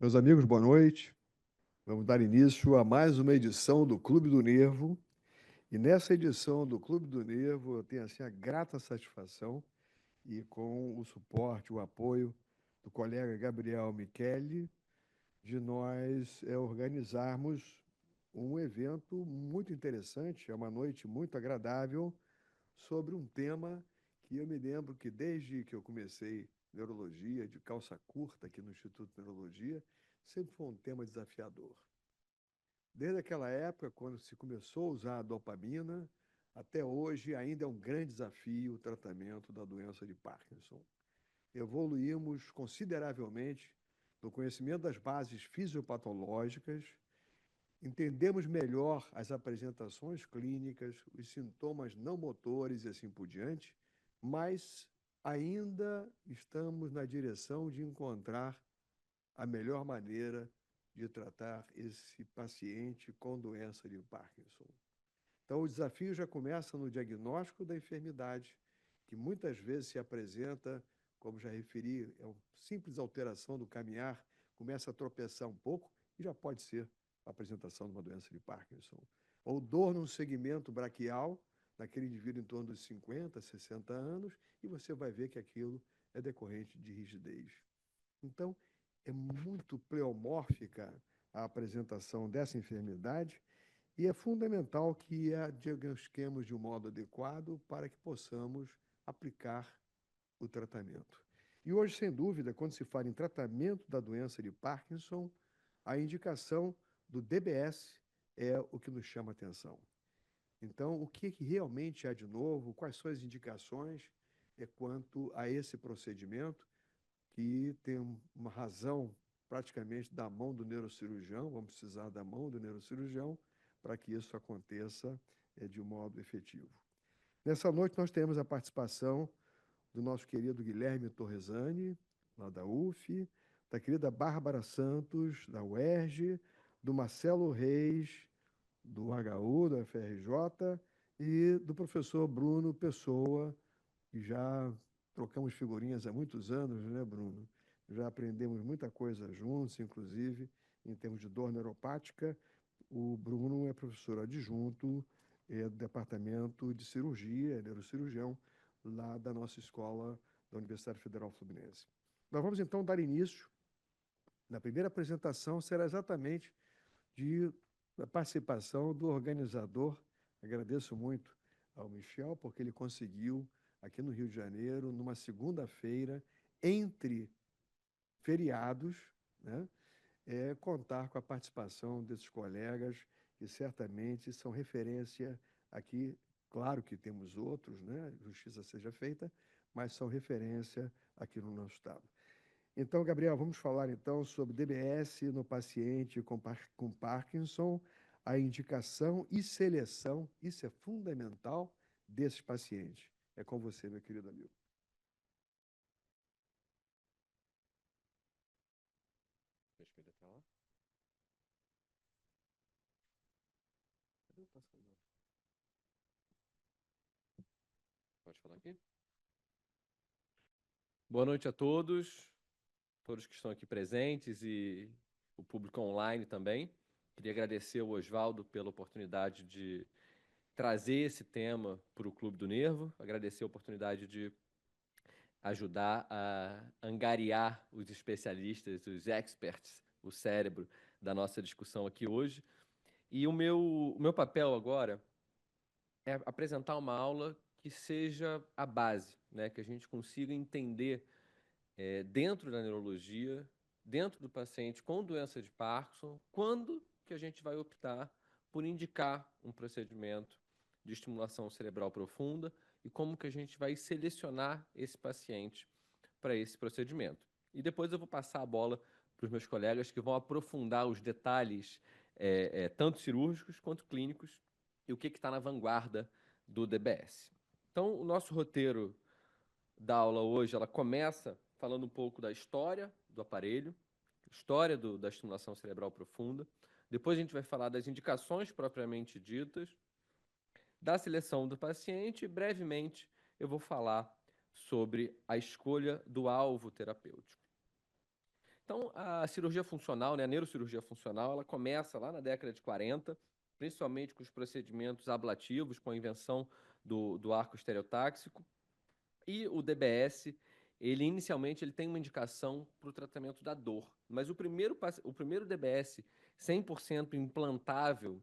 Meus amigos, boa noite. Vamos dar início a mais uma edição do Clube do Nervo. E nessa edição do Clube do Nervo, eu tenho assim a grata satisfação e com o suporte, o apoio do colega Gabriel Micheli, de nós organizarmos um evento muito interessante, é uma noite muito agradável, sobre um tema que eu me lembro que desde que eu comecei neurologia, de calça curta aqui no Instituto de Neurologia, sempre foi um tema desafiador. Desde aquela época, quando se começou a usar a dopamina, até hoje ainda é um grande desafio o tratamento da doença de Parkinson. Evoluímos consideravelmente no conhecimento das bases fisiopatológicas, entendemos melhor as apresentações clínicas, os sintomas não motores e assim por diante, mas ainda estamos na direção de encontrar a melhor maneira de tratar esse paciente com doença de Parkinson. Então, o desafio já começa no diagnóstico da enfermidade, que muitas vezes se apresenta, como já referi, é uma simples alteração do caminhar, começa a tropeçar um pouco e já pode ser a apresentação de uma doença de Parkinson. Ou dor num segmento braquial, naquele indivíduo em torno dos 50, 60 anos, e você vai ver que aquilo é decorrente de rigidez. Então, é muito pleomórfica a apresentação dessa enfermidade e é fundamental que a diagnostiquemos de um modo adequado para que possamos aplicar o tratamento. E hoje, sem dúvida, quando se fala em tratamento da doença de Parkinson, a indicação do DBS é o que nos chama a atenção. Então, o que realmente há de novo, quais são as indicações quanto a esse procedimento, que tem uma razão praticamente da mão do neurocirurgião, vamos precisar da mão do neurocirurgião para que isso aconteça de um modo efetivo. Nessa noite nós teremos a participação do nosso querido Guilherme Torresani, lá da UF, da querida Bárbara Santos, da UERJ, do Marcelo Reis, do HU, da FRJ, e do professor Bruno Pessoa, que já trocamos figurinhas há muitos anos, né, Bruno? Já aprendemos muita coisa juntos, inclusive em termos de dor neuropática. O Bruno é professor adjunto do Departamento de Cirurgia, é neurocirurgião, lá da nossa escola da Universidade Federal Fluminense. Nós vamos então dar início. Na primeira apresentação será exatamente da participação do organizador. Agradeço muito ao Michel, porque ele conseguiu, aqui no Rio de Janeiro, numa segunda-feira, entre feriados, né, contar com a participação desses colegas, que certamente são referência aqui. Claro que temos outros, né, justiça seja feita, mas são referência aqui no nosso estado. Então, Gabriel, vamos falar então sobre DBS no paciente com Parkinson, a indicação e seleção, isso é fundamental, desses pacientes. É com você, meu querido amigo. Deixa eu ir até lá. Cadê o passador? Pode falar aqui? Boa noite a todos que estão aqui presentes e o público online também. Queria agradecer ao Oswaldo pela oportunidade de trazer esse tema para o Clube do Nervo, agradecer a oportunidade de ajudar a angariar os especialistas, os experts, o cérebro da nossa discussão aqui hoje. E o meu papel agora é apresentar uma aula que seja a base, né? Que a gente consiga entender dentro da neurologia, dentro do paciente com doença de Parkinson, quando que a gente vai optar por indicar um procedimento de estimulação cerebral profunda e como que a gente vai selecionar esse paciente para esse procedimento. E depois eu vou passar a bola para os meus colegas que vão aprofundar os detalhes tanto cirúrgicos quanto clínicos e o que está na vanguarda do DBS. Então, o nosso roteiro da aula hoje, ela começa falando um pouco da história do aparelho, história da estimulação cerebral profunda. Depois a gente vai falar das indicações propriamente ditas, da seleção do paciente e, brevemente, eu vou falar sobre a escolha do alvo terapêutico. Então, a cirurgia funcional, né, a neurocirurgia funcional, ela começa lá na década de 40, principalmente com os procedimentos ablativos, com a invenção do arco estereotáxico. E o DBS, ele inicialmente ele tem uma indicação para o tratamento da dor. Mas o primeiro DBS 100% implantável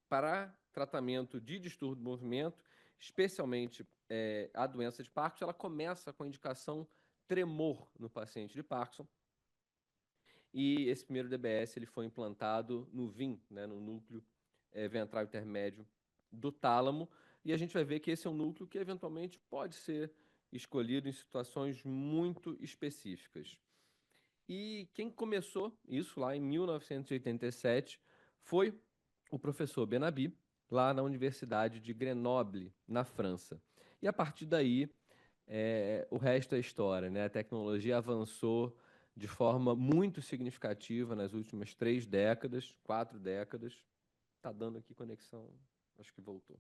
para tratamento de distúrbio do movimento, especialmente a doença de Parkinson, ela começa com a indicação tremor no paciente de Parkinson. E esse primeiro DBS ele foi implantado no VIM, né, no núcleo ventral intermédio do tálamo, e a gente vai ver que esse é um núcleo que eventualmente pode ser escolhido em situações muito específicas. E quem começou isso lá em 1987 foi o professor Benabi, lá na Universidade de Grenoble, na França. E a partir daí, o resto é história, né? A tecnologia avançou de forma muito significativa nas últimas 3 décadas, 4 décadas. Está dando aqui conexão, acho que voltou.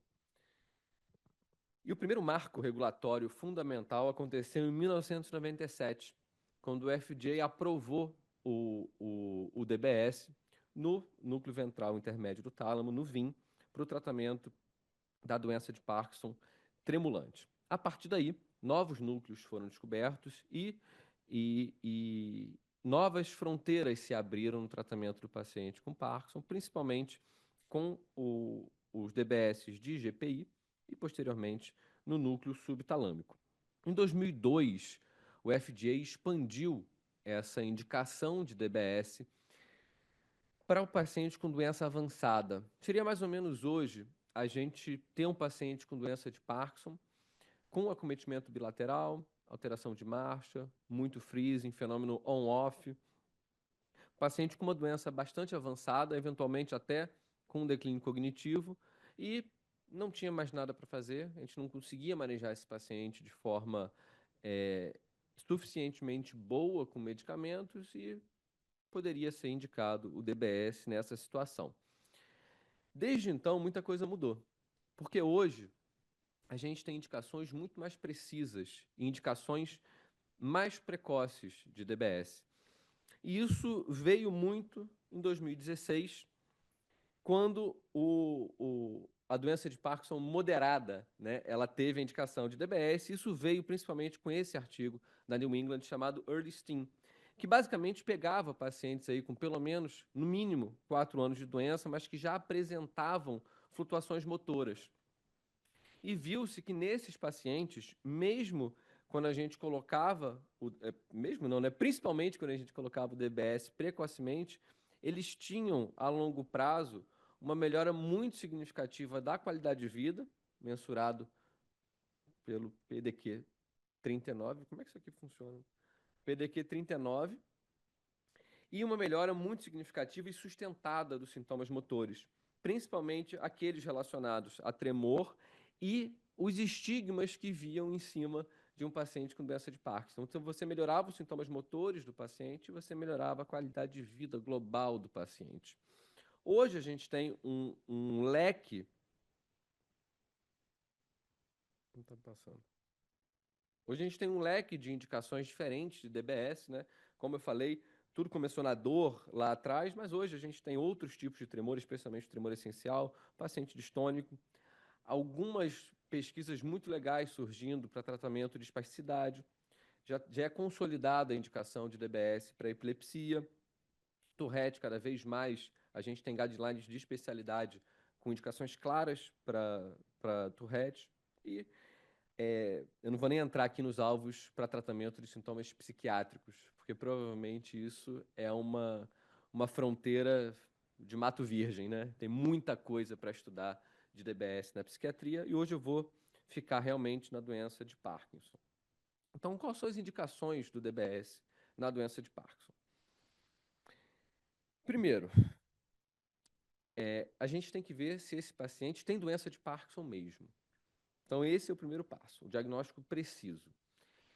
E o primeiro marco regulatório fundamental aconteceu em 1997, quando o FDA aprovou o DBS no núcleo ventral intermédio do tálamo, no VIM, para o tratamento da doença de Parkinson tremulante. A partir daí, novos núcleos foram descobertos e novas fronteiras se abriram no tratamento do paciente com Parkinson, principalmente com os DBS de GPI e, posteriormente, no núcleo subtalâmico. Em 2002, o FDA expandiu essa indicação de DBS para o paciente com doença avançada. Seria mais ou menos hoje a gente ter um paciente com doença de Parkinson, com acometimento bilateral, alteração de marcha, muito freezing, fenômeno on-off, paciente com uma doença bastante avançada, eventualmente até com um declínio cognitivo, e não tinha mais nada para fazer, a gente não conseguia manejar esse paciente de forma suficientemente boa com medicamentos e poderia ser indicado o DBS nessa situação. Desde então, muita coisa mudou, porque hoje a gente tem indicações muito mais precisas, indicações mais precoces de DBS. E isso veio muito em 2016, quando a doença de Parkinson moderada, né, ela teve a indicação de DBS. Isso veio principalmente com esse artigo da New England chamado Early STEAM, que basicamente pegava pacientes aí com pelo menos, no mínimo, 4 anos de doença, mas que já apresentavam flutuações motoras. E viu-se que nesses pacientes, mesmo quando a gente colocava, mesmo não, né? Principalmente quando a gente colocava o DBS precocemente, eles tinham, a longo prazo, uma melhora muito significativa da qualidade de vida, mensurado pelo PDQ 39. Como é que isso aqui funciona? PDQ 39. E uma melhora muito significativa e sustentada dos sintomas motores, principalmente aqueles relacionados a tremor e os estigmas que viam em cima de um paciente com doença de Parkinson. Então, você melhorava os sintomas motores do paciente e você melhorava a qualidade de vida global do paciente. Hoje, a gente tem um leque... Não está passando. Hoje, a gente tem um leque de indicações diferentes de DBS, né? Como eu falei, tudo começou na dor lá atrás, mas hoje a gente tem outros tipos de tremor, especialmente o tremor essencial, paciente distônico, algumas pesquisas muito legais surgindo para tratamento de espasticidade, já é consolidada a indicação de DBS para epilepsia, Tourette, cada vez mais a gente tem guidelines de especialidade com indicações claras para Tourette, e eu não vou nem entrar aqui nos alvos para tratamento de sintomas psiquiátricos, porque provavelmente isso é uma fronteira de mato virgem, né? Tem muita coisa para estudar de DBS na psiquiatria, e hoje eu vou ficar realmente na doença de Parkinson. Então, quais são as indicações do DBS na doença de Parkinson? Primeiro, a gente tem que ver se esse paciente tem doença de Parkinson mesmo. Então, esse é o primeiro passo, o diagnóstico preciso.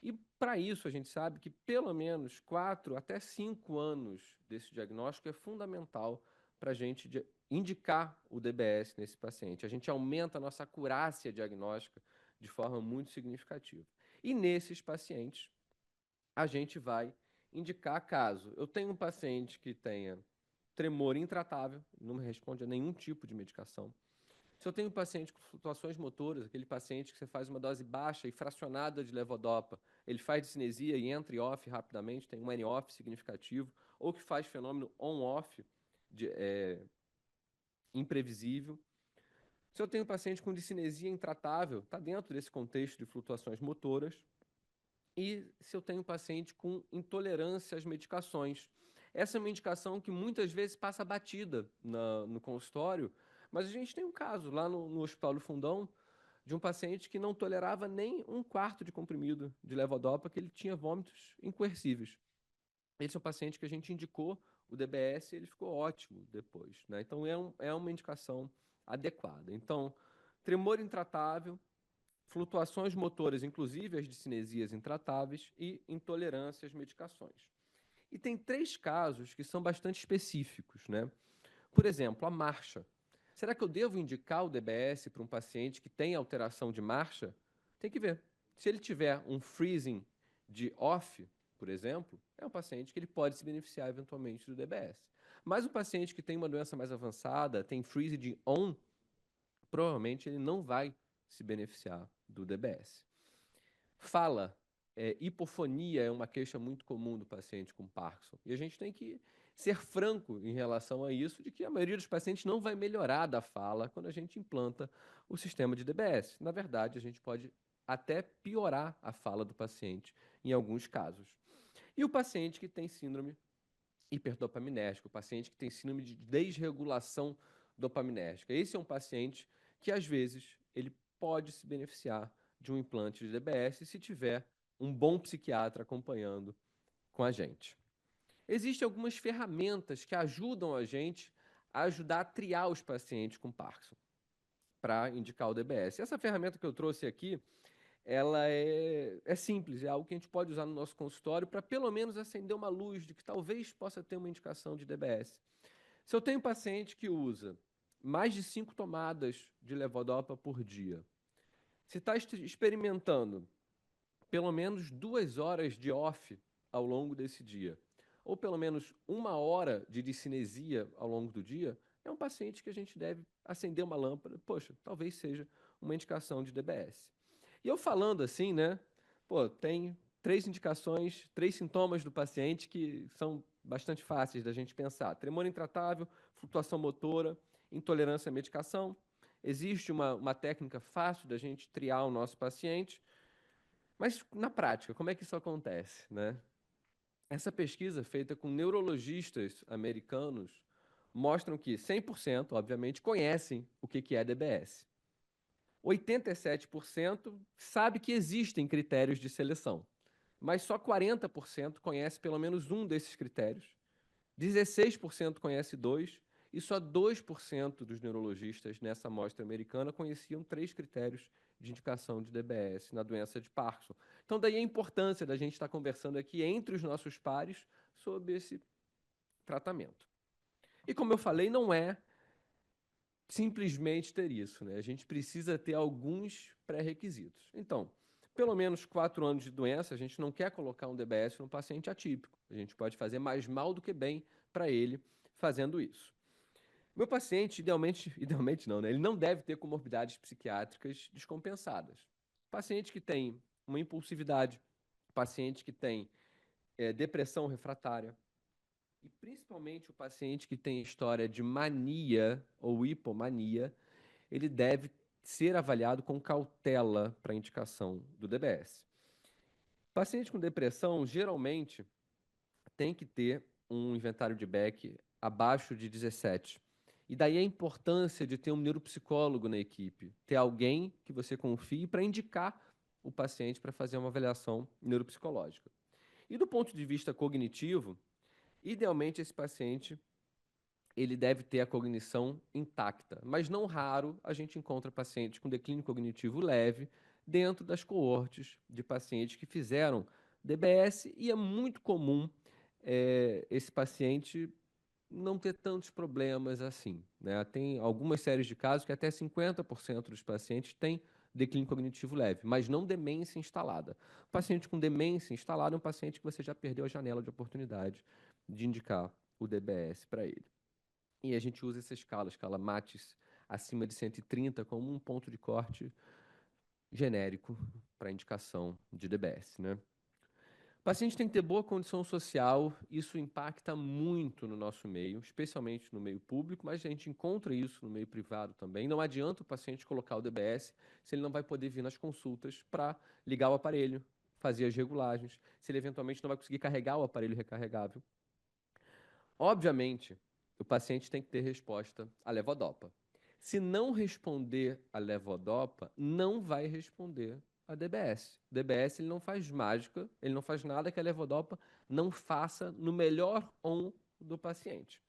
E, para isso, a gente sabe que pelo menos 4 até 5 anos desse diagnóstico é fundamental para a gente indicar o DBS nesse paciente. A gente aumenta a nossa acurácia diagnóstica de forma muito significativa. E nesses pacientes, a gente vai indicar caso eu tenho um paciente que tenha tremor intratável, não me responde a nenhum tipo de medicação. Se eu tenho um paciente com flutuações motoras, aquele paciente que você faz uma dose baixa e fracionada de levodopa, ele faz discinesia e entra e off rapidamente, tem um N-off significativo, ou que faz fenômeno on-off imprevisível. Se eu tenho um paciente com discinesia intratável, está dentro desse contexto de flutuações motoras. E se eu tenho um paciente com intolerância às medicações. Essa é uma indicação que muitas vezes passa batida no consultório, mas a gente tem um caso lá no Hospital do Fundão de um paciente que não tolerava nem um quarto de comprimido de levodopa, que ele tinha vômitos incoercíveis. Esse é um paciente que a gente indicou o DBS e ele ficou ótimo depois, né? Então, é uma indicação adequada. Então, tremor intratável, flutuações motoras, inclusive as discinesias intratáveis e intolerância às medicações. E tem 3 casos que são bastante específicos, né? Por exemplo, a marcha. Será que eu devo indicar o DBS para um paciente que tem alteração de marcha? Tem que ver. Se ele tiver um freezing de off, por exemplo, é um paciente que ele pode se beneficiar eventualmente do DBS. Mas o paciente que tem uma doença mais avançada, tem freeze de on, provavelmente ele não vai se beneficiar do DBS. Fala, hipofonia é uma queixa muito comum do paciente com Parkinson. E a gente tem que ser franco em relação a isso, de que a maioria dos pacientes não vai melhorar da fala quando a gente implanta o sistema de DBS. Na verdade, a gente pode até piorar a fala do paciente em alguns casos. E o paciente que tem síndrome hiperdopaminérgica, o paciente que tem síndrome de desregulação dopaminérgica. Esse é um paciente que, às vezes, ele pode se beneficiar de um implante de DBS se tiver um bom psiquiatra acompanhando com a gente. Existem algumas ferramentas que ajudam a gente a ajudar a triar os pacientes com Parkinson para indicar o DBS. Essa ferramenta que eu trouxe aqui, ela é simples, é algo que a gente pode usar no nosso consultório para pelo menos acender uma luz de que talvez possa ter uma indicação de DBS. Se eu tenho um paciente que usa mais de 5 tomadas de levodopa por dia, se está experimentando pelo menos 2 horas de off ao longo desse dia, ou pelo menos 1 hora de discinesia ao longo do dia, é um paciente que a gente deve acender uma lâmpada. Poxa, talvez seja uma indicação de DBS. E eu falando assim, né? Pô, tem 3 indicações, 3 sintomas do paciente que são bastante fáceis da gente pensar: tremor intratável, flutuação motora, intolerância à medicação. Existe uma técnica fácil da gente triar o nosso paciente, mas na prática, como é que isso acontece, né? Essa pesquisa feita com neurologistas americanos mostram que 100%, obviamente, conhecem o que é DBS. 87% sabe que existem critérios de seleção, mas só 40% conhece pelo menos um desses critérios, 16% conhece 2, e só 2% dos neurologistas nessa amostra americana conheciam 3 critérios de indicação de DBS na doença de Parkinson. Então, daí a importância da gente estar conversando aqui entre os nossos pares sobre esse tratamento. E como eu falei, não é simplesmente ter isso, né? A gente precisa ter alguns pré-requisitos. Então, pelo menos 4 anos de doença, a gente não quer colocar um DBS num paciente atípico. A gente pode fazer mais mal do que bem para ele fazendo isso. Meu paciente, idealmente não, né? Ele não deve ter comorbidades psiquiátricas descompensadas. Paciente que tem uma impulsividade, paciente que tem depressão refratária, e principalmente o paciente que tem história de mania ou hipomania, ele deve ser avaliado com cautela para indicação do DBS. Paciente com depressão, geralmente, tem que ter um inventário de Beck abaixo de 17. E daí a importância de ter um neuropsicólogo na equipe, ter alguém que você confie para indicar o paciente para fazer uma avaliação neuropsicológica. E do ponto de vista cognitivo, idealmente esse paciente ele deve ter a cognição intacta, mas não raro a gente encontra pacientes com declínio cognitivo leve dentro das coortes de pacientes que fizeram DBS, e é muito comum esse paciente não ter tantos problemas assim, né? Tem algumas séries de casos que até 50% dos pacientes têm declínio cognitivo leve, mas não demência instalada. O paciente com demência instalada é um paciente que você já perdeu a janela de oportunidade de indicar o DBS para ele. E a gente usa essa escala MATIS acima de 130 como um ponto de corte genérico para indicação de DBS, né? O paciente tem que ter boa condição social, isso impacta muito no nosso meio, especialmente no meio público, mas a gente encontra isso no meio privado também. Não adianta o paciente colocar o DBS se ele não vai poder vir nas consultas para ligar o aparelho, fazer as regulagens, se ele eventualmente não vai conseguir carregar o aparelho recarregável. Obviamente, o paciente tem que ter resposta à levodopa. Se não responder à levodopa, não vai responder a DBS. DBS ele não faz mágica, ele não faz nada que a levodopa não faça no melhor ON do paciente.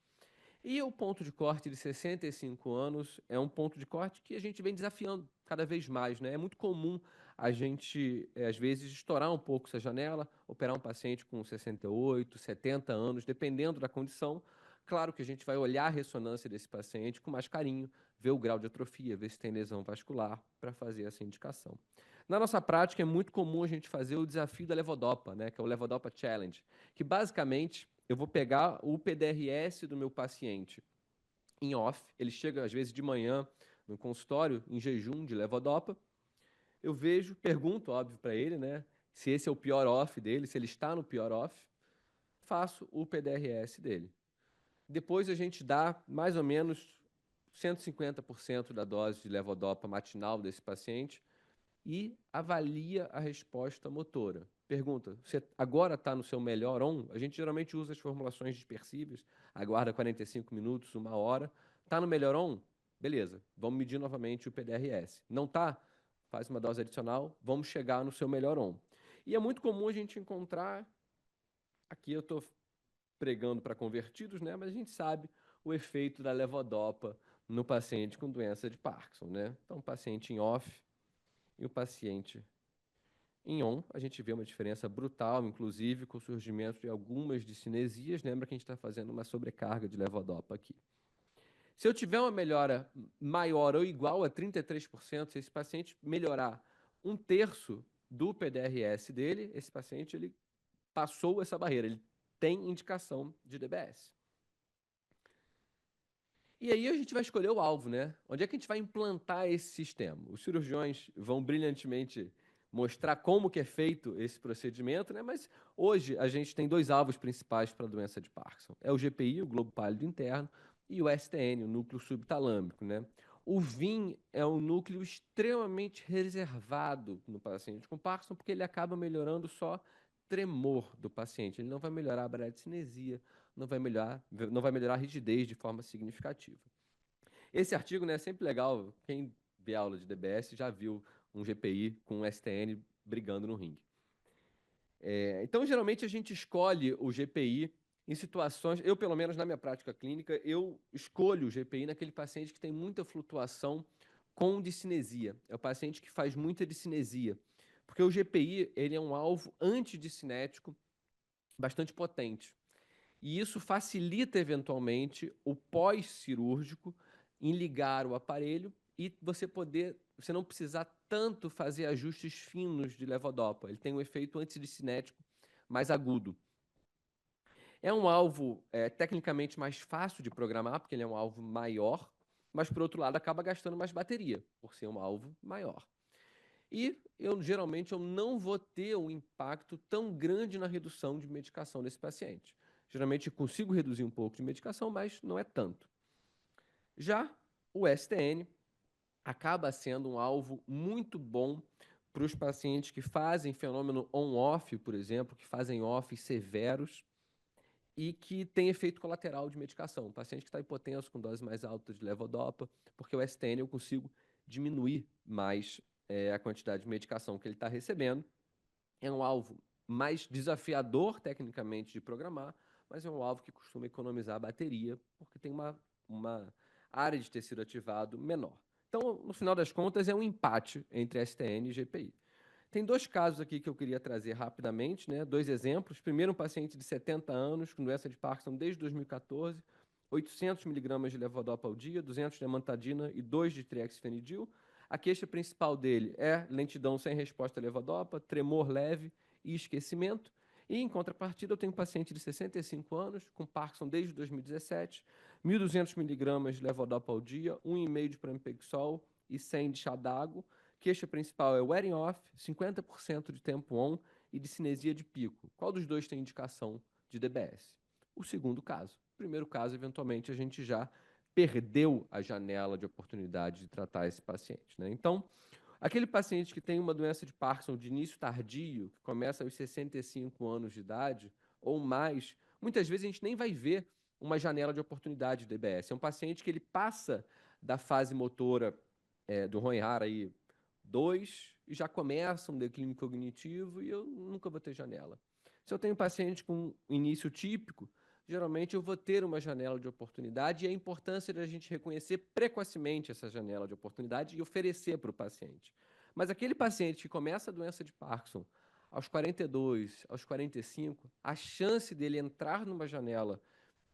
E o ponto de corte de 65 anos é um ponto de corte que a gente vem desafiando cada vez mais, né? É muito comum a gente, às vezes, estourar um pouco essa janela, operar um paciente com 68, 70 anos, dependendo da condição. Claro que a gente vai olhar a ressonância desse paciente com mais carinho, ver o grau de atrofia, ver se tem lesão vascular, para fazer essa indicação. Na nossa prática, é muito comum a gente fazer o desafio da levodopa, né? Que é o Levodopa Challenge, que basicamente eu vou pegar o PDRS do meu paciente em off, ele chega às vezes de manhã no consultório, em jejum de levodopa, eu vejo, pergunto, óbvio, para ele, né, se esse é o pior off dele, se ele está no pior off, faço o PDRS dele. Depois a gente dá mais ou menos 150% da dose de levodopa matinal desse paciente e avalia a resposta motora. Pergunta, você agora está no seu melhor ON? A gente geralmente usa as formulações dispersíveis, aguarda 45 minutos, 1 hora. Está no melhor ON? Beleza, vamos medir novamente o PDRS. Não está? Faz uma dose adicional, vamos chegar no seu melhor ON. E é muito comum a gente encontrar, aqui eu estou pregando para convertidos, né? Mas a gente sabe o efeito da levodopa no paciente com doença de Parkinson, né? Então, o paciente em off e o paciente em ON, a gente vê uma diferença brutal, inclusive com o surgimento de algumas discinesias. Lembra que a gente está fazendo uma sobrecarga de levodopa aqui. Se eu tiver uma melhora maior ou igual a 33%, se esse paciente melhorar 1/3 do PDRS dele, esse paciente ele passou essa barreira, ele tem indicação de DBS. E aí a gente vai escolher o alvo, né? Onde é que a gente vai implantar esse sistema? Os cirurgiões vão brilhantemente mostrar como que é feito esse procedimento, né? Mas hoje a gente tem 2 alvos principais para a doença de Parkinson. É o GPI, o globo pálido interno, e o STN, o núcleo subtalâmico, né? O VIN é um núcleo extremamente reservado no paciente com Parkinson, porque ele acaba melhorando só tremor do paciente. Ele não vai melhorar a bradicinesia, não vai melhorar a rigidez de forma significativa. Esse artigo, né, é sempre legal, quem vê aula de DBS já viu um GPI com um STN brigando no ringue. Então, geralmente, a gente escolhe o GPI em situações, eu, pelo menos na minha prática clínica, eu escolho o GPI naquele paciente que tem muita flutuação com discinesia. É o paciente que faz muita discinesia. Porque o GPI ele é um alvo antidiscinético bastante potente. E isso facilita, eventualmente, o pós-cirúrgico em ligar o aparelho e você não precisar tanto fazer ajustes finos de levodopa. Ele tem um efeito antidiscinético mais agudo. É um alvo tecnicamente mais fácil de programar, porque ele é um alvo maior, mas, por outro lado, acaba gastando mais bateria, por ser um alvo maior. E geralmente eu não vou ter um impacto tão grande na redução de medicação desse paciente. Geralmente eu consigo reduzir um pouco de medicação, mas não é tanto. Já o STN acaba sendo um alvo muito bom para os pacientes que fazem fenômeno on-off, por exemplo, que fazem off severos e que tem efeito colateral de medicação. O paciente que está hipotenso com dose mais alta de levodopa, porque o STN eu consigo diminuir mais a quantidade de medicação que ele está recebendo. É um alvo mais desafiador tecnicamente de programar, mas é um alvo que costuma economizar a bateria, porque tem uma área de tecido ativado menor. Então, no final das contas, é um empate entre STN e GPI. Tem 2 casos aqui que eu queria trazer rapidamente, né? 2 exemplos. Primeiro, um paciente de 70 anos com doença de Parkinson desde 2014, 800 mg de levodopa ao dia, 200 de amantadina e 2 de triexfenidil. A queixa principal dele é lentidão sem resposta à levodopa, tremor leve e esquecimento. E, em contrapartida, eu tenho um paciente de 65 anos, com Parkinson desde 2017, 1.200 miligramas de levodopa ao dia, 1,5 de pramipexol e 100 de chá d'água. Queixa principal é wearing off, 50% de tempo on e de cinesia de pico. Qual dos dois tem indicação de DBS? O segundo caso. O primeiro caso, eventualmente, a gente já perdeu a janela de oportunidade de tratar esse paciente, né? Então, aquele paciente que tem uma doença de Parkinson de início tardio, que começa aos 65 anos de idade ou mais, muitas vezes a gente nem vai ver uma janela de oportunidade de DBS. É um paciente que ele passa da fase motora do Hoehn-Yahr aí 2 e já começa um declínio cognitivo e eu nunca vou ter janela. Se eu tenho um paciente com início típico, geralmente eu vou ter uma janela de oportunidade e a importância da gente reconhecer precocemente essa janela de oportunidade e oferecer para o paciente. Mas aquele paciente que começa a doença de Parkinson aos 42, aos 45, a chance dele entrar numa janela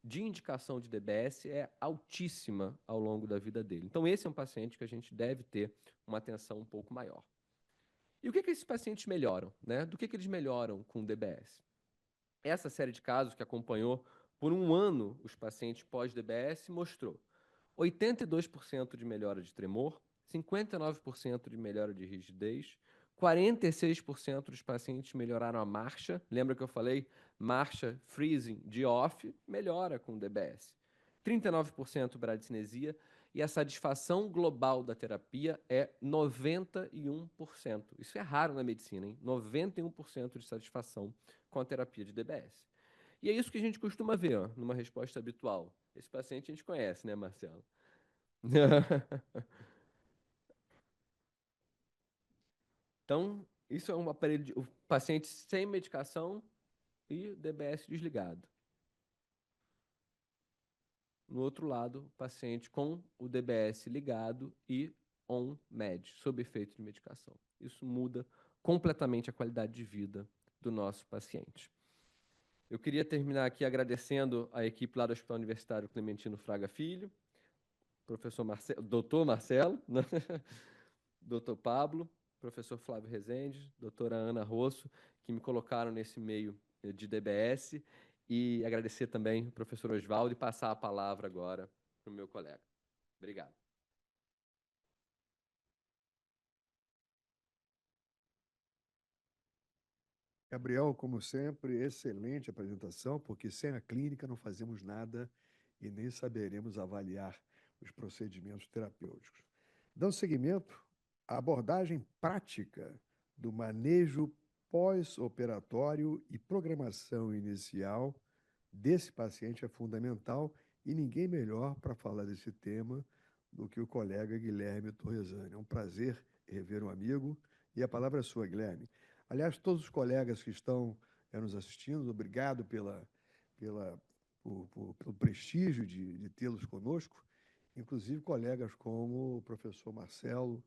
de indicação de DBS é altíssima ao longo da vida dele. Então, esse é um paciente que a gente deve ter uma atenção um pouco maior. E o que esses pacientes melhoram, né? Do que eles melhoram com DBS? Essa série de casos que acompanhou por um ano os pacientes pós-DBS mostrou 82% de melhora de tremor, 59% de melhora de rigidez, 46% dos pacientes melhoraram a marcha. Lembra que eu falei? Marcha, freezing, de off, melhora com DBS. 39% bradicinesia e a satisfação global da terapia é 91%. Isso é raro na medicina, hein? 91% de satisfação com a terapia de DBS. E é isso que a gente costuma ver, ó, numa resposta habitual. Esse paciente a gente conhece, né, Marcelo? Então, isso é um aparelho de o paciente sem medicação e DBS desligado. No outro lado, o paciente com o DBS ligado e on-med, sob efeito de medicação. Isso muda completamente a qualidade de vida do nosso paciente. Eu queria terminar aqui agradecendo a equipe lá do Hospital Universitário Clementino Fraga Filho, professor Marcelo, doutor Marcelo, né? Doutor Pablo, professor Flávio Rezende, doutora Ana Rosso, que me colocaram nesse meio de DBS, e agradecer também ao professor Oswaldo e passar a palavra agora para o meu colega. Obrigado. Gabriel, como sempre, excelente apresentação, porque sem a clínica não fazemos nada e nem saberemos avaliar os procedimentos terapêuticos. Dando seguimento, a abordagem prática do manejo pós-operatório e programação inicial desse paciente é fundamental e ninguém melhor para falar desse tema do que o colega Guilherme Torresani. É um prazer rever um amigo e a palavra é sua, Guilherme. Aliás, todos os colegas que estão nos assistindo, obrigado pelo prestígio de tê-los conosco, inclusive colegas como o professor Marcelo,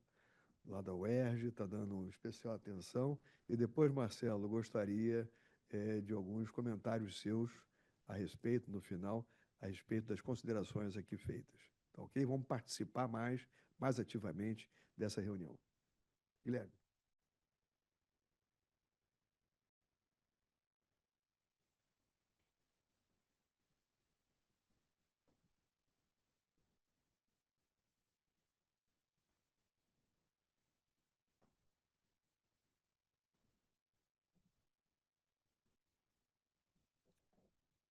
lá da UERJ, está dando uma especial atenção. E depois, Marcelo, gostaria de alguns comentários seus a respeito, no final, a respeito das considerações aqui feitas. Tá ok? Vamos participar mais ativamente dessa reunião. Guilherme.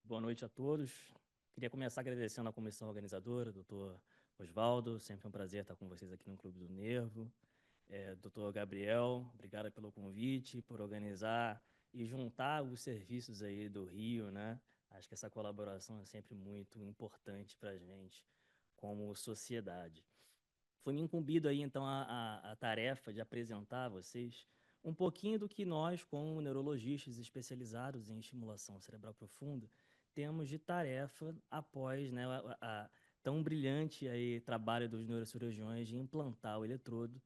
Boa noite a todos. Queria começar agradecendo à comissão organizadora, doutor Oswaldo, sempre um prazer estar com vocês aqui no Clube do Nervo. Doutor Gabriel, obrigado pelo convite, por organizar e juntar os serviços aí do Rio, né? Acho que essa colaboração é sempre muito importante para a gente como sociedade. Foi me incumbido aí, então, a tarefa de apresentar a vocês um pouquinho do que nós, como neurologistas especializados em estimulação cerebral profunda, temos de tarefa após, né, tão brilhante aí trabalho dos neurocirurgiões de implantar o eletrodo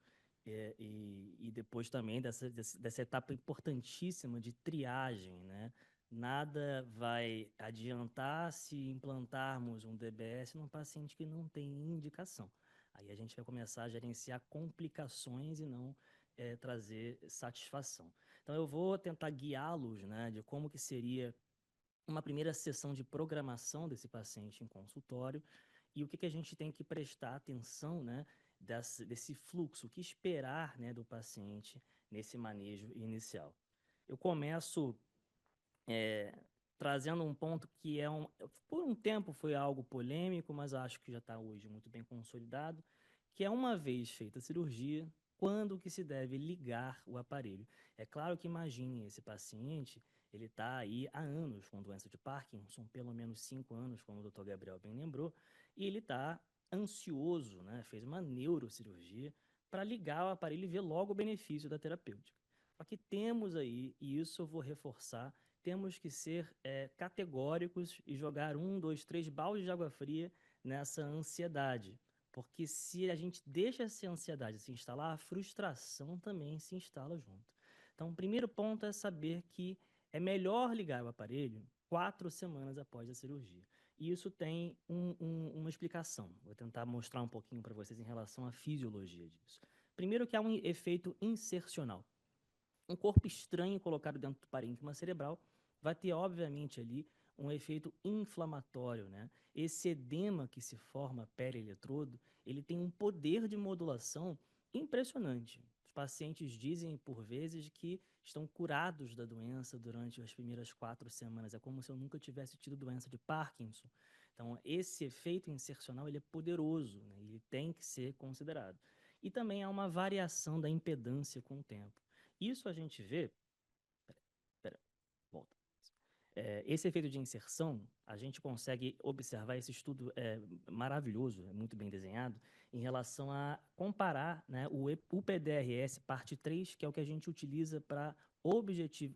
e depois também dessa etapa importantíssima de triagem, né? Nada vai adiantar se implantarmos um DBS num paciente que não tem indicação. Aí a gente vai começar a gerenciar complicações e não trazer satisfação. Então eu vou tentar guiá-los, né, de como que seria uma primeira sessão de programação desse paciente em consultório e o que que a gente tem que prestar atenção, né, desse fluxo, o que esperar, né, do paciente nesse manejo inicial. Eu começo trazendo um ponto que por um tempo foi algo polêmico, mas acho que já está hoje muito bem consolidado, que é uma vez feita a cirurgia, quando que se deve ligar o aparelho. É claro que imagine esse paciente, ele está aí há anos com doença de Parkinson, pelo menos 5 anos, como o Dr. Gabriel bem lembrou, e ele está ansioso, né? Fez uma neurocirurgia para ligar o aparelho e ver logo o benefício da terapêutica. Só que temos aí, e isso eu vou reforçar, temos que ser categóricos e jogar 1, 2, 3 baldes de água fria nessa ansiedade. Porque se a gente deixa essa ansiedade se instalar, a frustração também se instala junto. Então, o primeiro ponto é saber que é melhor ligar o aparelho 4 semanas após a cirurgia. E isso tem uma explicação. Vou tentar mostrar um pouquinho para vocês em relação à fisiologia disso. Primeiro que há um efeito insercional. Um corpo estranho colocado dentro do parênquima cerebral vai ter, obviamente, ali um efeito inflamatório, né? Esse edema que se forma peri-eletrodo, ele tem um poder de modulação impressionante. Os pacientes dizem, por vezes, que estão curados da doença durante as primeiras 4 semanas. É como se eu nunca tivesse tido doença de Parkinson. Então, esse efeito insercional, ele é poderoso, né? Ele tem que ser considerado. E também há uma variação da impedância com o tempo. Isso a gente vê. Pera, volta. Esse efeito de inserção, a gente consegue observar esse estudo maravilhoso, muito bem desenhado, em relação a comparar, né, o PDRS parte 3, que é o que a gente utiliza para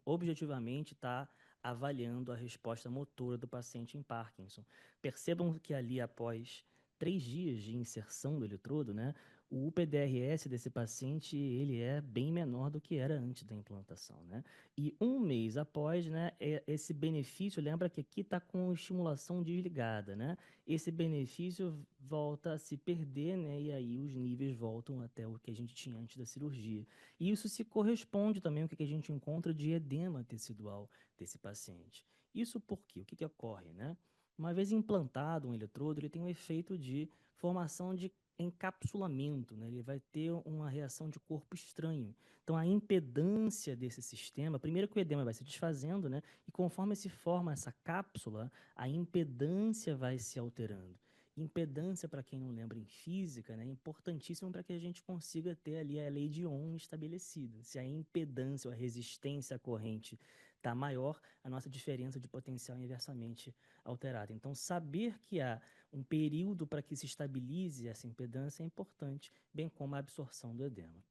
objetivamente estar avaliando a resposta motora do paciente em Parkinson. Percebam que ali, após 3 dias de inserção do eletrodo, né, o UPDRS desse paciente ele é bem menor do que era antes da implantação, né? E um mês após, né, esse benefício, lembra que aqui está com estimulação desligada, né? Esse benefício volta a se perder, né? E aí os níveis voltam até o que a gente tinha antes da cirurgia. E isso se corresponde também ao que a gente encontra de edema tecidual desse paciente. Isso por quê? O que ocorre, né? Uma vez implantado um eletrodo, ele tem um efeito de formação de encapsulamento, né? Ele vai ter uma reação de corpo estranho. Então, a impedância desse sistema, primeiro que o edema vai se desfazendo, né? E conforme se forma essa cápsula, a impedância vai se alterando. Impedância, para quem não lembra em física, né, é importantíssimo para que a gente consiga ter ali a lei de Ohm estabelecida. Se a impedância ou a resistência à corrente está maior, a nossa diferença de potencial é inversamente alterada. Então, saber que há um período para que se estabilize essa impedância é importante, bem como a absorção do edema.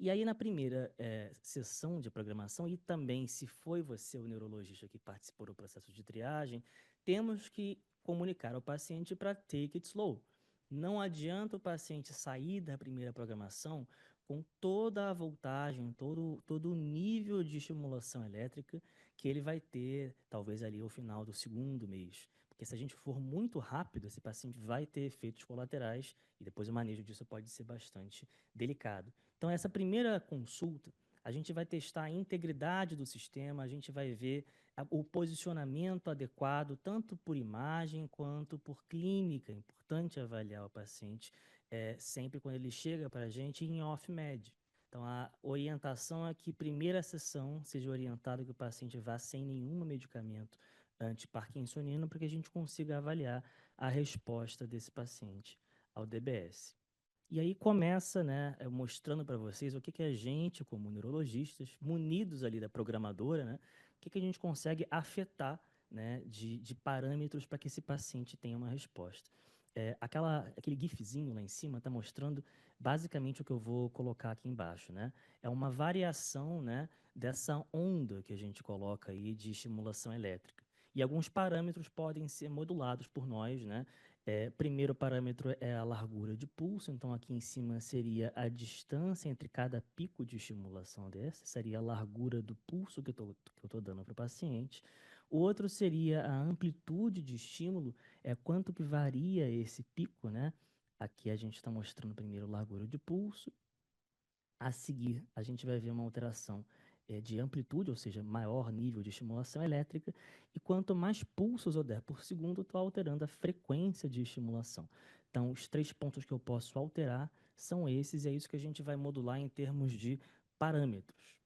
E aí, na primeira sessão de programação, e também se foi você o neurologista que participou do processo de triagem, temos que comunicar ao paciente para take it slow. Não adianta o paciente sair da primeira programação com toda a voltagem, todo o nível de estimulação elétrica que ele vai ter, talvez ali ao final do segundo mês. Porque se a gente for muito rápido, esse paciente vai ter efeitos colaterais e depois o manejo disso pode ser bastante delicado. Então, essa primeira consulta, a gente vai testar a integridade do sistema, a gente vai ver o posicionamento adequado, tanto por imagem quanto por clínica. É importante avaliar o paciente sempre quando ele chega para a gente em off-med. Então, a orientação é que primeira sessão seja orientada que o paciente vá sem nenhum medicamento antiparkinsoniano para que a gente consiga avaliar a resposta desse paciente ao DBS. E aí começa, né, mostrando para vocês o que a gente, como neurologistas, munidos ali da programadora, né, o que a gente consegue afetar, né, de parâmetros para que esse paciente tenha uma resposta. Aquele gifzinho lá em cima está mostrando basicamente o que eu vou colocar aqui embaixo, né? É uma variação, né, dessa onda que a gente coloca aí de estimulação elétrica. E alguns parâmetros podem ser modulados por nós, né? Primeiro parâmetro é a largura de pulso, então aqui em cima seria a distância entre cada pico de estimulação dessa, seria a largura do pulso que eu estou dando para o paciente. O outro seria a amplitude de estímulo, quanto que varia esse pico, né? Aqui a gente está mostrando primeiro largura de pulso. A seguir, a gente vai ver uma alteração de amplitude, ou seja, maior nível de estimulação elétrica, e quanto mais pulsos eu der por segundo, estou alterando a frequência de estimulação. Então, os 3 pontos que eu posso alterar são esses, e é isso que a gente vai modular em termos de parâmetros.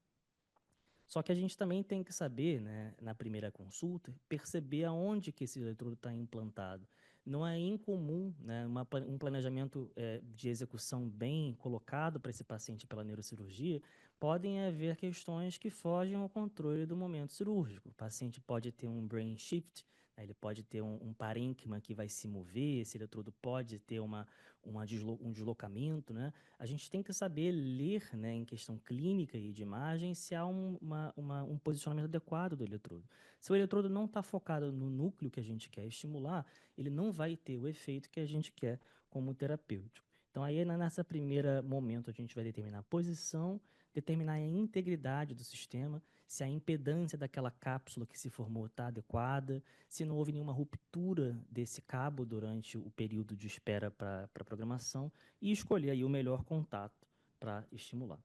Só que a gente também tem que saber, né, na primeira consulta, perceber aonde que esse eletrodo está implantado. Não é incomum, né, um planejamento de execução bem colocado para esse paciente pela neurocirurgia, podem haver questões que fogem ao controle do momento cirúrgico. O paciente pode ter um brain shift, né, ele pode ter um parênquima que vai se mover, esse eletrodo pode ter um deslocamento, né? A gente tem que saber ler, né, em questão clínica e de imagem, se há um posicionamento adequado do eletrodo. Se o eletrodo não está focado no núcleo que a gente quer estimular, ele não vai ter o efeito que a gente quer como terapêutico. Então, aí, nessa primeira momento, a gente vai determinar a posição, determinar a integridade do sistema, se a impedância daquela cápsula que se formou está adequada, se não houve nenhuma ruptura desse cabo durante o período de espera para a programação, e escolher aí o melhor contato para estimular.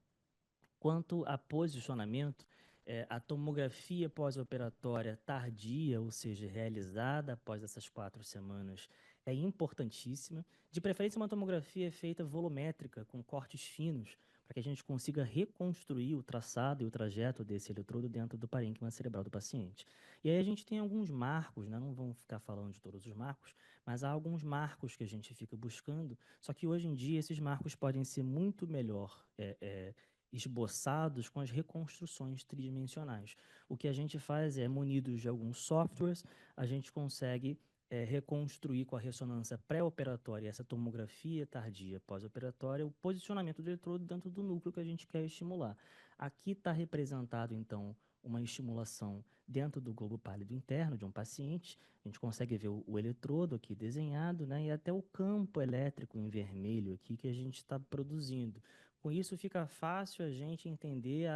Quanto a posicionamento, a tomografia pós-operatória tardia, ou seja, realizada após essas 4 semanas, é importantíssima. De preferência, uma tomografia feita volumétrica, com cortes finos, para que a gente consiga reconstruir o traçado e o trajeto desse eletrodo dentro do parênquima cerebral do paciente. E aí a gente tem alguns marcos, né? Não vamos ficar falando de todos os marcos, mas há alguns marcos que a gente fica buscando, só que hoje em dia esses marcos podem ser muito melhor esboçados com as reconstruções tridimensionais. O que a gente faz é, munidos de alguns softwares, a gente consegue reconstruir com a ressonância pré-operatória, essa tomografia tardia pós-operatória, o posicionamento do eletrodo dentro do núcleo que a gente quer estimular. Aqui está representado, então, uma estimulação dentro do globo pálido interno de um paciente. A gente consegue ver o eletrodo aqui desenhado, né, e até o campo elétrico em vermelho aqui que a gente está produzindo. Com isso, fica fácil a gente entender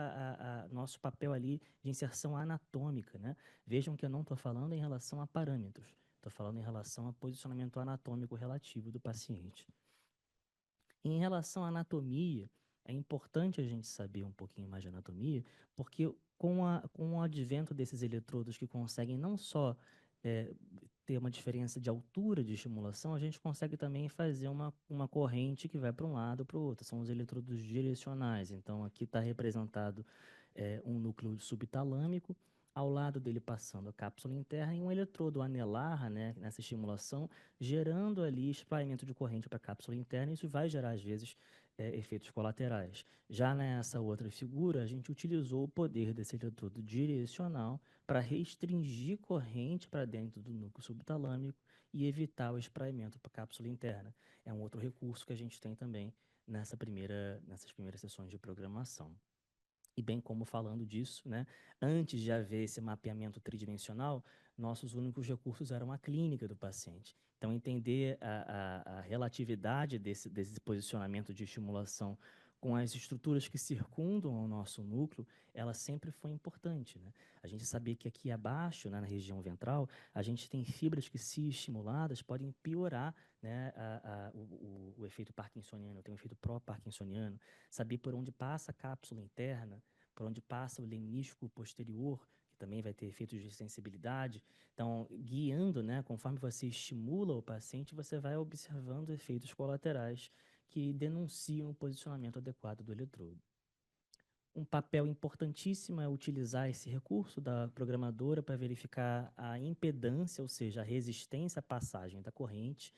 nosso papel ali de inserção anatômica, né? Vejam que eu não estou falando em relação a parâmetros, estou falando em relação a posicionamento anatômico relativo do paciente. Em relação à anatomia, é importante a gente saber um pouquinho mais de anatomia, porque com o advento desses eletrodos que conseguem não só ter uma diferença de altura de estimulação, a gente consegue também fazer uma corrente que vai para um lado ou para o outro. São os eletrodos direcionais. Então, aqui está representado um núcleo subtalâmico, ao lado dele passando a cápsula interna e um eletrodo anelar, né, nessa estimulação, gerando ali espraiamento de corrente para a cápsula interna, e isso vai gerar, às vezes, efeitos colaterais. Já nessa outra figura, a gente utilizou o poder desse eletrodo direcional para restringir corrente para dentro do núcleo subtalâmico e evitar o espraiamento para a cápsula interna. É um outro recurso que a gente tem também nessas primeiras sessões de programação. E bem como falando disso, né, antes de haver esse mapeamento tridimensional, nossos únicos recursos eram a clínica do paciente. Então, entender a relatividade desse posicionamento de estimulação com as estruturas que circundam o nosso núcleo, ela sempre foi importante, né? A gente sabia que aqui abaixo, né, na região ventral, a gente tem fibras que, se estimuladas, podem piorar, né, o efeito parkinsoniano, tem um efeito pró-parkinsoniano. Saber por onde passa a cápsula interna, por onde passa o lemnísculo posterior, que também vai ter efeitos de sensibilidade. Então, guiando, né, conforme você estimula o paciente, você vai observando efeitos colaterais que denunciam o posicionamento adequado do eletrodo. Um papel importantíssimo é utilizar esse recurso da programadora para verificar a impedância, ou seja, a resistência à passagem da corrente.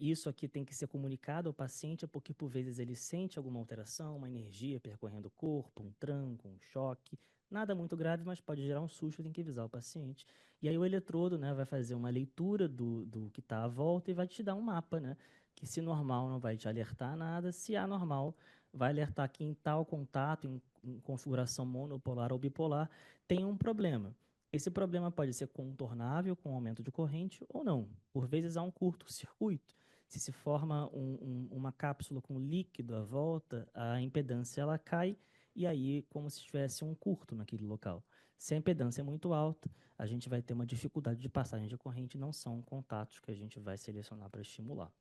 Isso aqui tem que ser comunicado ao paciente, porque por vezes ele sente alguma alteração, uma energia percorrendo o corpo, um tranco, um choque. Nada muito grave, mas pode gerar um susto, tem que avisar o paciente. E aí o eletrodo, né, vai fazer uma leitura do que está à volta e vai te dar um mapa, né? Que, se normal, não vai te alertar nada, se anormal, vai alertar que em tal contato, em configuração monopolar ou bipolar, tem um problema. Esse problema pode ser contornável com aumento de corrente ou não. Por vezes há um curto-circuito. Se forma uma cápsula com líquido à volta, a impedância ela cai, e aí como se tivesse um curto naquele local. Se a impedância é muito alta, a gente vai ter uma dificuldade de passagem de corrente, não são contatos que a gente vai selecionar para estimular.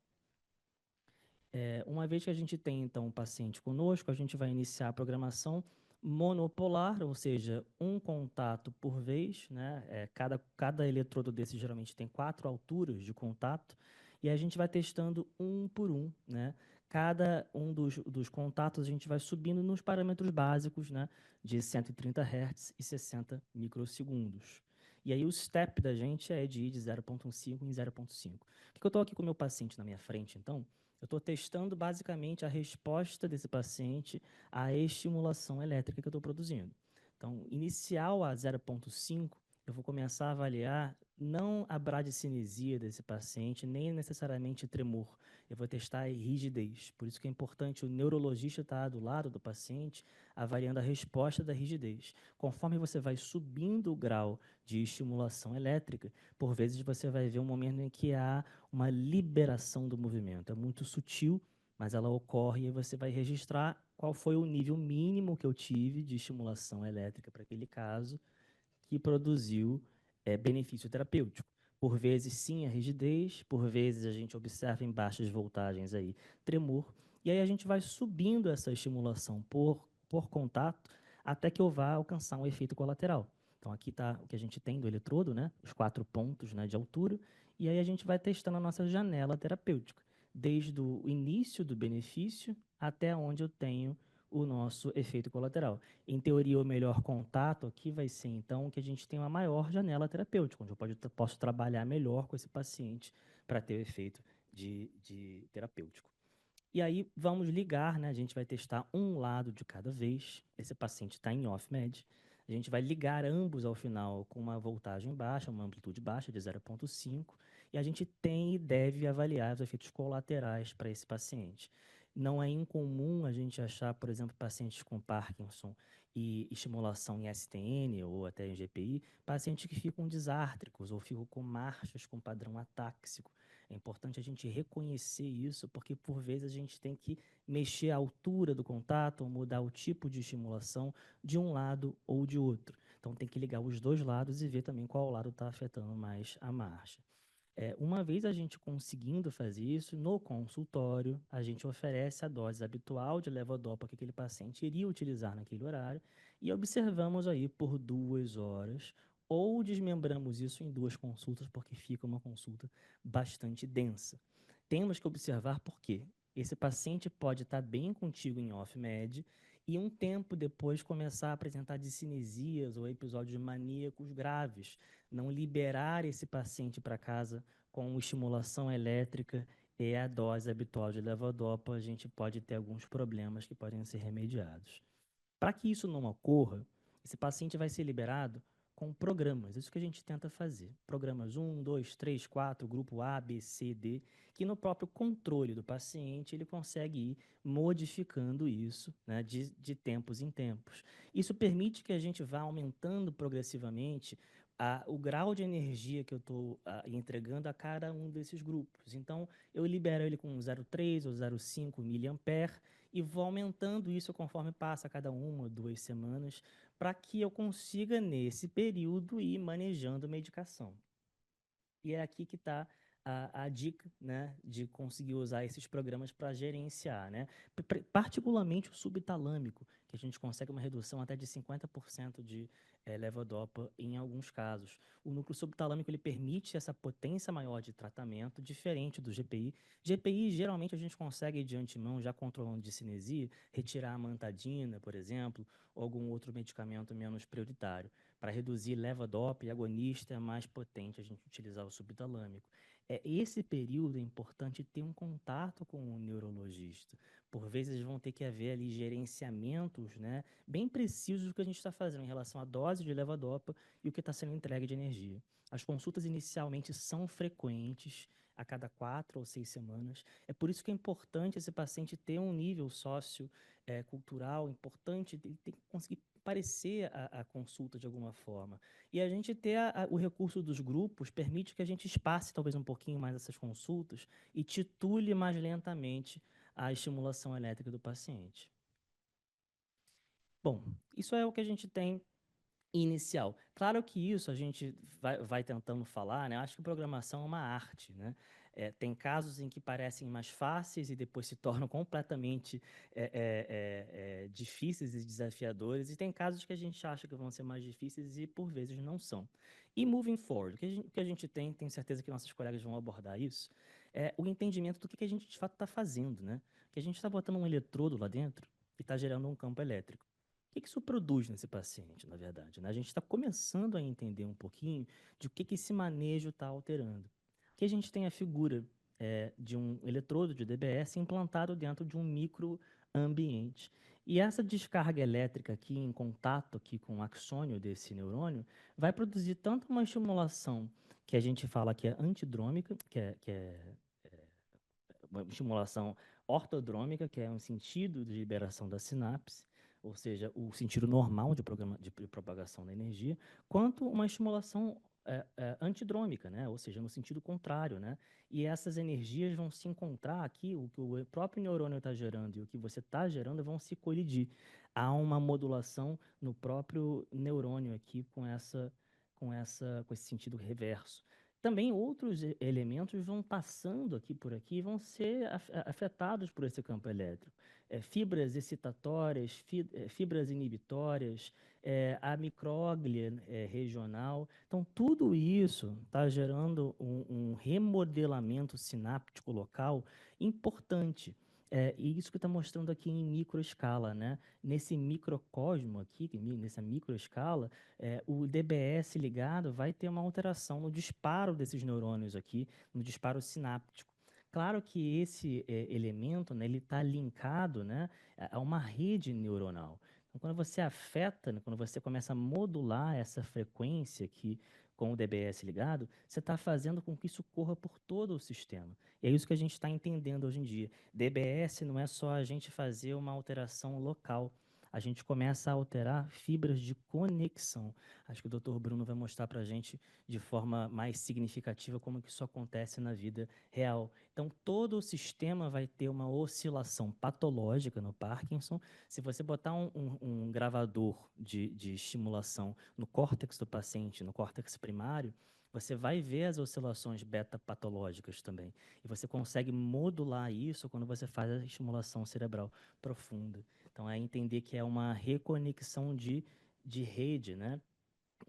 Uma vez que a gente tem, então, o paciente conosco, a gente vai iniciar a programação monopolar, ou seja, um contato por vez, né? Cada eletrodo desse geralmente tem 4 alturas de contato, e a gente vai testando um por um, né? Cada um dos contatos a gente vai subindo nos parâmetros básicos, né? De 130 Hz e 60 microsegundos. E aí o step da gente é de ir de 0,5 em 0,5. Por que eu estou aqui com o meu paciente na minha frente, então? Eu estou testando basicamente a resposta desse paciente à estimulação elétrica que eu estou produzindo. Então, inicial a 0,5, eu vou começar a avaliar não a bradicinesia desse paciente, nem necessariamente tremor. Eu vou testar a rigidez. Por isso que é importante o neurologista estar do lado do paciente, avaliando a resposta da rigidez. Conforme você vai subindo o grau de estimulação elétrica, por vezes você vai ver um momento em que há uma liberação do movimento. É muito sutil, mas ela ocorre e você vai registrar qual foi o nível mínimo que eu tive de estimulação elétrica para aquele caso que produziu benefício terapêutico. Por vezes, sim, a rigidez, por vezes a gente observa em baixas voltagens aí tremor, e aí a gente vai subindo essa estimulação por contato até que eu vá alcançar um efeito colateral. Então, aqui está o que a gente tem do eletrodo, né? Os 4 pontos, né, de altura, e aí a gente vai testando a nossa janela terapêutica, desde o início do benefício até onde eu tenho o nosso efeito colateral. Em teoria, o melhor contato aqui vai ser, então, que a gente tem uma maior janela terapêutica, onde eu posso trabalhar melhor com esse paciente para ter o efeito de terapêutico. E aí, vamos ligar, né? A gente vai testar um lado de cada vez. Esse paciente está em off-med. A gente vai ligar ambos ao final com uma voltagem baixa, uma amplitude baixa de 0,5, e a gente tem e deve avaliar os efeitos colaterais para esse paciente. Não é incomum a gente achar, por exemplo, pacientes com Parkinson e estimulação em STN ou até em GPI, pacientes que ficam disártricos ou ficam com marchas com padrão atáxico. É importante a gente reconhecer isso, porque por vezes a gente tem que mexer a altura do contato ou mudar o tipo de estimulação de um lado ou de outro. Então tem que ligar os dois lados e ver também qual lado está afetando mais a marcha. Uma vez a gente conseguindo fazer isso, no consultório, a gente oferece a dose habitual de levodopa que aquele paciente iria utilizar naquele horário e observamos aí por 2 horas, ou desmembramos isso em 2 consultas, porque fica uma consulta bastante densa. Temos que observar por quê. Esse paciente pode estar bem contigo em off-med e um tempo depois começar a apresentar discinesias ou episódios maníacos graves. Não liberar esse paciente para casa com estimulação elétrica e a dose habitual de levodopa, a gente pode ter alguns problemas que podem ser remediados. Para que isso não ocorra, esse paciente vai ser liberado com programas. Isso que a gente tenta fazer. Programas 1, 2, 3, 4, grupo A, B, C, D, que no próprio controle do paciente ele consegue ir modificando isso, né, de tempos em tempos. Isso permite que a gente vá aumentando progressivamente o grau de energia que eu estou entregando a cada um desses grupos. Então, eu libero ele com 0,3 ou 0,5 miliampere, e vou aumentando isso conforme passa cada 1 ou 2 semanas, para que eu consiga, nesse período, ir manejando medicação. E é aqui que está a dica, né, de conseguir usar esses programas para gerenciar, né? Particularmente o subtalâmico, que a gente consegue uma redução até de 50% de levodopa em alguns casos. O núcleo subtalâmico ele permite essa potência maior de tratamento, diferente do GPI. GPI, geralmente, a gente consegue, de antemão, já controlando discinesia, retirar a amantadina, por exemplo, ou algum outro medicamento menos prioritário. Para reduzir levodopa e agonista é mais potente a gente utilizar o subtalâmico. Esse período é importante ter um contato com o neurologista. Por vezes vão ter que haver ali gerenciamentos, né, bem precisos do que a gente está fazendo em relação à dose de levodopa e o que está sendo entregue de energia. As consultas inicialmente são frequentes, a cada 4 ou 6 semanas. É por isso que é importante esse paciente ter um nível sociocultural importante, ele tem que conseguir parecer a consulta de alguma forma. E a gente ter o recurso dos grupos permite que a gente espace talvez um pouquinho mais essas consultas e titule mais lentamente a estimulação elétrica do paciente. Bom, isso é o que a gente tem inicial. Claro que isso a gente vai tentando falar, né? Acho que programação é uma arte, né? Tem casos em que parecem mais fáceis e depois se tornam completamente difíceis e desafiadores, e tem casos que a gente acha que vão ser mais difíceis e por vezes não são. E moving forward, o que a gente tenho certeza que nossos colegas vão abordar isso, é o entendimento do que a gente de fato está fazendo, né? Que a gente está botando um eletrodo lá dentro e está gerando um campo elétrico. O que isso produz nesse paciente, na verdade, né? A gente está começando a entender um pouquinho de o que esse manejo está alterando. Aqui a gente tem a figura de um eletrodo de DBS implantado dentro de um microambiente. E essa descarga elétrica aqui em contato aqui com o axônio desse neurônio vai produzir tanto uma estimulação que a gente fala que é antidrômica, que é uma estimulação ortodrômica, que é um sentido de liberação da sinapse, ou seja, o sentido normal de propagação da energia, quanto uma estimulação antidrômica, né? Ou seja, no sentido contrário, né? E essas energias vão se encontrar aqui, o que o próprio neurônio está gerando e o que você está gerando vão se colidir. Há uma modulação no próprio neurônio aqui com esse sentido reverso. Também outros elementos vão passando aqui por aqui e vão ser afetados por esse campo elétrico. Fibras excitatórias, fibras inibitórias, a micróglia regional. Então, tudo isso está gerando um remodelamento sináptico local importante. E isso que está mostrando aqui em microescala, né? Nesse microcosmo aqui, nessa microescala, o DBS ligado vai ter uma alteração no disparo desses neurônios aqui, no disparo sináptico. Claro que esse elemento, né, ele está linkado, né, a uma rede neuronal. Então, quando você afeta, né, quando você começa a modular essa frequência aqui com o DBS ligado, você está fazendo com que isso corra por todo o sistema. E é isso que a gente está entendendo hoje em dia. DBS não é só a gente fazer uma alteração local, a gente começa a alterar fibras de conexão. Acho que o Dr. Bruno vai mostrar para a gente de forma mais significativa como que isso acontece na vida real. Então, todo o sistema vai ter uma oscilação patológica no Parkinson. Se você botar um gravador de estimulação no córtex do paciente, no córtex primário, você vai ver as oscilações beta-patológicas também. E você consegue modular isso quando você faz a estimulação cerebral profunda. Então, é entender que é uma reconexão de rede, né?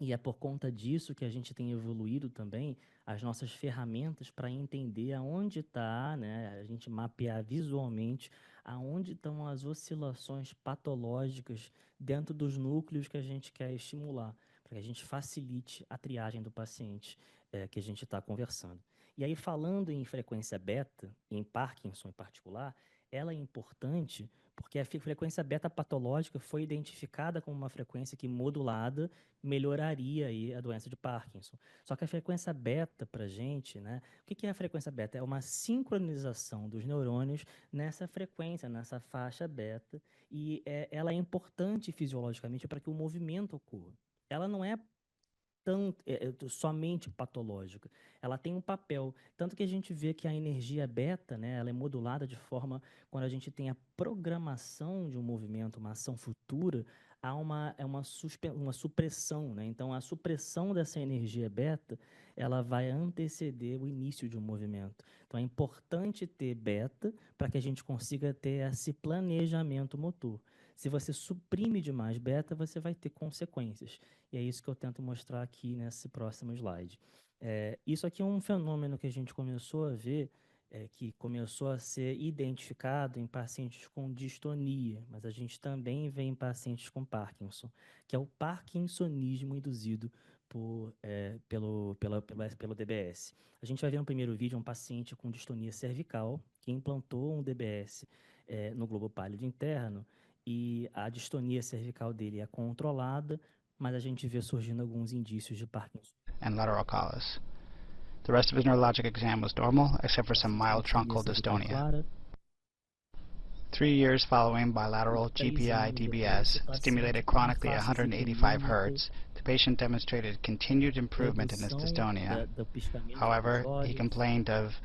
E é por conta disso que a gente tem evoluído também as nossas ferramentas para entender aonde está, né? A gente mapear visualmente aonde estão as oscilações patológicas dentro dos núcleos que a gente quer estimular, para que a gente facilite a triagem do paciente que a gente está conversando. E aí, falando em frequência beta, em Parkinson em particular, ela é importante porque a frequência beta patológica foi identificada como uma frequência que modulada melhoraria aí a doença de Parkinson. Só que a frequência beta para a gente, né? O que é a frequência beta? É uma sincronização dos neurônios nessa frequência, nessa faixa beta, e ela é importante fisiologicamente para que o movimento ocorra. Ela não é somente patológica. Ela tem um papel, tanto que a gente vê que a energia beta, né, ela é modulada de forma, quando a gente tem a programação de um movimento, uma ação futura, há uma supressão, né? Então, a supressão dessa energia beta, ela vai anteceder o início de um movimento. Então, é importante ter beta para que a gente consiga ter esse planejamento motor. Se você suprime demais beta, você vai ter consequências. E é isso que eu tento mostrar aqui nesse próximo slide. Isso aqui é um fenômeno que a gente começou a ver, que começou a ser identificado em pacientes com distonia, mas a gente também vê em pacientes com Parkinson, que é o parkinsonismo induzido pelo DBS. A gente vai ver no primeiro vídeo um paciente com distonia cervical que implantou um DBS no globo pálido interno, e a distonia cervical dele é controlada, mas a gente vê surgindo alguns indícios de Parkinson. And lateral callus. The rest of his neurologic exam was normal, except for some mild truncal dystonia. 3 years following bilateral GPI DBS, stimulated chronically at 185 Hz, the patient demonstrated continued improvement in his dystonia. However, he complained of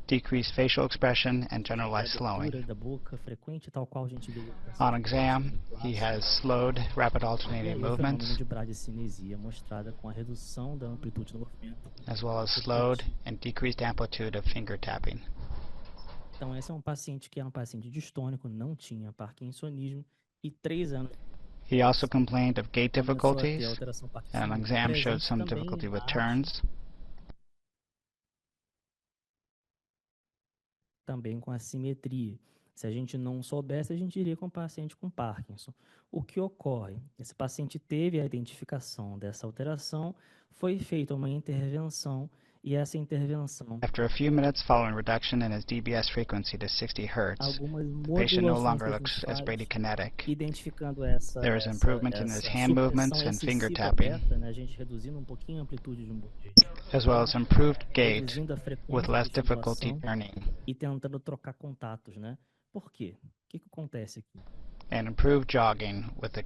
decreased facial expression, and generalized slowing. Da boca frequente, tal qual a gente vê On exam, he has slowed, rapid alternating o fenômeno movements, de bradicinesia mostrada com a redução da amplitude do movimento. as well as slowed and decreased amplitude of finger tapping. Então, esse é um paciente que era um paciente distônico, não tinha parkinsonismo, e 3 anos He also complained of gait começou a ter difficulties, alteração and on parkinsoniana exam showed presente some também difficulty em with marcha, turns, também com assimetria. Se a gente não soubesse, a gente iria com o paciente com Parkinson. O que ocorre? Esse paciente teve a identificação dessa alteração, foi feita uma intervenção, e essa intervenção, after a few minutes following reduction in his DBS frequency to 60 Hz, algumas the patient no modulações longer foram looks as feitas, bradykinetic. identificando essa, There is essa, improvement in his essa hand movements supressão and finger excessiva tapping, beta, né, a gente reduzindo um pouquinho a amplitude de as well as improved gait reduzindo a with frequência less de difficulty estimulação turning, e tentando trocar contatos, né? Por quê? O que acontece aqui? and improved jogging with the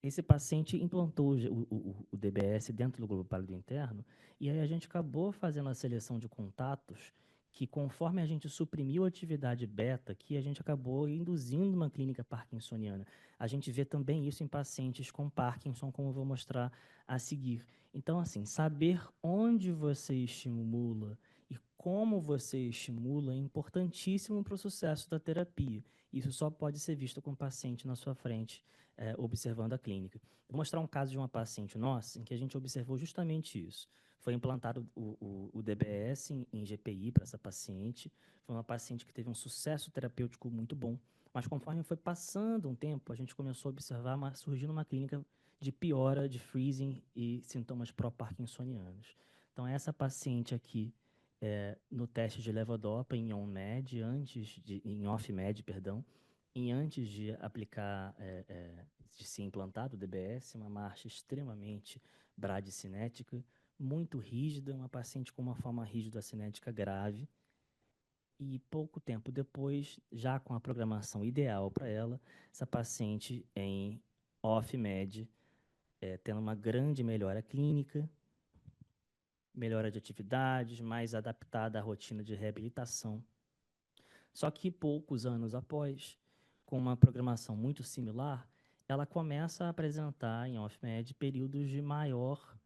Esse paciente implantou o DBS dentro do globo pálido interno, e aí a gente acabou fazendo a seleção de contatos que, conforme a gente suprimiu a atividade beta, que a gente acabou induzindo uma clínica parkinsoniana. A gente vê também isso em pacientes com Parkinson, como eu vou mostrar a seguir. Então, assim, saber onde você estimula e como você estimula é importantíssimo para o sucesso da terapia. Isso só pode ser visto com o paciente na sua frente, observando a clínica. Vou mostrar um caso de uma paciente nossa em que a gente observou justamente isso. Foi implantado o DBS em GPI para essa paciente. Foi uma paciente que teve um sucesso terapêutico muito bom. Mas conforme foi passando um tempo, a gente começou a observar surgindo uma clínica de piora de freezing e sintomas pró-parkinsonianos. Então, essa paciente aqui, no teste de levodopa em on-med, em off-med, perdão, e antes de aplicar, de ser implantado o DBS, uma marcha extremamente bradicinética, muito rígida, uma paciente com uma forma rígida cinética grave, e pouco tempo depois, já com a programação ideal para ela, essa paciente em off-med, tendo uma grande melhora clínica, melhora de atividades, mais adaptada à rotina de reabilitação. Só que poucos anos após, com uma programação muito similar, ela começa a apresentar em off-med períodos de maior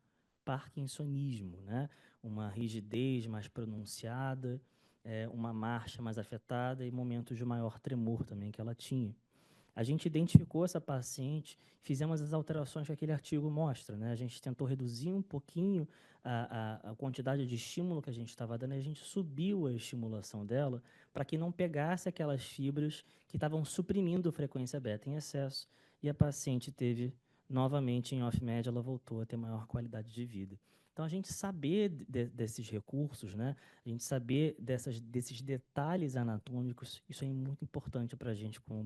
parkinsonismo, né? Uma rigidez mais pronunciada, uma marcha mais afetada e momentos de maior tremor também que ela tinha. A gente identificou essa paciente, fizemos as alterações que aquele artigo mostra, né? A gente tentou reduzir um pouquinho a quantidade de estímulo que a gente estava dando, e a gente subiu a estimulação dela para que não pegasse aquelas fibras que estavam suprimindo a frequência beta em excesso, e a paciente teve, novamente, em off-med, ela voltou a ter maior qualidade de vida. Então, a gente saber desses recursos, né? A gente saber desses detalhes anatômicos, isso é muito importante para a gente como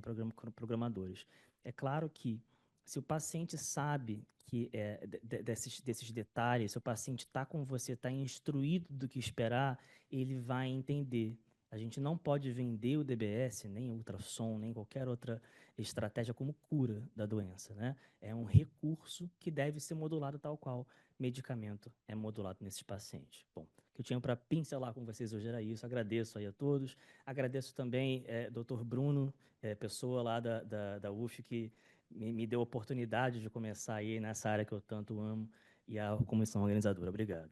programadores. É claro que, se o paciente sabe que desses detalhes, se o paciente está com você, está instruído do que esperar, ele vai entender. A gente não pode vender o DBS, nem ultrassom, nem qualquer outra estratégia como cura da doença, né? É um recurso que deve ser modulado tal qual medicamento é modulado nesses pacientes. Bom, o que eu tinha para pincelar com vocês hoje era isso. Agradeço aí a todos. Agradeço também Dr. Bruno, pessoa lá da UF, que me deu a oportunidade de começar aí nessa área que eu tanto amo, e a comissão organizadora. Obrigado.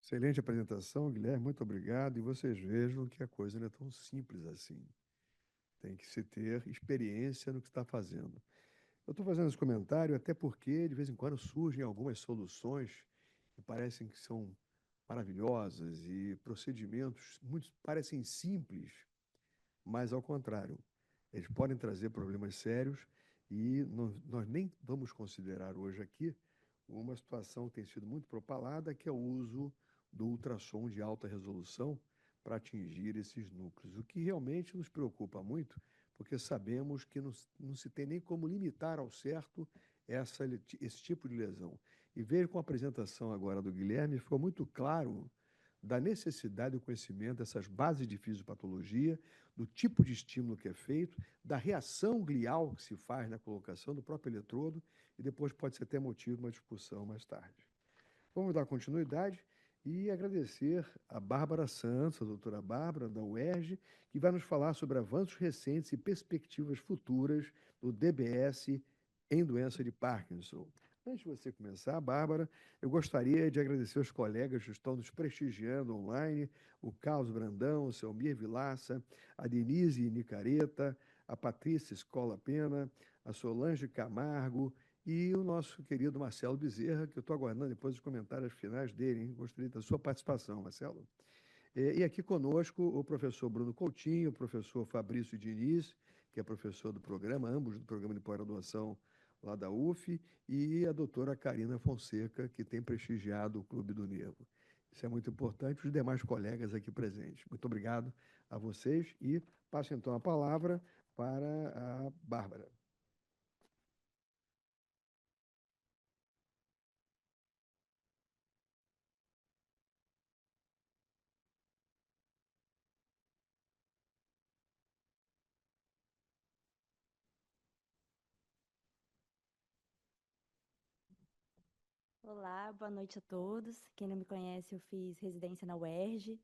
Excelente apresentação, Guilherme, muito obrigado. E vocês vejam que a coisa não é tão simples assim. Tem que se ter experiência no que está fazendo. Eu estou fazendo esse comentário até porque, de vez em quando, surgem algumas soluções que parecem que são maravilhosas e procedimentos muito parecem simples, mas, ao contrário, eles podem trazer problemas sérios e nós nem vamos considerar hoje aqui uma situação que tem sido muito propalada, que é o uso do ultrassom de alta resolução para atingir esses núcleos, o que realmente nos preocupa muito, porque sabemos que não se tem nem como limitar ao certo esse tipo de lesão. E vejo com a apresentação agora do Guilherme, ficou muito claro da necessidade do conhecimento dessas bases de fisiopatologia, do tipo de estímulo que é feito, da reação glial que se faz na colocação do próprio eletrodo, e depois pode ser até motivo de uma discussão mais tarde. Vamos dar continuidade e agradecer a Bárbara Santos, a doutora Bárbara, da UERJ, que vai nos falar sobre avanços recentes e perspectivas futuras do DBS em doença de Parkinson. Antes de você começar, Bárbara, eu gostaria de agradecer aos colegas que estão nos prestigiando online, o Carlos Brandão, o Selmir Vilaça, a Denise Nicareta, a Patrícia Escola Pena, a Solange Camargo e o nosso querido Marcelo Bezerra, que eu estou aguardando depois os comentários finais dele, hein? Gostaria da sua participação, Marcelo. E aqui conosco o professor Bruno Coutinho, o professor Fabrício Diniz, que é professor do programa, ambos do programa de pós-graduação lá da UF, e a doutora Karina Fonseca, que tem prestigiado o Clube do Nervo. Isso é muito importante, os demais colegas aqui presentes. Muito obrigado a vocês e passo então a palavra para a Bárbara. Olá, boa noite a todos. Quem não me conhece, eu fiz residência na UERJ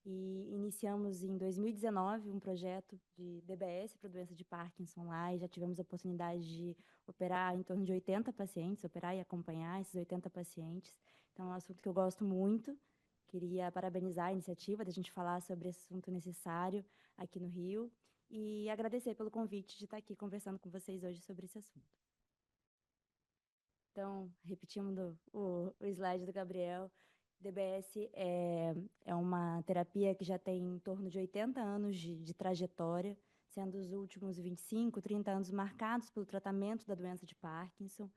e iniciamos em 2019 um projeto de DBS para doença de Parkinson lá e já tivemos a oportunidade de operar em torno de 80 pacientes, operar e acompanhar esses 80 pacientes. Então, é um assunto que eu gosto muito. Queria parabenizar a iniciativa da gente falar sobre esse assunto necessário aqui no Rio e agradecer pelo convite de estar aqui conversando com vocês hoje sobre esse assunto. Então, repetindo o slide do Gabriel, DBS é uma terapia que já tem em torno de 80 anos de trajetória, sendo os últimos 25, 30 anos marcados pelo tratamento da doença de Parkinson.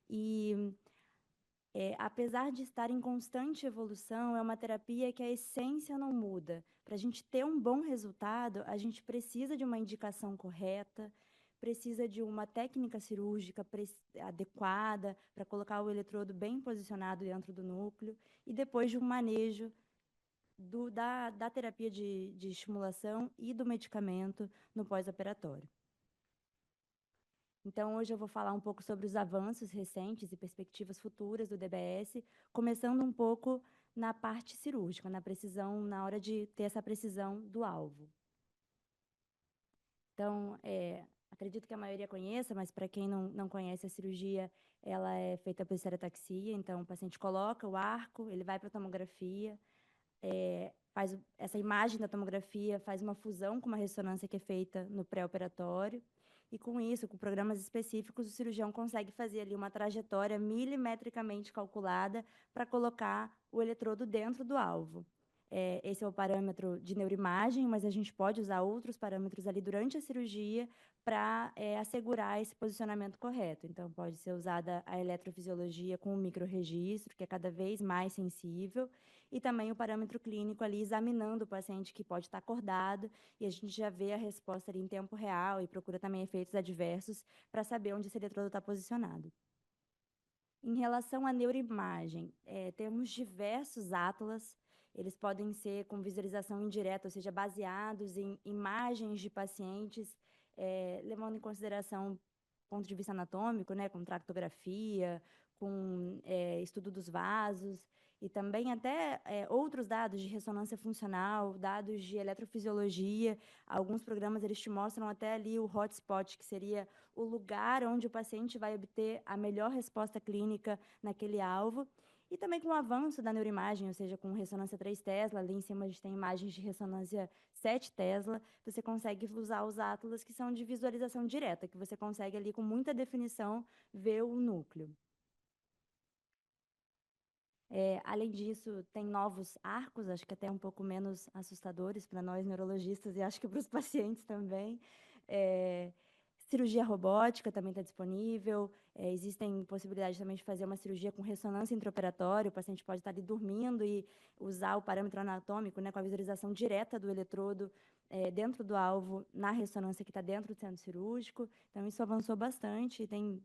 E, apesar de estar em constante evolução, é uma terapia que a essência não muda. Para a gente ter um bom resultado, a gente precisa de uma indicação correta, precisa de uma técnica cirúrgica adequada para colocar o eletrodo bem posicionado dentro do núcleo e depois de um manejo da terapia de estimulação e do medicamento no pós-operatório. Então, hoje eu vou falar um pouco sobre os avanços recentes e perspectivas futuras do DBS, começando um pouco na parte cirúrgica, na precisão, na hora de ter essa precisão do alvo. Então, acredito que a maioria conheça, mas para quem não conhece, a cirurgia ela é feita por estereotaxia. Então, o paciente coloca o arco, ele vai para a tomografia, faz essa imagem da tomografia, faz uma fusão com uma ressonância que é feita no pré-operatório. E com isso, com programas específicos, o cirurgião consegue fazer ali uma trajetória milimetricamente calculada para colocar o eletrodo dentro do alvo. Esse é o parâmetro de neuroimagem, mas a gente pode usar outros parâmetros ali durante a cirurgia para assegurar esse posicionamento correto. Então, pode ser usada a eletrofisiologia com o microregistro, que é cada vez mais sensível, e também o parâmetro clínico ali examinando o paciente que pode estar acordado, e a gente já vê a resposta ali em tempo real e procura também efeitos adversos para saber onde esse eletrodo está posicionado. Em relação à neuroimagem, temos diversos atlas. Eles podem ser com visualização indireta, ou seja, baseados em imagens de pacientes, levando em consideração o ponto de vista anatômico, né, com tractografia, com estudo dos vasos, e também até outros dados de ressonância funcional, dados de eletrofisiologia. Alguns programas eles te mostram até ali o hotspot, que seria o lugar onde o paciente vai obter a melhor resposta clínica naquele alvo. E também com o avanço da neuroimagem, ou seja, com ressonância 3 Tesla, ali em cima a gente tem imagens de ressonância 7 Tesla, você consegue usar os atlas que são de visualização direta, que você consegue ali com muita definição ver o núcleo. Além disso, tem novos arcos, acho que até um pouco menos assustadores para nós neurologistas e acho que para os pacientes também. Cirurgia robótica também está disponível. Existem possibilidades também de fazer uma cirurgia com ressonância intraoperatória. O paciente pode estar ali dormindo e usar o parâmetro anatômico, né, com a visualização direta do eletrodo dentro do alvo, na ressonância que está dentro do centro cirúrgico. Então, isso avançou bastante e tem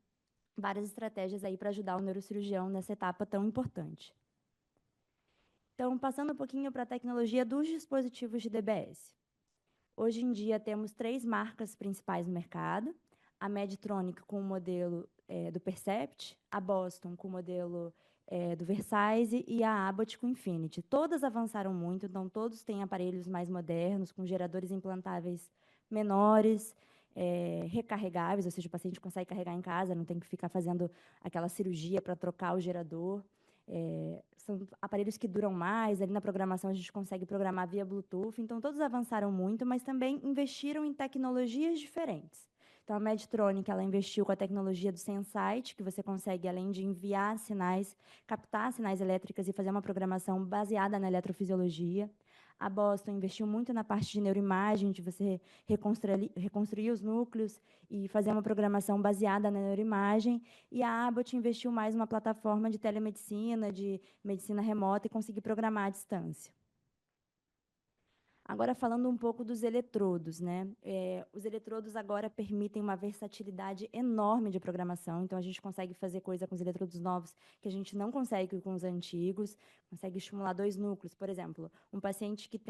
várias estratégias aí para ajudar o neurocirurgião nessa etapa tão importante. Então, passando um pouquinho para a tecnologia dos dispositivos de DBS. Hoje em dia, temos 3 marcas principais no mercado: a Medtronic com o modelo do Percept, a Boston com o modelo do Versailles e a Abbott com o Infinity. Todas avançaram muito, então todos têm aparelhos mais modernos, com geradores implantáveis menores, recarregáveis, ou seja, o paciente consegue carregar em casa, não tem que ficar fazendo aquela cirurgia para trocar o gerador. São aparelhos que duram mais, ali na programação a gente consegue programar via Bluetooth, então todos avançaram muito, mas também investiram em tecnologias diferentes. Então, a Medtronic, ela investiu com a tecnologia do SenSight, que você consegue, além de enviar sinais, captar sinais elétricas e fazer uma programação baseada na eletrofisiologia. A Boston investiu muito na parte de neuroimagem, de você reconstruir os núcleos e fazer uma programação baseada na neuroimagem. E a Abbott investiu mais numa plataforma de telemedicina, de medicina remota e conseguir programar à distância. Agora, falando um pouco dos eletrodos, né? Os eletrodos agora permitem uma versatilidade enorme de programação, então a gente consegue fazer coisa com os eletrodos novos que a gente não consegue com os antigos, consegue estimular 2 núcleos. Por exemplo, um paciente que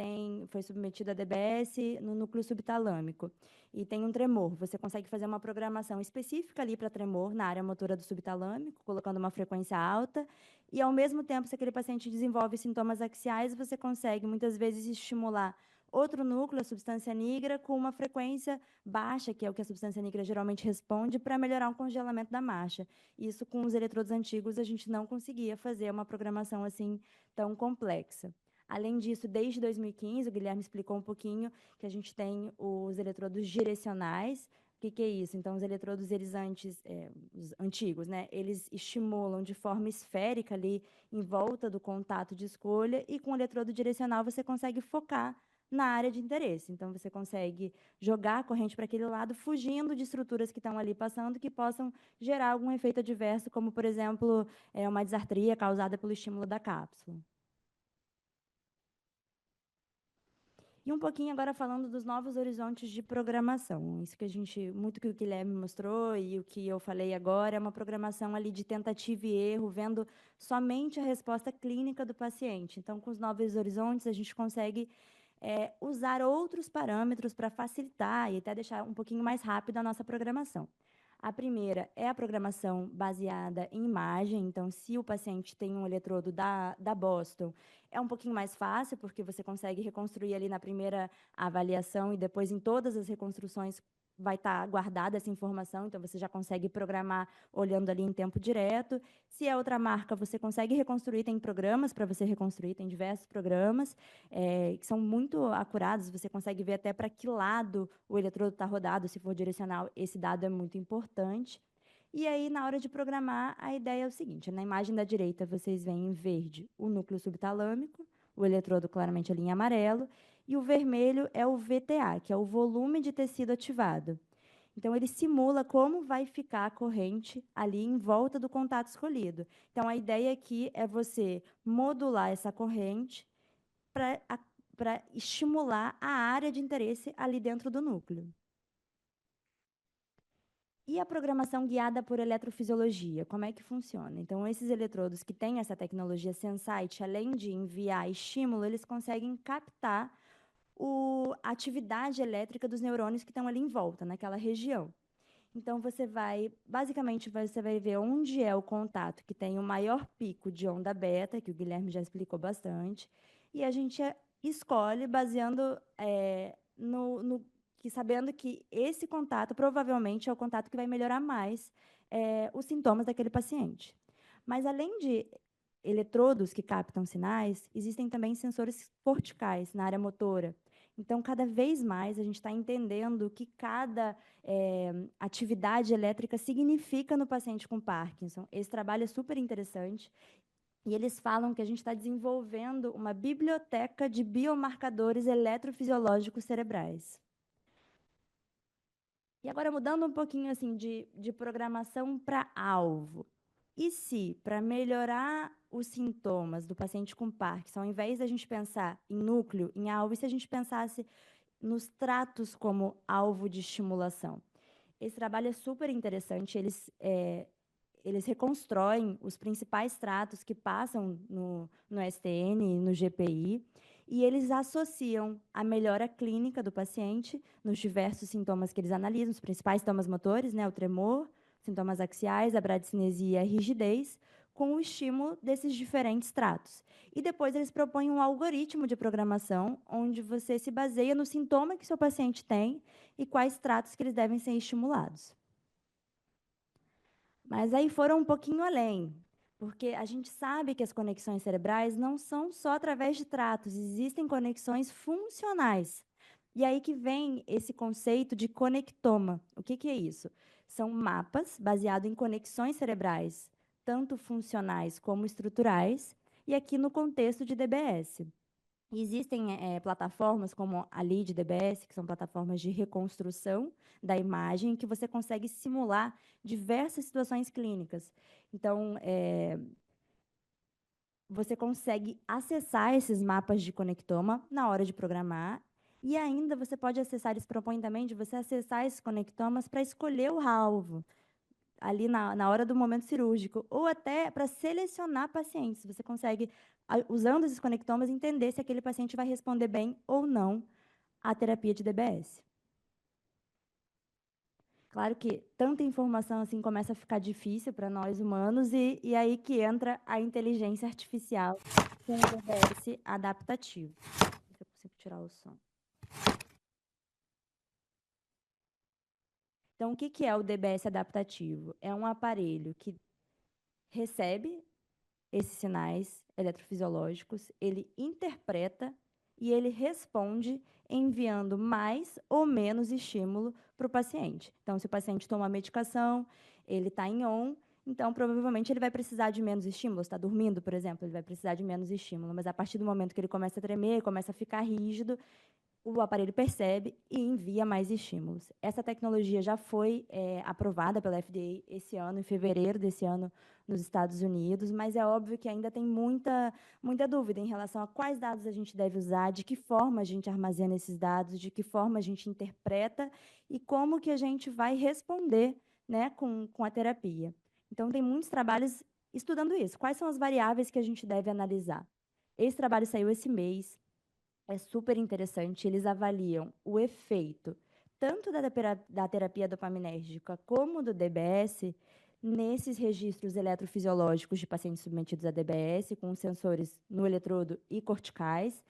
foi submetido a DBS no núcleo subtalâmico e tem um tremor, você consegue fazer uma programação específica ali para tremor na área motora do subtalâmico, colocando uma frequência alta, e, ao mesmo tempo, se aquele paciente desenvolve sintomas axiais, você consegue, muitas vezes, estimular outro núcleo, a substância nigra, com uma frequência baixa, que é o que a substância nigra geralmente responde, para melhorar o congelamento da marcha. Isso, com os eletrodos antigos, a gente não conseguia fazer uma programação assim tão complexa. Além disso, desde 2015, o Guilherme explicou um pouquinho que a gente tem os eletrodos direcionais. O que é isso? Então, os eletrodos, os antigos, né, eles estimulam de forma esférica ali em volta do contato de escolha, e com o eletrodo direcional você consegue focar na área de interesse. Então, você consegue jogar a corrente para aquele lado, fugindo de estruturas que estão ali passando, que possam gerar algum efeito adverso, como, por exemplo, uma disartria causada pelo estímulo da cápsula. E um pouquinho agora falando dos novos horizontes de programação. Isso muito que o Guilherme mostrou e o que eu falei agora é uma programação ali de tentativa e erro, vendo somente a resposta clínica do paciente. Então, com os novos horizontes, a gente consegue usar outros parâmetros para facilitar e até deixar um pouquinho mais rápida a nossa programação. A primeira é a programação baseada em imagem. Então, se o paciente tem um eletrodo da Boston, é um pouquinho mais fácil, porque você consegue reconstruir ali na primeira avaliação e depois em todas as reconstruções vai estar guardada essa informação, então você já consegue programar olhando ali em tempo direto. Se é outra marca, você consegue reconstruir, tem programas para você reconstruir, tem diversos programas que são muito acurados, você consegue ver até para que lado o eletrodo está rodado, se for direcional, esse dado é muito importante. E aí, na hora de programar, a ideia é o seguinte: na imagem da direita, vocês veem em verde o núcleo subtalâmico, o eletrodo claramente ali em amarelo, e o vermelho é o VTA, que é o volume de tecido ativado. Então, ele simula como vai ficar a corrente ali em volta do contato escolhido. Então, a ideia aqui é você modular essa corrente para estimular a área de interesse ali dentro do núcleo. E a programação guiada por eletrofisiologia, como é que funciona? Então, esses eletrodos que têm essa tecnologia SenSight, além de enviar estímulo, eles conseguem captar a atividade elétrica dos neurônios que estão ali em volta, naquela região. Então, basicamente, você vai ver onde é o contato que tem o maior pico de onda beta, que o Guilherme já explicou bastante, e a gente escolhe baseando sabendo que esse contato provavelmente é o contato que vai melhorar mais os sintomas daquele paciente. Mas, além de eletrodos que captam sinais, existem também sensores corticais na área motora. Então, cada vez mais, a gente está entendendo o que cada atividade elétrica significa no paciente com Parkinson. Esse trabalho é super interessante. E eles falam que a gente está desenvolvendo uma biblioteca de biomarcadores eletrofisiológicos cerebrais. E agora, mudando um pouquinho assim, de programação para alvo. E se, para melhorar os sintomas do paciente com Parkinson, ao invés da gente pensar em núcleo, em alvo, e se a gente pensasse nos tratos como alvo de estimulação? Esse trabalho é super interessante. eles reconstroem os principais tratos que passam no STN, no GPI, e eles associam a melhora clínica do paciente nos diversos sintomas que eles analisam, os principais sintomas motores, né, o tremor, sintomas axiais, a bradicinesia e a rigidez, com o estímulo desses diferentes tratos. E depois eles propõem um algoritmo de programação, onde você se baseia no sintoma que seu paciente tem e quais tratos que eles devem ser estimulados. Mas aí foram um pouquinho além, porque a gente sabe que as conexões cerebrais não são só através de tratos, existem conexões funcionais. E aí que vem esse conceito de conectoma. O que é isso? São mapas baseados em conexões cerebrais, tanto funcionais como estruturais, e aqui no contexto de DBS. Existem plataformas como a Lead-DBS, que são plataformas de reconstrução da imagem, que você consegue simular diversas situações clínicas. Então, você consegue acessar esses mapas de conectoma na hora de programar, e ainda você pode acessar, eles propõem também de você acessar esses conectomas para escolher o alvo, ali na hora do momento cirúrgico, ou até para selecionar pacientes. Você consegue, usando esses conectomas, entender se aquele paciente vai responder bem ou não à terapia de DBS. Claro que tanta informação assim começa a ficar difícil para nós humanos, e aí que entra a inteligência artificial com o DBS adaptativo. Deixa eu ver se eu consigo tirar o som. Então, o que é o DBS adaptativo? É um aparelho que recebe esses sinais eletrofisiológicos, ele interpreta e ele responde enviando mais ou menos estímulo para o paciente. Então, se o paciente toma medicação, ele está em ON, então, provavelmente, ele vai precisar de menos estímulo. Está dormindo, por exemplo, ele vai precisar de menos estímulo. Mas, a partir do momento que ele começa a tremer, começa a ficar rígido, o aparelho percebe e envia mais estímulos. Essa tecnologia já foi aprovada pela FDA esse ano, em fevereiro desse ano, nos Estados Unidos, mas é óbvio que ainda tem muita dúvida em relação a quais dados a gente deve usar, de que forma a gente armazena esses dados, de que forma a gente interpreta e como que a gente vai responder, né, com a terapia. Então, tem muitos trabalhos estudando isso. Quais são as variáveis que a gente deve analisar? Esse trabalho saiu esse mês. É super interessante, eles avaliam o efeito tanto da terapia dopaminérgica como do DBS nesses registros eletrofisiológicos de pacientes submetidos a DBS, com sensores no eletrodo e corticais,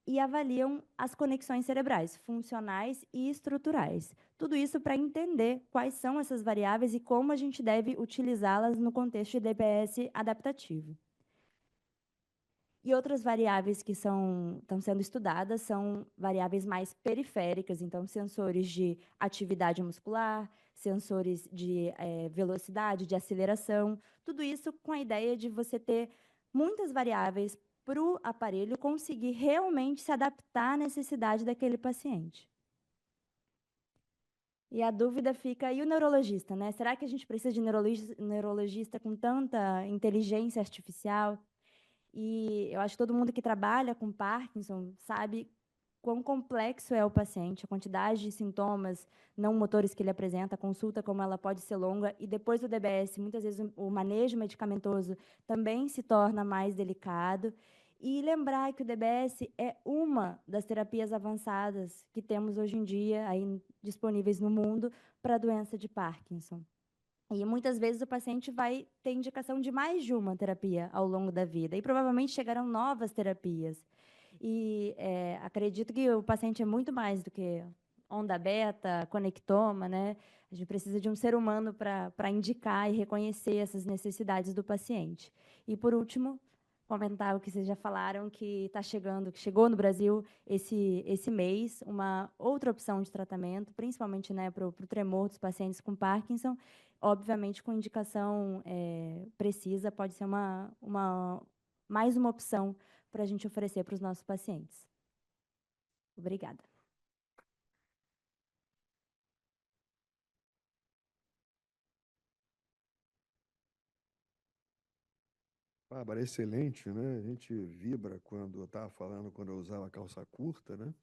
e avaliam as conexões cerebrais, funcionais e estruturais. Tudo isso para entender quais são essas variáveis e como a gente deve utilizá-las no contexto de DBS adaptativo. E outras variáveis que estão sendo estudadas são variáveis mais periféricas, então, sensores de atividade muscular, sensores de velocidade, de aceleração, tudo isso com a ideia de você ter muitas variáveis para o aparelho conseguir realmente se adaptar à necessidade daquele paciente. E a dúvida fica, e o neurologista, né? Será que a gente precisa de neurologista com tanta inteligência artificial? E eu acho que todo mundo que trabalha com Parkinson sabe quão complexo é o paciente, a quantidade de sintomas não motores que ele apresenta, a consulta como ela pode ser longa, e depois do DBS, muitas vezes o manejo medicamentoso também se torna mais delicado. E lembrar que o DBS é uma das terapias avançadas que temos hoje em dia aí disponíveis no mundo para a doença de Parkinson. E muitas vezes o paciente vai ter indicação de mais de uma terapia ao longo da vida, e provavelmente chegarão novas terapias. E acredito que o paciente é muito mais do que onda beta, conectoma, né? A gente precisa de um ser humano para indicar e reconhecer essas necessidades do paciente. E, por último, comentar o que vocês já falaram, que chegou no Brasil esse mês, uma outra opção de tratamento, principalmente, né, para o tremor dos pacientes com Parkinson, obviamente com indicação precisa, pode ser mais uma opção para a gente oferecer para os nossos pacientes. Obrigada. Bárbara, excelente, né? A gente vibra quando eu estava falando, quando eu usava calça curta, né?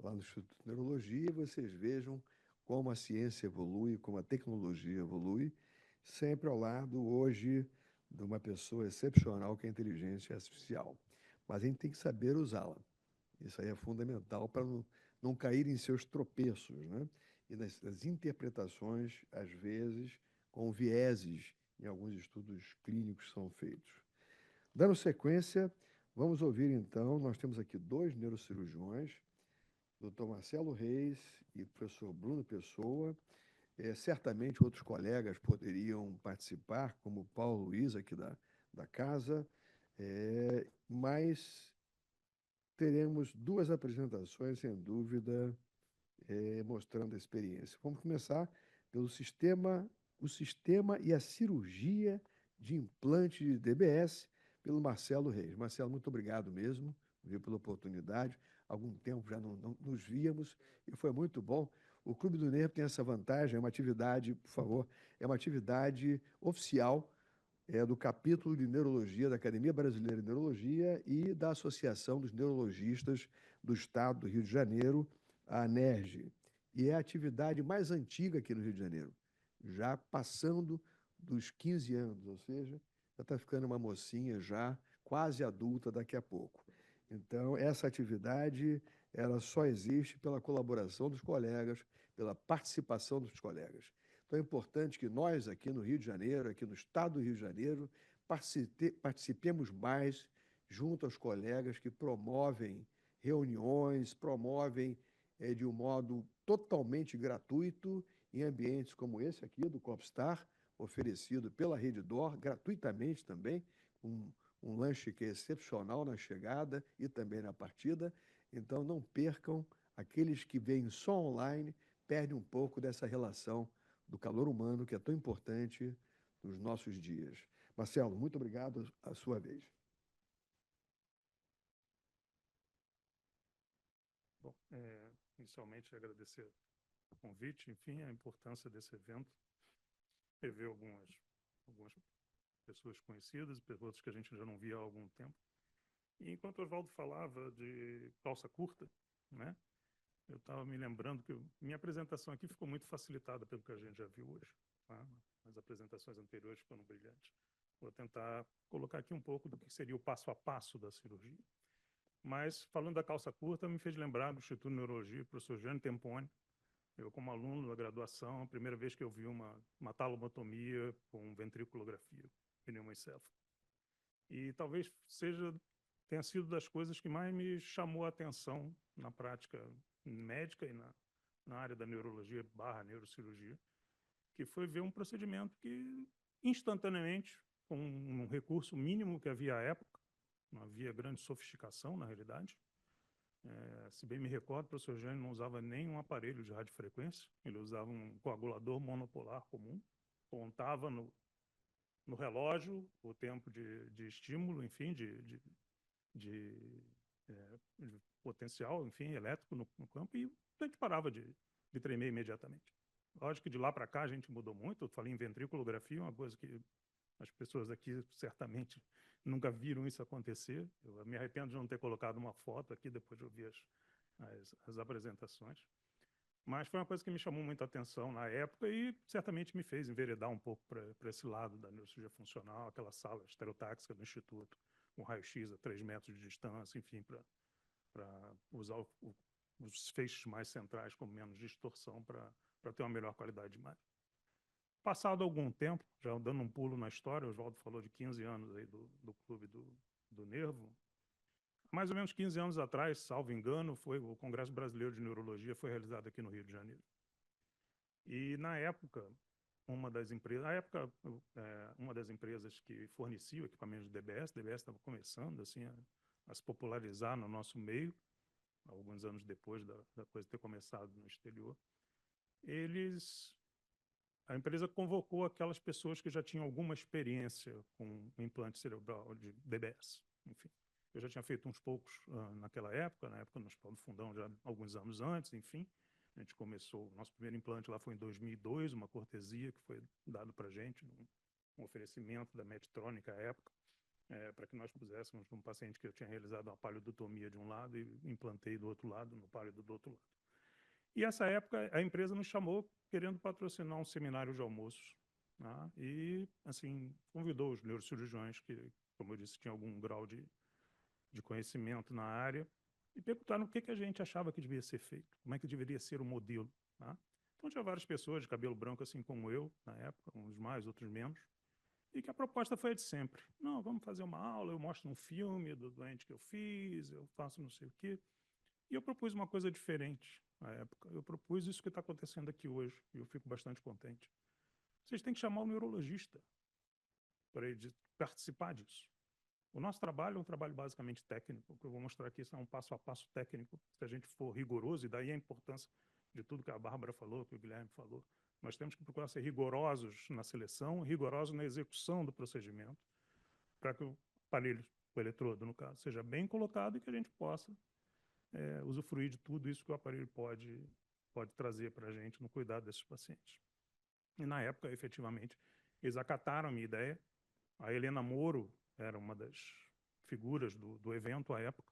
Lá no Instituto de Neurologia, vocês vejam como a ciência evolui, como a tecnologia evolui. sempre ao lado, hoje, de uma pessoa excepcional que é a inteligência artificial. Mas a gente tem que saber usá-la. Isso aí é fundamental para não cair em seus tropeços, né? E nas interpretações, às vezes, com vieses em alguns estudos clínicos que são feitos. Dando sequência, vamos ouvir então, nós temos aqui 2 neurocirurgiões, Dr. Marcelo Reis e o professor Bruno Pessoa. Certamente outros colegas poderiam participar, como o Paulo Luiz, aqui da casa, mas teremos 2 apresentações, sem dúvida, mostrando a experiência. Vamos começar pelo o sistema e a cirurgia de implante de DBS, pelo Marcelo Reis. Marcelo, muito obrigado mesmo, viu, pela oportunidade. Há algum tempo já não nos víamos e foi muito bom. O Clube do Nervo tem essa vantagem, é uma atividade, por favor, é uma atividade oficial do capítulo de neurologia da Academia Brasileira de Neurologia e da Associação dos Neurologistas do Estado do Rio de Janeiro, a ANERJ. E é a atividade mais antiga aqui no Rio de Janeiro, já passando dos 15 anos, ou seja, já está ficando uma mocinha já quase adulta daqui a pouco. Então, essa atividade ela só existe pela colaboração dos colegas, pela participação dos colegas. Então, é importante que nós, aqui no Rio de Janeiro, aqui no estado do Rio de Janeiro, participemos mais junto aos colegas que promovem reuniões, promovem de um modo totalmente gratuito em ambientes como esse aqui do Copstar, oferecido pela Rede D'Or, gratuitamente também, um lanche que é excepcional na chegada e também na partida. Então, não percam, aqueles que vêm só online, perdem um pouco dessa relação do calor humano, que é tão importante nos nossos dias. Marcelo, muito obrigado, à sua vez. Bom, inicialmente agradecer o convite, enfim, a importância desse evento, rever algumas pessoas conhecidas, outras que a gente já não via há algum tempo. E enquanto o Oswaldo falava de calça curta, né, eu estava me lembrando que minha apresentação aqui ficou muito facilitada pelo que a gente já viu hoje. Tá? As apresentações anteriores foram brilhantes. Vou tentar colocar aqui um pouco do que seria o passo a passo da cirurgia. Mas, falando da calça curta, me fez lembrar do Instituto de Neurologia, o professor Jânio Tempone. Eu, como aluno da graduação, a primeira vez que eu vi uma talomotomia com ventriculografia pneumoencéfalo. E talvez tenha sido das coisas que mais me chamou a atenção na prática médica e na área da neurologia / neurocirurgia, que foi ver um procedimento que, instantaneamente, com um recurso mínimo que havia à época, não havia grande sofisticação, na realidade. Se bem me recordo, o professor Jânio não usava nenhum aparelho de radiofrequência, ele usava um coagulador monopolar comum, contava no relógio o tempo de estímulo, enfim, de potencial, enfim, elétrico no campo, e a gente parava de tremer imediatamente. Lógico que de lá para cá a gente mudou muito. Eu falei em ventriculografia, uma coisa que as pessoas aqui certamente nunca viram isso acontecer. Eu me arrependo de não ter colocado uma foto aqui depois de ouvir as apresentações. Mas foi uma coisa que me chamou muita atenção na época e certamente me fez enveredar um pouco para esse lado da neurocirurgia funcional, aquela sala estereotáxica do Instituto, com raio-x a 3 metros de distância, enfim, para usar os feixes mais centrais com menos distorção para ter uma melhor qualidade de imagem. Passado algum tempo, já dando um pulo na história, o Oswaldo falou de 15 anos aí do Clube do Nervo. Mais ou menos 15 anos atrás, salvo engano, foi o Congresso Brasileiro de Neurologia, foi realizado aqui no Rio de Janeiro. E na época, uma das empresas que fornecia o equipamento de DBS estava começando assim a se popularizar no nosso meio, alguns anos depois da coisa ter começado no exterior. A empresa convocou aquelas pessoas que já tinham alguma experiência com implante cerebral de DBS. Enfim, eu já tinha feito uns poucos naquela época, no Hospital do Fundão, já alguns anos antes, enfim. A gente começou, o nosso primeiro implante lá foi em 2002, uma cortesia que foi dado para a gente, um oferecimento da Medtronic à época, para que nós puséssemos um paciente que eu tinha realizado uma paleodotomia de um lado e implantei do outro lado, no pálido do outro lado. E essa época a empresa nos chamou querendo patrocinar um seminário de almoços Tá? E, assim, convidou os neurocirurgiões que, como eu disse, tinham algum grau de conhecimento na área, e perguntaram o que a gente achava que devia ser feito, como é que deveria ser o modelo. Tá? Então, tinha várias pessoas de cabelo branco, assim como eu, na época, uns mais, outros menos, e que a proposta foi a de sempre. Não, vamos fazer uma aula, eu mostro um filme do doente que eu fiz, eu faço não sei o quê. E eu propus uma coisa diferente na época. Eu propus isso que está acontecendo aqui hoje, e eu fico bastante contente. Vocês têm que chamar o neurologista para ele participar disso. O nosso trabalho é um trabalho basicamente técnico. O que eu vou mostrar aqui é um passo a passo técnico, se a gente for rigoroso, e daí a importância de tudo que a Bárbara falou, que o Guilherme falou. Nós temos que procurar ser rigorosos na seleção, rigorosos na execução do procedimento, para que o aparelho, o eletrodo, no caso, seja bem colocado e que a gente possa usufruir de tudo isso que o aparelho pode trazer para a gente no cuidado desses pacientes. E, na época, efetivamente, eles acataram a minha ideia. A Helena Moro era uma das figuras do evento à época,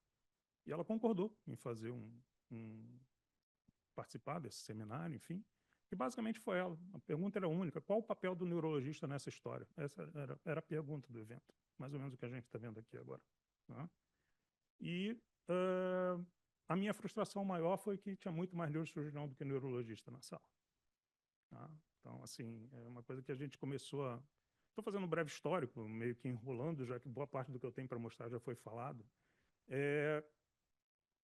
e ela concordou em fazer participar desse seminário, enfim, que basicamente foi ela. A pergunta era única: qual o papel do neurologista nessa história? Essa era a pergunta do evento, mais ou menos o que a gente está vendo aqui agora. Tá? E a minha frustração maior foi que tinha muito mais neurocirurgião do que neurologista na sala. Tá? Então, assim, é uma coisa que a gente começou a... Estou fazendo um breve histórico, meio que enrolando, já que boa parte do que eu tenho para mostrar já foi falado.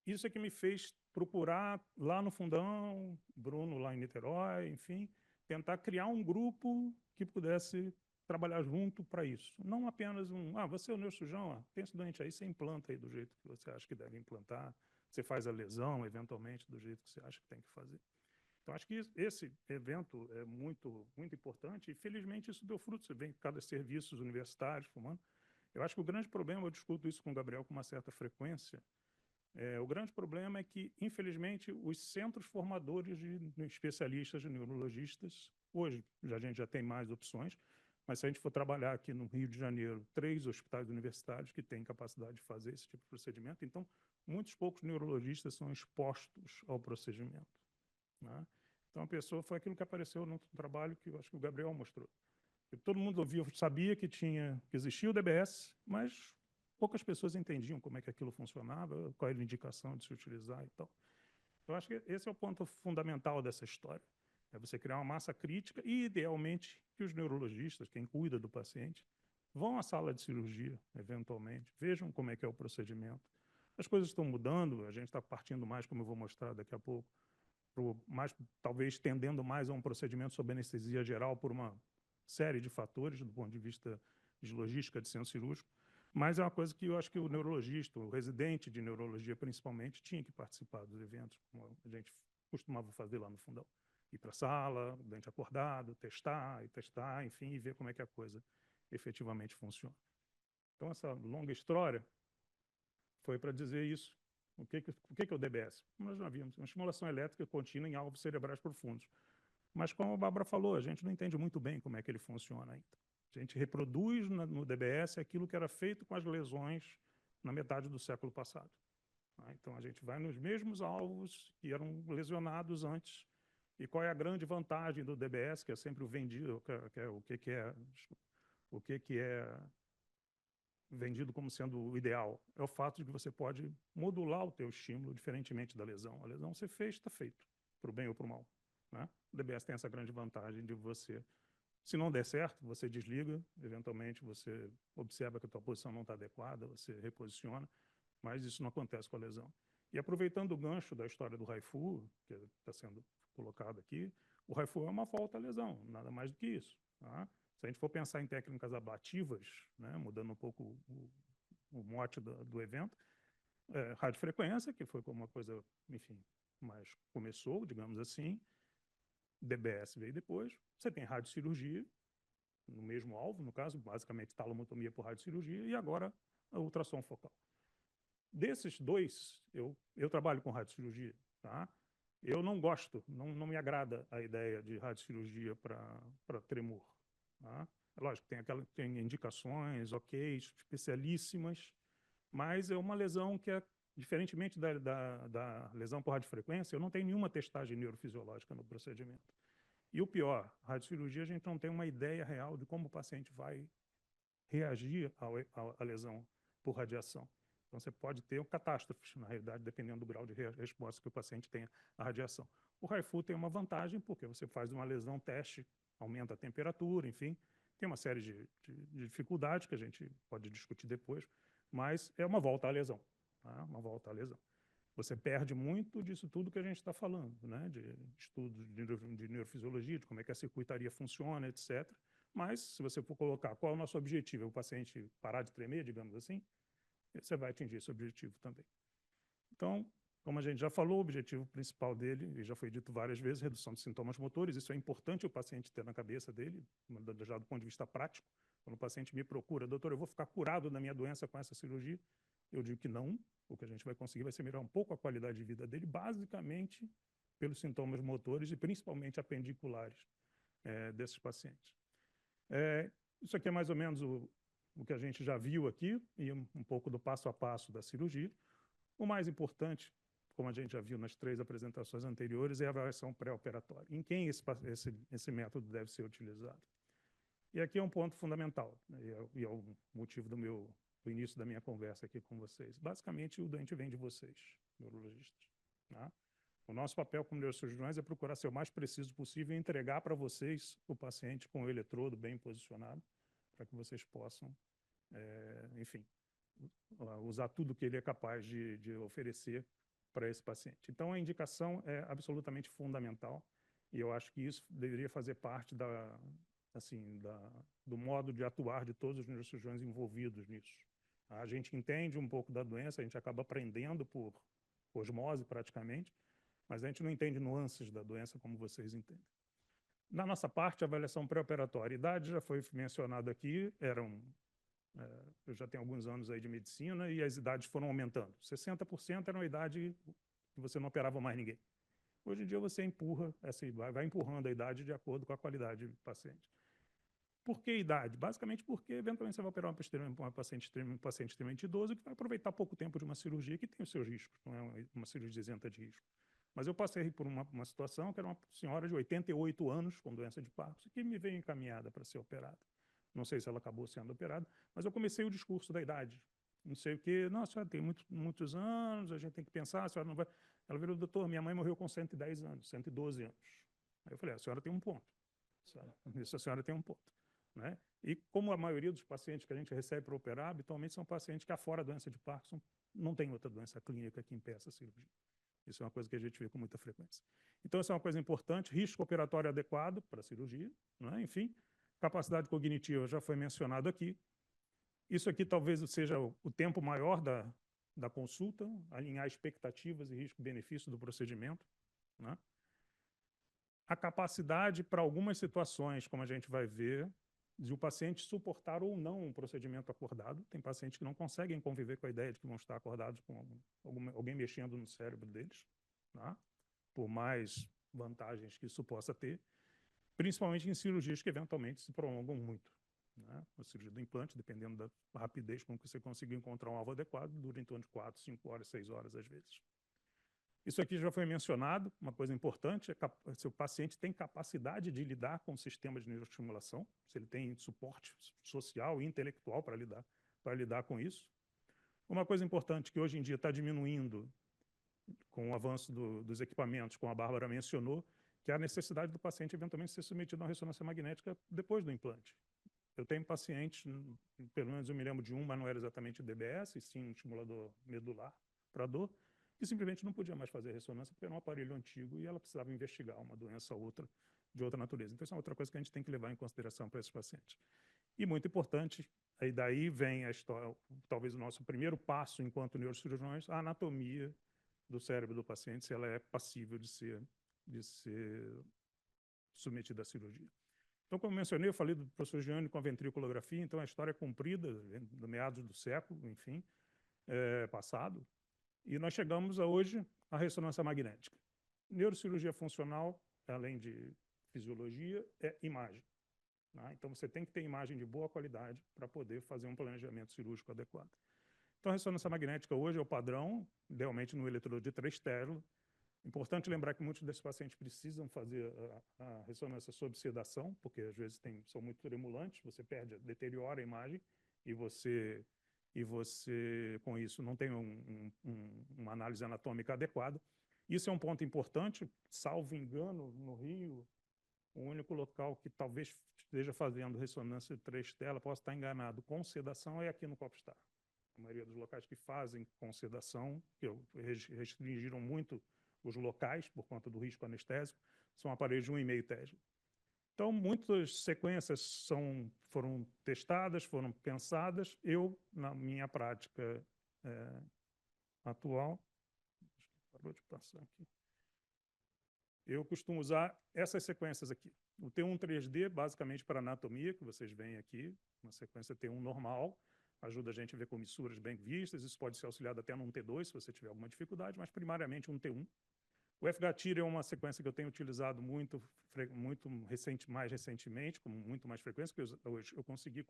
Isso é que me fez procurar lá no Fundão, Bruno lá em Niterói, enfim, tentar criar um grupo que pudesse trabalhar junto para isso. Não apenas você é o neurocirurgião, tem esse doente aí, você implanta aí do jeito que você acha que deve implantar, você faz a lesão, eventualmente, do jeito que você acha que tem que fazer. Então, acho que esse evento é muito, muito importante, e felizmente isso deu fruto. Você vê cada serviços universitários formando. Eu acho que o grande problema, eu discuto isso com o Gabriel com uma certa frequência, o grande problema é que, infelizmente, os centros formadores de especialistas, de neurologistas, hoje a gente já tem mais opções, mas se a gente for trabalhar aqui no Rio de Janeiro, 3 hospitais universitários que têm capacidade de fazer esse tipo de procedimento, então, muitos poucos neurologistas são expostos ao procedimento. Né? Então, a pessoa foi aquilo que apareceu no trabalho que eu acho que o Gabriel mostrou. Todo mundo ouvia, sabia que existia o DBS, mas poucas pessoas entendiam como é que aquilo funcionava, qual era a indicação de se utilizar e tal. Eu acho que esse é o ponto fundamental dessa história. É você criar uma massa crítica e, idealmente, que os neurologistas, quem cuida do paciente, vão à sala de cirurgia, eventualmente, vejam como é que é o procedimento. As coisas estão mudando, a gente está partindo mais, como eu vou mostrar daqui a pouco, talvez tendendo mais a um procedimento sob anestesia geral por uma série de fatores, do ponto de vista de logística de centro cirúrgico, mas é uma coisa que eu acho que o neurologista, o residente de neurologia principalmente, tinha que participar dos eventos, como a gente costumava fazer lá no Fundão. Ir para a sala, o dente acordado, testar, enfim, e ver como é que a coisa efetivamente funciona. Então, essa longa história foi para dizer isso. O que é o DBS? Nós já vimos uma estimulação elétrica contínua em alvos cerebrais profundos. Mas, como a Bárbara falou, a gente não entende muito bem como é que ele funciona ainda. A gente reproduz no DBS aquilo que era feito com as lesões na metade do século passado. Então, a gente vai nos mesmos alvos que eram lesionados antes. E qual é a grande vantagem do DBS, que é sempre o vendido, o que é vendido como sendo o ideal? É o fato de que você pode modular o teu estímulo diferentemente da lesão. A lesão você fez, está feito, para o bem ou para o mal. Né? O DBS tem essa grande vantagem de você, se não der certo, você desliga, eventualmente você observa que a tua posição não está adequada, você reposiciona, mas isso não acontece com a lesão. E aproveitando o gancho da história do Raifu, que está sendo colocado aqui, o Raifu é uma volta à lesão, nada mais do que isso. Tá? Se a gente for pensar em técnicas ablativas, né, mudando um pouco o mote do evento, radiofrequência, que foi como uma coisa, enfim, mais começou, digamos assim, DBS veio depois, você tem radiocirurgia, no mesmo alvo, no caso, basicamente talomotomia por radiocirurgia, e agora a ultrassom focal. Desses dois, eu trabalho com radiocirurgia, tá? Eu não gosto, não me agrada a ideia de radiocirurgia para tremor. Tá? Lógico, tem indicações, especialíssimas, mas é uma lesão que diferentemente da lesão por radiofrequência, eu não tenho nenhuma testagem neurofisiológica no procedimento. E o pior, radiocirurgia, a gente não tem uma ideia real de como o paciente vai reagir à lesão por radiação. Então, você pode ter catástrofes, na realidade, dependendo do grau de resposta que o paciente tenha à radiação. O Raifu tem uma vantagem, porque você faz uma lesão teste, aumenta a temperatura, enfim, tem uma série de dificuldades que a gente pode discutir depois, mas é uma volta à lesão, tá? Uma volta à lesão. Você perde muito disso tudo que a gente está falando, né? De estudos de neurofisiologia, de como é que a circuitaria funciona, etc. Mas, se você for colocar qual é o nosso objetivo, é o paciente parar de tremer, digamos assim, você vai atingir esse objetivo também. Então, como a gente já falou, o objetivo principal dele, e já foi dito várias vezes, redução de sintomas motores. Isso é importante o paciente ter na cabeça dele, já do ponto de vista prático. Quando o paciente me procura, doutor, eu vou ficar curado da minha doença com essa cirurgia? Eu digo que não. O que a gente vai conseguir vai ser melhorar um pouco a qualidade de vida dele, basicamente pelos sintomas motores e principalmente apendiculares desses pacientes. Isso aqui é mais ou menos o que a gente já viu aqui, e um pouco do passo a passo da cirurgia. O mais importante, como a gente já viu nas 3 apresentações anteriores, é a avaliação pré-operatória. Em quem esse método deve ser utilizado? E aqui é um ponto fundamental, né, e é o motivo do início da minha conversa aqui com vocês. Basicamente, o doente vem de vocês, neurologistas. Tá? O nosso papel como neurocirurgiões é procurar ser o mais preciso possível e entregar para vocês o paciente com o eletrodo bem posicionado, para que vocês possam, enfim, usar tudo que ele é capaz de oferecer para esse paciente. Então, a indicação é absolutamente fundamental, e eu acho que isso deveria fazer parte do modo de atuar de todos os neurocirurgiões envolvidos nisso. A gente entende um pouco da doença, a gente acaba aprendendo por osmose praticamente, mas a gente não entende nuances da doença como vocês entendem. Na nossa parte, a avaliação pré-operatória, idade já foi mencionado aqui, eu já tenho alguns anos aí de medicina e as idades foram aumentando. 60% era uma idade que você não operava mais ninguém. Hoje em dia você vai empurrando a idade de acordo com a qualidade do paciente. Por que idade? Basicamente porque, eventualmente, você vai operar um paciente extremamente idoso que vai aproveitar pouco tempo de uma cirurgia que tem os seus riscos, não é uma cirurgia isenta de risco. Mas eu passei por uma situação que era uma senhora de 88 anos com doença de Parkinson que me veio encaminhada para ser operada. Não sei se ela acabou sendo operada, mas eu comecei o discurso da idade. Não sei o quê. Não, a senhora tem muitos anos, a gente tem que pensar, a senhora não vai... Ela virou, doutor, minha mãe morreu com 110 anos, 112 anos. Aí eu falei, a senhora tem um ponto. Isso a senhora tem um ponto. Né? E como a maioria dos pacientes que a gente recebe para operar, habitualmente são pacientes que, afora a doença de Parkinson, não tem outra doença clínica que impeça a cirurgia. Isso é uma coisa que a gente vê com muita frequência. Então, isso é uma coisa importante. Risco operatório adequado para a cirurgia, né? Enfim, capacidade cognitiva já foi mencionado aqui. Isso aqui talvez seja o tempo maior da consulta, alinhar expectativas e risco-benefício do procedimento, né? A capacidade para algumas situações, como a gente vai ver, de o paciente suportar ou não um procedimento acordado. Tem pacientes que não conseguem conviver com a ideia de que vão estar acordados com alguém mexendo no cérebro deles, tá? Por mais vantagens que isso possa ter, principalmente em cirurgias que eventualmente se prolongam muito. Né? A cirurgia do implante, dependendo da rapidez com que você conseguir encontrar um alvo adequado, dura em torno de 4, 5 horas, 6 horas às vezes. Isso aqui já foi mencionado, uma coisa importante, se o paciente tem capacidade de lidar com o sistema de neuroestimulação, se ele tem suporte social e intelectual para lidar com isso. Uma coisa importante que hoje em dia está diminuindo com o avanço dos equipamentos, como a Bárbara mencionou, que é a necessidade do paciente eventualmente ser submetido a uma ressonância magnética depois do implante. Eu tenho pacientes, pelo menos eu me lembro de mas não era exatamente o DBS, e sim um estimulador medular para dor, que simplesmente não podia mais fazer ressonância porque era um aparelho antigo e ela precisava investigar uma doença ou outra de outra natureza. Então, isso é outra coisa que a gente tem que levar em consideração para esses pacientes. E muito importante, aí daí vem a história, talvez o nosso primeiro passo enquanto neurocirurgiões, a anatomia do cérebro do paciente, se ela é passível de ser submetida à cirurgia. Então, como mencionei, eu falei do professor Gianni com a ventriculografia, então a história é comprida, do meados do século, enfim, passado, e nós chegamos hoje à ressonância magnética. Neurocirurgia funcional, além de fisiologia, é imagem. Né? Então, você tem que ter imagem de boa qualidade para poder fazer um planejamento cirúrgico adequado. Então, a ressonância magnética hoje é o padrão, idealmente no eletrodo de 3 Tesla, Importante lembrar que muitos desses pacientes precisam fazer a ressonância sob sedação, porque às vezes são muito tremulantes, você deteriora a imagem e você com isso não tem uma análise anatômica adequada. Isso é um ponto importante, salvo engano, no Rio, o único local que talvez esteja fazendo ressonância de 3 telas, posso estar enganado, com sedação é aqui no Popstar. A maioria dos locais que fazem com sedação, que restringiram muito os locais por conta do risco anestésico, são aparelhos de 1,5 Tesla. Então, muitas sequências foram testadas, foram pensadas. Eu, na minha prática atual, parou de passar aqui. Eu costumo usar essas sequências aqui. O T1 3D, basicamente para anatomia, que vocês veem aqui, uma sequência T1 normal, ajuda a gente a ver comissuras bem vistas, isso pode ser auxiliado até num T2, se você tiver alguma dificuldade, mas primariamente um T1. O FGATIR é uma sequência que eu tenho utilizado mais recentemente, com muito mais frequência, porque eu consegui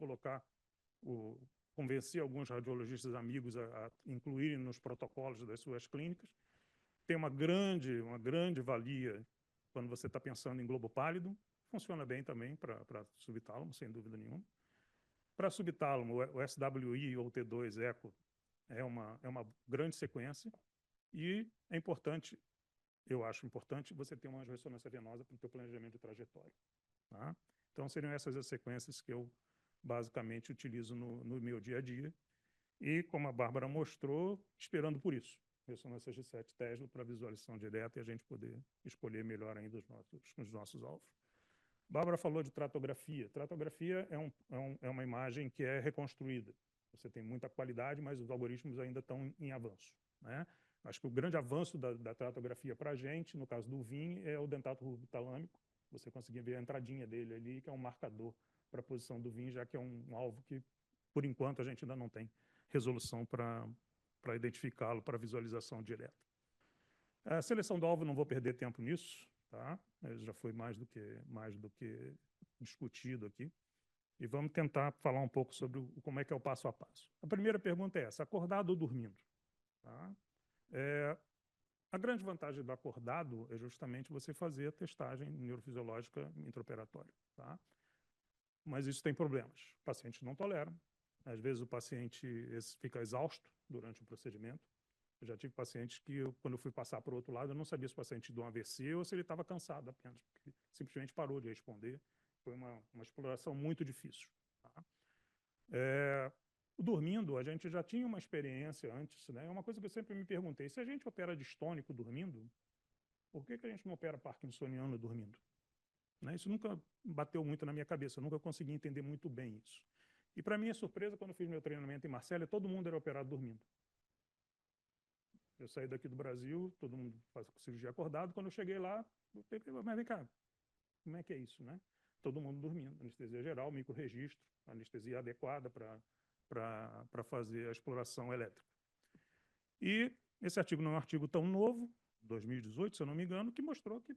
convencer alguns radiologistas amigos a incluírem nos protocolos das suas clínicas. Tem uma grande valia quando você está pensando em globo pálido, funciona bem também para subtálamo, sem dúvida nenhuma. Para subtálamo, o SWI ou T2 Eco é uma grande sequência e é importante, eu acho importante, você ter uma ressonância venosa para o seu planejamento de trajetória. Tá? Então, seriam essas as sequências que eu basicamente utilizo no meu dia a dia. E, como a Bárbara mostrou, esperando por isso. Ressonâncias de 7 Tesla para visualização direta e a gente poder escolher melhor ainda os nossos alvos. Bárbara falou de tratografia. Tratografia é uma imagem que é reconstruída. Você tem muita qualidade, mas os algoritmos ainda estão em avanço, né? Acho que o grande avanço da tratografia para a gente, no caso do VIN, é o dentato rubitalâmico. Você conseguir ver a entradinha dele ali, que é um marcador para a posição do VIN, já que é um alvo que, por enquanto, a gente ainda não tem resolução para identificá-lo para visualização direta. A seleção do alvo, não vou perder tempo nisso, tá? Já foi mais do que discutido aqui. E vamos tentar falar um pouco sobre como é que é o passo a passo. A primeira pergunta é essa: acordado ou dormindo? Tá? A grande vantagem do acordado é justamente você fazer a testagem neurofisiológica intraoperatória. Tá? Mas isso tem problemas. O paciente não tolera. Às vezes o paciente fica exausto durante o procedimento. Eu já tive pacientes que, quando eu fui passar para o outro lado, eu não sabia se o paciente tinha um AVC ou se ele estava cansado apenas, porque simplesmente parou de responder. Foi uma exploração muito difícil. Tá? Dormindo, a gente já tinha uma experiência antes, né? É uma coisa que eu sempre me perguntei: se a gente opera distônico dormindo, por que a gente não opera parkinsoniano dormindo? Né? Isso nunca bateu muito na minha cabeça, eu nunca consegui entender muito bem isso. E, para minha surpresa, quando eu fiz meu treinamento em Marselha, todo mundo era operado dormindo. Eu saí daqui do Brasil, todo mundo faz cirurgia acordado. Quando eu cheguei lá, eu pensei, mas vem cá, como é que é isso, né? Todo mundo dormindo, anestesia geral, microregistro, anestesia adequada para fazer a exploração elétrica. E esse artigo não é um artigo tão novo, 2018, se eu não me engano, que mostrou que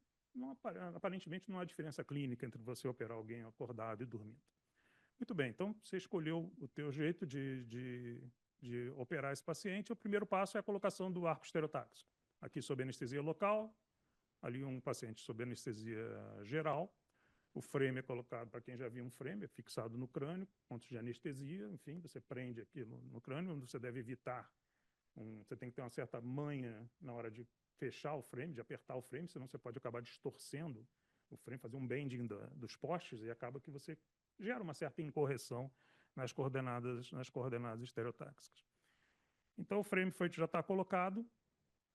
aparentemente não há diferença clínica entre você operar alguém acordado e dormindo. Muito bem, então você escolheu o teu jeito de operar esse paciente. O primeiro passo é a colocação do arco estereotáxico. Aqui sob anestesia local, ali um paciente sob anestesia geral. O frame é colocado, para quem já viu um frame, é fixado no crânio, pontos de anestesia, enfim, você prende aquilo no crânio, onde você deve evitar, você tem que ter uma certa manha na hora de fechar o frame, de apertar o frame, senão você pode acabar distorcendo o frame, fazer um bending dos postes, e acaba que você gera uma certa incorreção nas coordenadas estereotáxicas. Então, o frame já está colocado.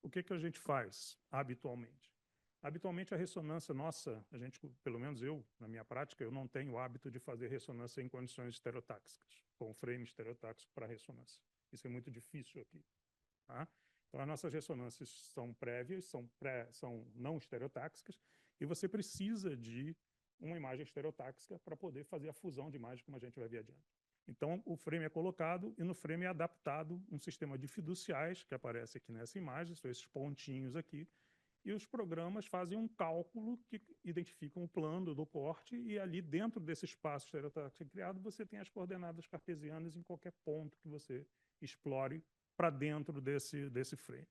O que a gente faz habitualmente? Habitualmente, a ressonância nossa, pelo menos eu, na minha prática, eu não tenho o hábito de fazer ressonância em condições estereotáxicas, com frame estereotáxico para ressonância. Isso é muito difícil aqui. Tá? Então, as nossas ressonâncias são prévias, são não estereotáxicas, e você precisa de uma imagem estereotáxica para poder fazer a fusão de imagem, como a gente vai ver adiante. Então, o frame é colocado e no frame é adaptado um sistema de fiduciais, que aparece aqui nessa imagem, são esses pontinhos aqui, e os programas fazem um cálculo que identifica um plano do corte, e ali dentro desse espaço estereotáxico criado, você tem as coordenadas cartesianas em qualquer ponto que você explore para dentro desse frame.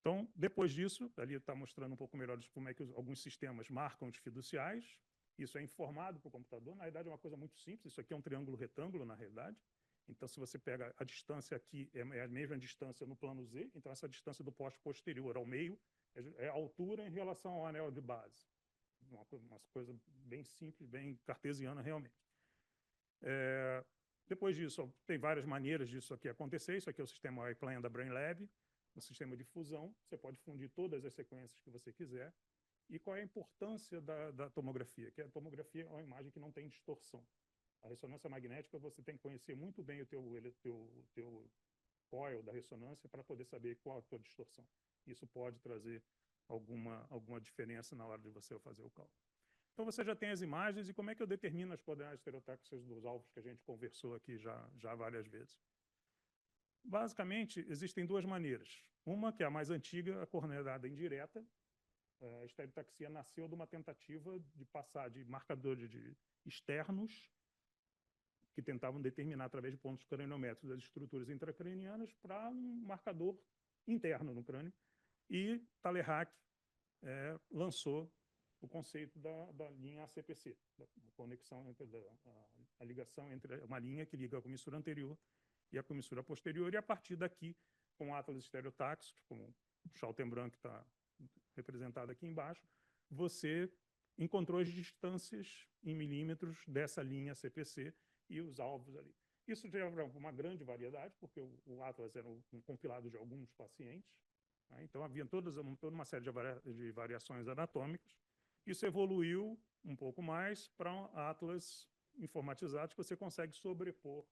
Então, depois disso, ali está mostrando um pouco melhor de como é que alguns sistemas marcam os fiduciais. Isso é informado para o computador. Na verdade, é uma coisa muito simples. Isso aqui é um triângulo retângulo, na realidade. Então, se você pega a distância aqui, é a mesma distância no plano Z. Então, essa distância do poste posterior ao meio é a altura em relação ao anel de base. Uma coisa bem simples, bem cartesiana, realmente. Depois disso, tem várias maneiras disso aqui acontecer. Isso aqui é o sistema iPlan da BrainLab, um sistema de fusão. Você pode fundir todas as sequências que você quiser. E qual é a importância da tomografia? Que a tomografia é uma imagem que não tem distorção. A ressonância magnética, você tem que conhecer muito bem o teu coil da ressonância para poder saber qual a tua distorção. Isso pode trazer alguma diferença na hora de você fazer o cálculo. Então, você já tem as imagens, e como é que eu determino as coordenadas estereotáxicas dos alvos que a gente conversou aqui já várias vezes? Basicamente, existem duas maneiras. Uma, que é a mais antiga, a coordenada indireta. A estereotaxia nasceu de uma tentativa de passar de marcadores externos, que tentavam determinar, através de pontos craniométricos, as estruturas intracranianas, para um marcador interno no crânio. E Talleyrand lançou o conceito da linha ACPC, da conexão entre a ligação entre uma linha que liga a comissura anterior e a comissura posterior, e a partir daqui, com atlas estereotáxicos, como o Schaltenbrand, que está representado aqui embaixo, você encontrou as distâncias em milímetros dessa linha CPC e os alvos ali. Isso gera uma grande variedade, porque o atlas era um compilado de alguns pacientes, né? Então havia toda uma série de variações anatômicas. Isso evoluiu um pouco mais para atlas informatizados que você consegue sobrepor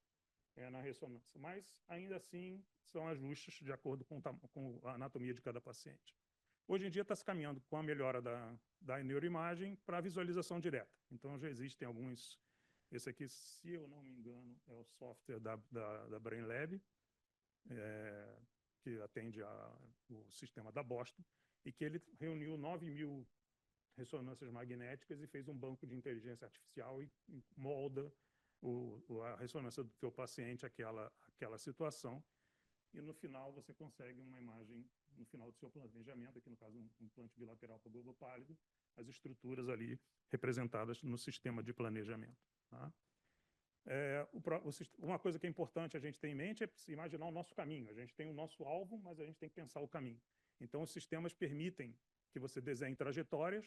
na ressonância, mas ainda assim são ajustes de acordo com a anatomia de cada paciente. Hoje em dia está se caminhando com a melhora da neuroimagem para a visualização direta. Então já existem alguns. Esse aqui, se eu não me engano, é o software da BrainLab, que atende o sistema da Boston, e que ele reuniu 9.000 ressonâncias magnéticas e fez um banco de inteligência artificial e molda a ressonância do teu paciente àquela situação. E no final você consegue uma imagem, no final do seu planejamento, aqui no caso um implante bilateral para o globo pálido, as estruturas ali representadas no sistema de planejamento. Tá? Uma coisa que é importante a gente ter em mente é imaginar o nosso caminho. A gente tem o nosso alvo, mas a gente tem que pensar o caminho. Então, os sistemas permitem que você desenhe trajetórias.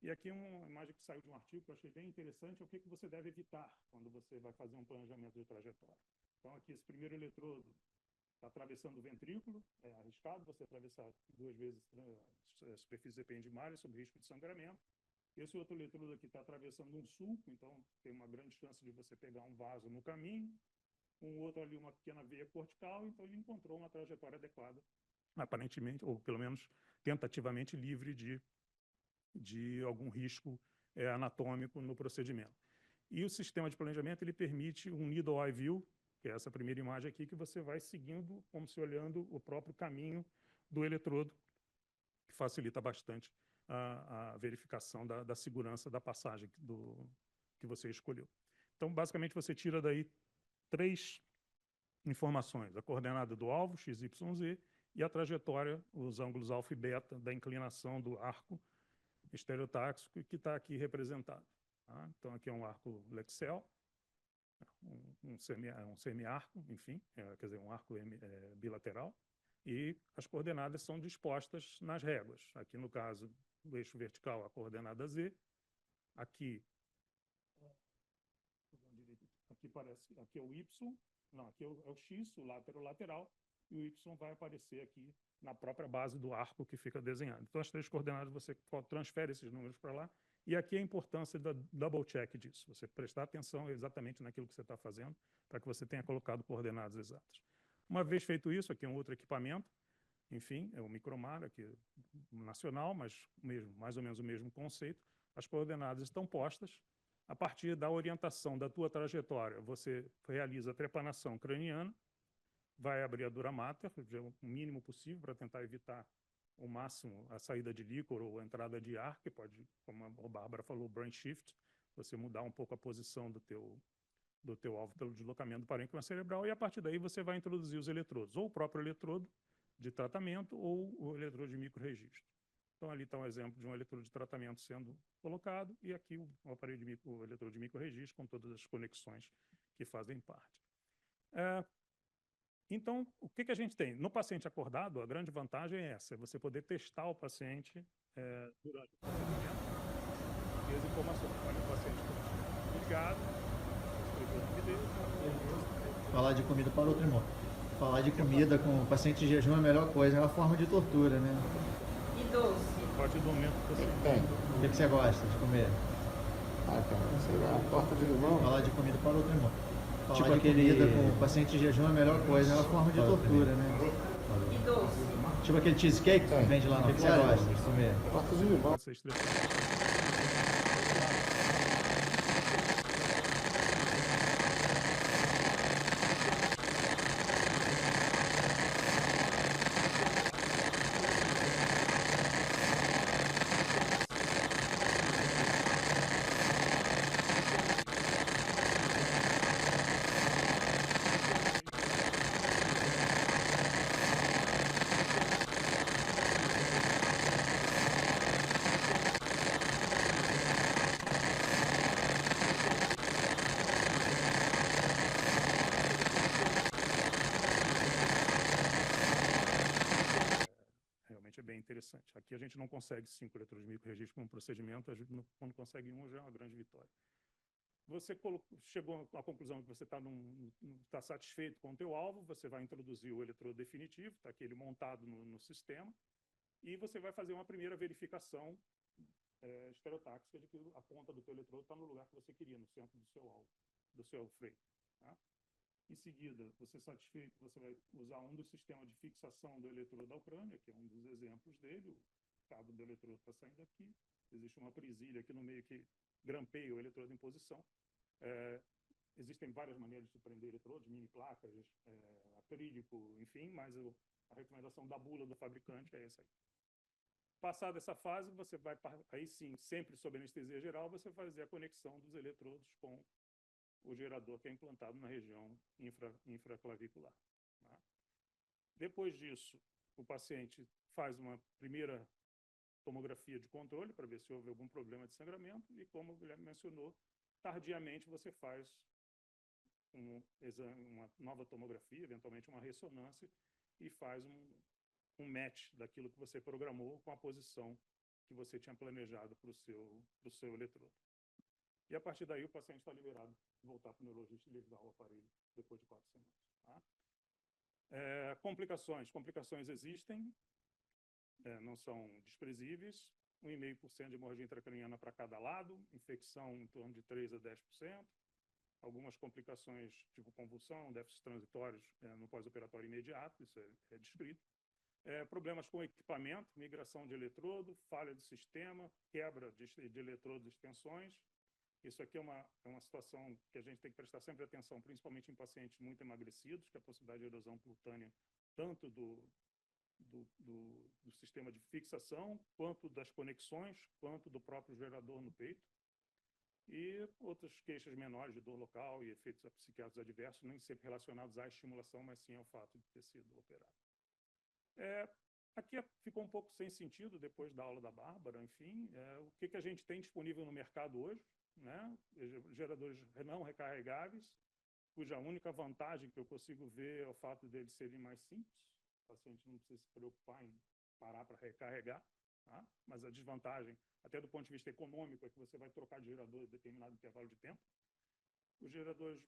E aqui uma imagem que saiu de um artigo que eu achei bem interessante, é o que você deve evitar quando você vai fazer um planejamento de trajetória. Então, aqui, esse primeiro eletrodo está atravessando o ventrículo, é arriscado você atravessar 2 vezes a superfície ependimária sob risco de sangramento. Esse outro eletrodo aqui está atravessando um sulco, então tem uma grande chance de você pegar um vaso no caminho. Um outro ali, uma pequena veia cortical, então ele encontrou uma trajetória adequada, aparentemente, ou pelo menos tentativamente livre de algum risco anatômico no procedimento. E o sistema de planejamento ele permite um needle eye view, que é essa primeira imagem aqui, que você vai seguindo, como se olhando o próprio caminho do eletrodo, que facilita bastante a verificação da segurança da passagem que você escolheu. Então, basicamente, você tira daí 3 informações: a coordenada do alvo, x, y, z, e a trajetória, os ângulos alfa e beta da inclinação do arco estereotáxico, que está aqui representado. Tá? Então, aqui é um arco Lexel, um semi-arco, enfim, quer dizer, um arco bilateral, e as coordenadas são dispostas nas réguas. Aqui, no caso do eixo vertical, a coordenada Z. Aqui é o Y, não, aqui é o X, o lateral, e o Y vai aparecer aqui na própria base do arco que fica desenhado. Então, as 3 coordenadas, você transfere esses números para lá, e aqui a importância da double check disso, você prestar atenção exatamente naquilo que você está fazendo, para que você tenha colocado coordenadas exatas. Uma vez feito isso, aqui é um outro equipamento, enfim, é o Micromar, aqui nacional, mas mais ou menos o mesmo conceito. As coordenadas estão postas. A partir da orientação da tua trajetória, você realiza a trepanação craniana, vai abrir a dura mater, o mínimo possível, para tentar evitar o máximo a saída de líquor ou a entrada de ar, que pode, como a Bárbara falou, brain shift, você mudar um pouco a posição do teu alvo pelo deslocamento do parênquima cerebral, e a partir daí você vai introduzir os eletrodos, ou o próprio eletrodo de tratamento ou o eletrodo de micro-registro. Então, ali está um exemplo de um eletrodo de tratamento sendo colocado e aqui o aparelho o eletrodo de micro-registro com todas as conexões que fazem parte. Então, o que a gente tem? No paciente acordado, a grande vantagem é essa, é você poder testar o paciente durante o procedimento e as informações. Olha, o paciente ligado, falar de comida para outro irmão. Falar de comida com o paciente em jejum é a melhor coisa, é uma forma de tortura, né? E doce? A partir do momento que você O que você gosta de comer? Cara, sei lá, torta de limão. Falar de comida para outro irmão. Falar Tipo de aquele- comida com o paciente em jejum é a melhor coisa, é uma forma de tortura, né? E doce? Tipo aquele cheesecake que vende lá, o que você gosta de comer? Torta de limão. você estressa. Realmente é bem interessante. Aqui a gente não consegue 5 eletrodos de micro-registro como procedimento, quando consegue um já é uma grande vitória. Você chegou à conclusão que você está satisfeito com o teu alvo, você vai introduzir o eletrodo definitivo, está aqui ele montado no sistema, e você vai fazer uma primeira verificação estereotáxica de que a ponta do teu eletrodo está no lugar que você queria, no centro do seu alvo, do seu freio. Tá? Em seguida, você satisfeito, você vai usar um dos sistemas de fixação do eletrodo ao crânio, que é um dos exemplos dele, o cabo do eletrodo está saindo aqui, existe uma presilha aqui no meio que grampeia o eletrodo em posição. Existem várias maneiras de prender eletrodos, mini placas, acrílico, enfim, mas a recomendação da bula do fabricante é essa aí. Passada essa fase, você vai, aí sim, sempre sob anestesia geral, você vai fazer a conexão dos eletrodos com o gerador que é implantado na região infraclavicular. Tá? Depois disso, o paciente faz uma primeira tomografia de controle para ver se houve algum problema de sangramento e, como o Guilherme mencionou, tardiamente você faz uma nova tomografia, eventualmente uma ressonância, e faz um match daquilo que você programou com a posição que você tinha planejado para o seu eletrodo. E a partir daí o paciente está liberado de voltar para o neurologista e ligar o aparelho depois de 4 semanas. Tá? Complicações existem, não são desprezíveis, 1,5% de hemorragia intracraniana para cada lado, infecção em torno de 3 a 10%, algumas complicações tipo convulsão, déficits transitórios no pós-operatório imediato, isso é descrito. Problemas com equipamento, migração de eletrodo, falha do sistema, quebra de eletrodos e extensões. Isso aqui é uma situação que a gente tem que prestar sempre atenção, principalmente em pacientes muito emagrecidos, que a possibilidade de erosão cutânea, tanto do sistema de fixação, quanto das conexões, quanto do próprio gerador no peito. E outras queixas menores de dor local e efeitos psiquiátricos adversos, nem sempre relacionados à estimulação, mas sim ao fato de ter sido operado. Aqui ficou um pouco sem sentido depois da aula da Bárbara, enfim, o que a gente tem disponível no mercado hoje, né? Geradores não recarregáveis, cuja única vantagem que eu consigo ver é o fato deles serem mais simples, o paciente não precisa se preocupar em parar para recarregar, tá? Mas a desvantagem, até do ponto de vista econômico, é que você vai trocar de gerador em determinado intervalo de tempo. Os geradores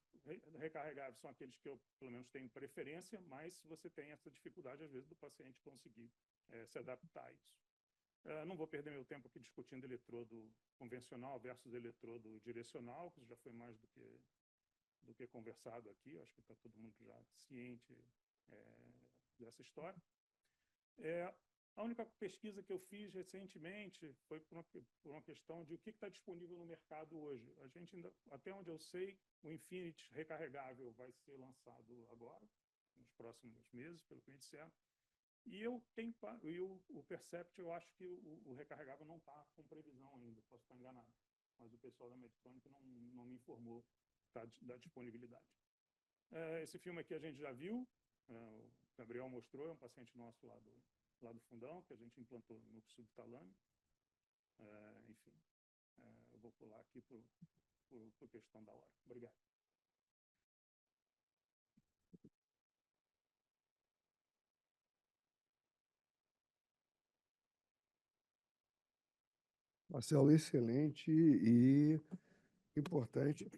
recarregáveis são aqueles que eu, pelo menos, tenho preferência, mas você tem essa dificuldade, às vezes, do paciente conseguir se adaptar a isso. Não vou perder meu tempo aqui discutindo eletrodo convencional versus eletrodo direcional, que já foi mais do que conversado aqui. Acho que está todo mundo já ciente dessa história. A única pesquisa que eu fiz recentemente foi por uma questão de o que está disponível no mercado hoje. A gente ainda, até onde eu sei, o Infinity recarregável vai ser lançado agora, nos próximos meses, pelo que me disseram. E o Percept, eu acho que o recarregável não está com previsão ainda, posso estar enganado. Mas o pessoal da Medtronic não me informou da disponibilidade. Esse filme aqui a gente já viu, Gabriel mostrou, é um paciente nosso lá do fundão, que a gente implantou no núcleo subtalâneo. Enfim, eu vou pular aqui por questão da hora. Obrigado. Marcelo, excelente e importante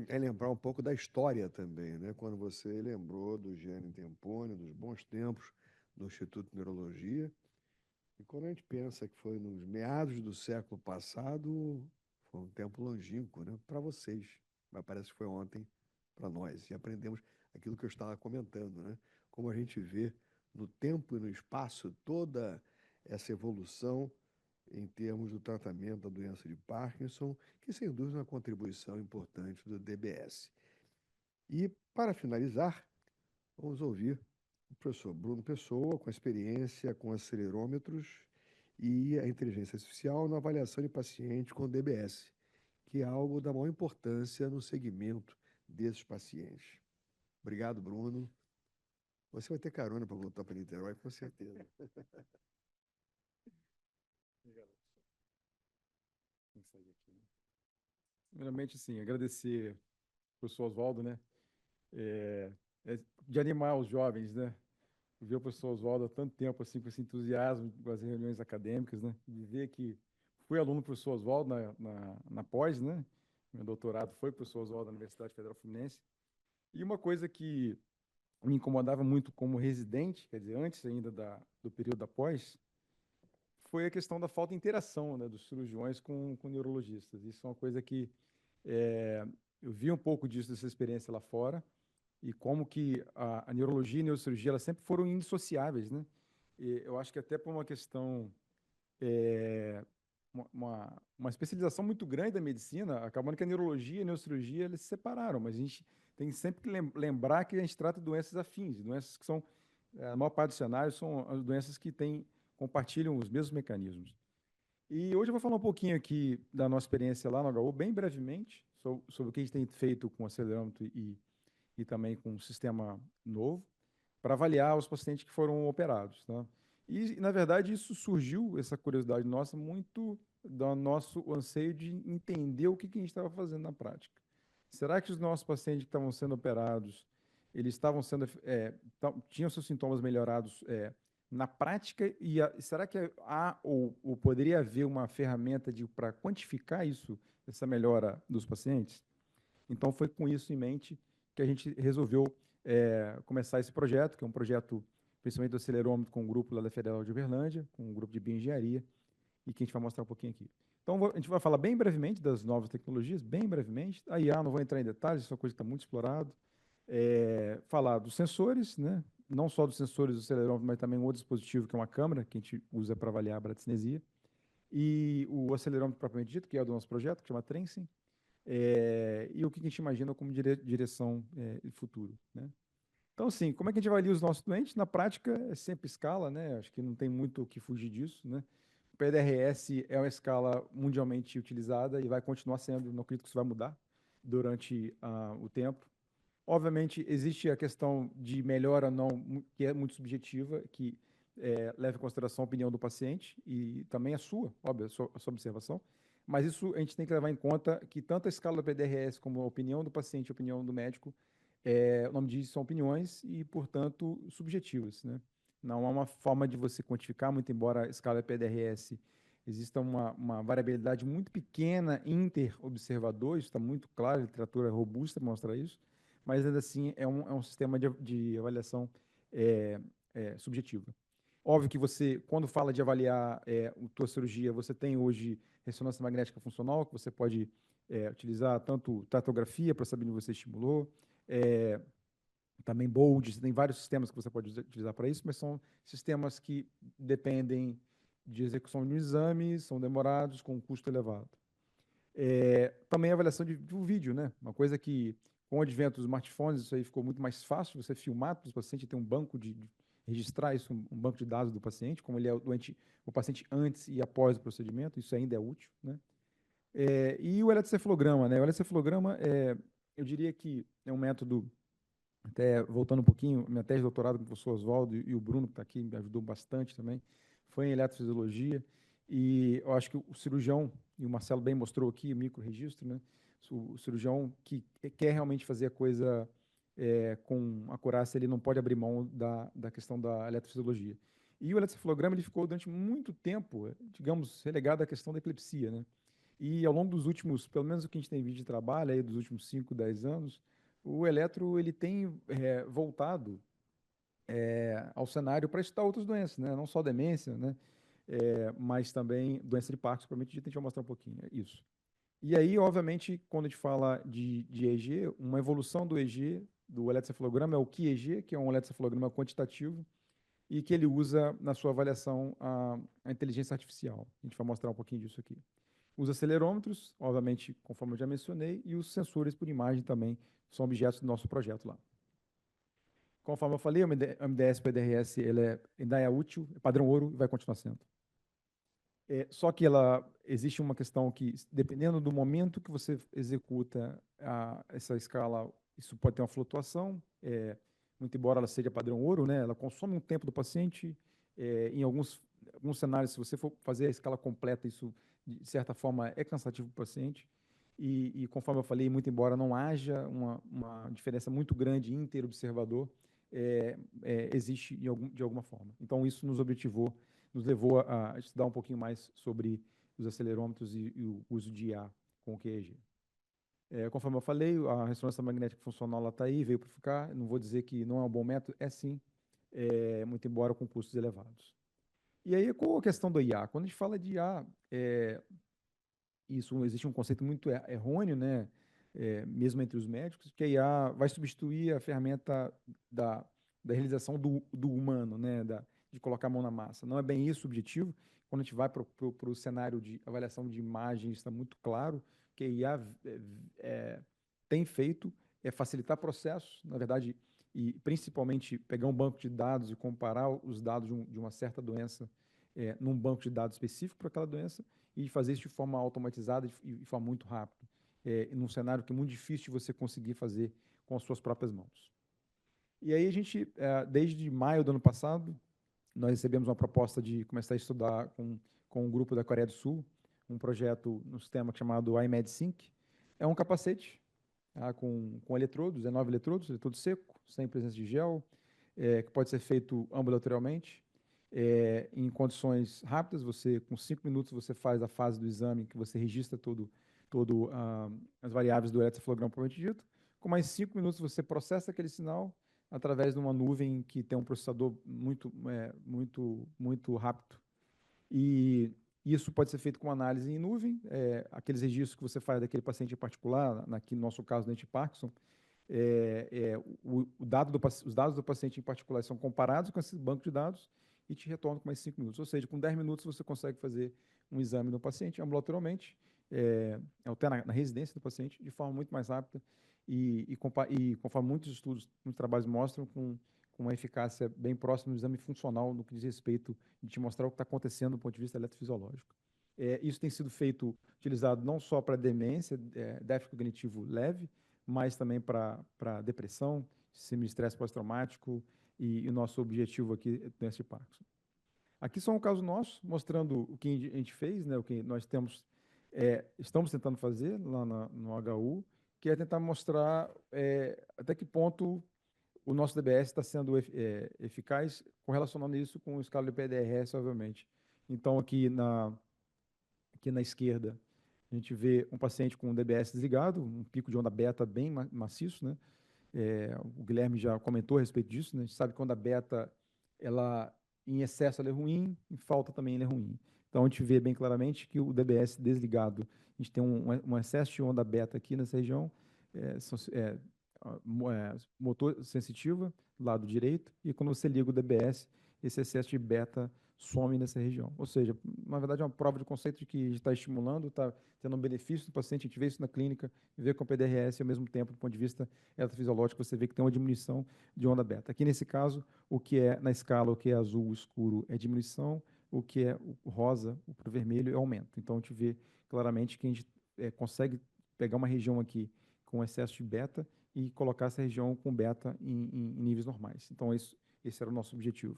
é lembrar um pouco da história também, né? Quando você lembrou do Gianni Tempone, dos bons tempos do Instituto de Neurologia. E quando a gente pensa que foi nos meados do século passado, foi um tempo longínquo, né? Para vocês, mas parece que foi ontem para nós. E aprendemos aquilo que eu estava comentando, né? Como a gente vê no tempo e no espaço toda essa evolução em termos do tratamento da doença de Parkinson, que sem dúvida é uma contribuição importante do DBS. E, para finalizar, vamos ouvir o professor Bruno Pessoa, com experiência com acelerômetros e a inteligência artificial na avaliação de pacientes com DBS, que é algo da maior importância no segmento desses pacientes. Obrigado, Bruno. Você vai ter carona para voltar para Niterói, com certeza. Primeiramente, sim, agradecer ao professor Oswaldo, né? De animar os jovens, né? Ver o professor Oswaldo há tanto tempo, assim, com esse entusiasmo com as reuniões acadêmicas, né? De ver que fui aluno do professor Oswaldo na pós, né? Meu doutorado foi professor Oswaldo da Universidade Federal Fluminense. E uma coisa que me incomodava muito como residente, quer dizer, antes ainda do período da pós, foi a questão da falta de interação, né, dos cirurgiões com neurologistas. Isso é uma coisa que eu vi um pouco disso, dessa experiência lá fora, e como que a neurologia e a neurocirurgia elas sempre foram indissociáveis, né? E eu acho que até por uma questão, uma especialização muito grande da medicina, acabando que a neurologia e a neurocirurgia eles se separaram, mas a gente tem sempre que lembrar que a gente trata de doenças afins, doenças que são, a maior parte dos cenários são as doenças que compartilham os mesmos mecanismos. E hoje eu vou falar um pouquinho aqui da nossa experiência lá no HU, bem brevemente, sobre o que a gente tem feito com o acelerômetro e também com um sistema novo, para avaliar os pacientes que foram operados. Tá? E, na verdade, isso surgiu, essa curiosidade nossa, muito do nosso anseio de entender o que a gente estava fazendo na prática. Será que os nossos pacientes que estavam sendo operados, eles estavam sendo, tinham seus sintomas melhorados na prática? E será que há ou poderia haver uma ferramenta para quantificar isso, essa melhora dos pacientes? Então, foi com isso em mente que a gente resolveu começar esse projeto, que é um projeto, principalmente do acelerômetro, com um grupo lá da Federal de Uberlândia, com um grupo de bioengenharia, e que a gente vai mostrar um pouquinho aqui. Então, a gente vai falar bem brevemente das novas tecnologias, bem brevemente. A IA, não vou entrar em detalhes, isso é uma coisa que está muito explorada. Falar dos sensores, né? Não só dos sensores do acelerômetro, mas também um outro dispositivo, que é uma câmera, que a gente usa para avaliar a bradicinesia. E o acelerômetro propriamente dito, que é o do nosso projeto, que chama Trensing. E o que a gente imagina como direção e futuro, né? Então, assim, como é que a gente avalia os nossos doentes? Na prática, é sempre escala, né? Acho que não tem muito o que fugir disso, né? O PDRS é uma escala mundialmente utilizada e vai continuar sendo, não acredito que isso vai mudar durante o tempo. Obviamente, existe a questão de melhora ou não, que é muito subjetiva, que leva em consideração a opinião do paciente e também a sua, óbvio, a sua observação. Mas isso a gente tem que levar em conta que tanto a escala do PDRS como a opinião do paciente e a opinião do médico, o nome disso são opiniões e, portanto, subjetivas, né? Não há uma forma de você quantificar, muito embora a escala PDRS exista uma variabilidade muito pequena inter-observador, isso está muito claro, a literatura robusta mostra isso, mas ainda assim é um sistema de avaliação subjetiva. Óbvio que você, quando fala de avaliar a tua cirurgia, você tem hoje ressonância magnética funcional, que você pode utilizar tanto tatografia para saber onde você estimulou, também BOLD, você tem vários sistemas que você pode utilizar para isso, mas são sistemas que dependem de execução de um exame, são demorados, com um custo elevado. Também a avaliação do vídeo, né? Uma coisa que, com o advento dos smartphones, isso aí ficou muito mais fácil, você filmar para os pacientes, ter um banco registrar isso, um banco de dados do paciente, como ele é o paciente antes e após o procedimento, isso ainda é útil, né? E o eletrocefalograma, né? O eletrocefalograma, eu diria que é um método até voltando um pouquinho, minha tese de doutorado com o professor Oswaldo e o Bruno, que está aqui, me ajudou bastante também, foi em eletrofisiologia, e eu acho que o cirurgião, e o Marcelo bem mostrou aqui, o microregistro, né? O cirurgião que quer realmente fazer a coisa com acurácia, ele não pode abrir mão da questão da eletrofisiologia. E o eletrocefalograma ele ficou durante muito tempo, digamos, relegado à questão da epilepsia, né? E ao longo dos últimos, pelo menos o que a gente tem visto de trabalho aí dos últimos 5, 10 anos, o eletro ele tem voltado ao cenário para estudar outras doenças, né? Não só demência, né? Mas também doença de Parkinson, provavelmente a gente vai mostrar um pouquinho isso. E aí, obviamente, quando a gente fala de EG, uma evolução do EG, do eletrocefalograma, é o QEG, que é um eletrocefalograma quantitativo, e que ele usa na sua avaliação a inteligência artificial. A gente vai mostrar um pouquinho disso aqui. Os acelerômetros, obviamente, conforme eu já mencionei, e os sensores por imagem também são objetos do nosso projeto lá. Conforme eu falei, o MDS PDRS ele ainda é útil, é padrão ouro e vai continuar sendo. Só que existe uma questão que, dependendo do momento que você executa essa escala, isso pode ter uma flutuação, muito embora ela seja padrão ouro, né, ela consome um tempo do paciente, em alguns cenários, se você for fazer a escala completa, isso, de certa forma, é cansativo para o paciente, e conforme eu falei, muito embora não haja uma diferença muito grande interobservador, existe de alguma forma. Então, isso nos levou a estudar um pouquinho mais sobre os acelerômetros e o uso de IA com o QEG. Conforme eu falei, a ressonância magnética funcional está aí, veio para ficar. Não vou dizer que não é um bom método, é sim, muito embora com custos elevados. E aí, qual a questão do IA? Quando a gente fala de IA, existe um conceito muito errôneo, né? Mesmo entre os médicos, que a IA vai substituir a ferramenta da realização do humano, né? De colocar a mão na massa. Não é bem isso o objetivo. Quando a gente vai para o cenário de avaliação de imagens, está muito claro que a IA tem feito facilitar processos, na verdade, e principalmente pegar um banco de dados e comparar os dados de uma certa doença num banco de dados específico para aquela doença e fazer isso de forma automatizada e de forma muito rápida, num cenário que é muito difícil de você conseguir fazer com as suas próprias mãos. E aí a gente, desde maio do ano passado, nós recebemos uma proposta de começar a estudar com um grupo da Coreia do Sul, um projeto no sistema chamado iMedSync. É um capacete com eletrodos, 19 eletrodos, eletrodo seco, sem presença de gel, que pode ser feito ambulatorialmente, em condições rápidas. Com 5 minutos, você faz a fase do exame, que você registra as variáveis do eletrocefalograma propriamente dito. Com mais 5 minutos, você processa aquele sinal através de uma nuvem que tem um processador muito rápido. E isso pode ser feito com análise em nuvem, aqueles registros que você faz daquele paciente em particular, aqui no nosso caso, doente Parkinson, os dados do paciente em particular são comparados com esse banco de dados e te retornam com mais 5 minutos. Ou seja, com 10 minutos você consegue fazer um exame no paciente ambulatorialmente, até na residência do paciente, de forma muito mais rápida e conforme muitos estudos, muitos trabalhos mostram, com uma eficácia bem próxima do exame funcional no que diz respeito de te mostrar o que está acontecendo do ponto de vista eletrofisiológico. Isso tem sido utilizado não só para demência, déficit cognitivo leve, mas também para depressão, síndrome de estresse pós-traumático e o nosso objetivo aqui é doença de Parkinson. Aqui só um caso nosso, mostrando o que a gente fez, né, o que nós estamos tentando fazer lá no HU, que é tentar mostrar até que ponto o nosso DBS está sendo eficaz, correlacionando isso com o escala de PDRS, obviamente. Então, aqui na esquerda, a gente vê um paciente com um DBS desligado, um pico de onda beta bem maciço, né? O Guilherme já comentou a respeito disso, né? A gente sabe que quando a beta, em excesso ela é ruim, em falta também ela é ruim. Então, a gente vê bem claramente que o DBS desligado, a gente tem um excesso de onda beta aqui nessa região, motor sensitiva, lado direito, e quando você liga o DBS, esse excesso de beta some nessa região. Ou seja, na verdade é uma prova de conceito de que está estimulando, está tendo um benefício do paciente. A gente vê isso na clínica, vê com o PDRS, e ao mesmo tempo, do ponto de vista eletrofisiológico, você vê que tem uma diminuição de onda beta. Aqui nesse caso, o que é na escala, o que é azul escuro é diminuição, o que é o rosa, o vermelho é aumento. Então a gente vê claramente que a gente consegue pegar uma região aqui com excesso de beta e colocar essa região com beta em níveis normais. Então, esse era o nosso objetivo.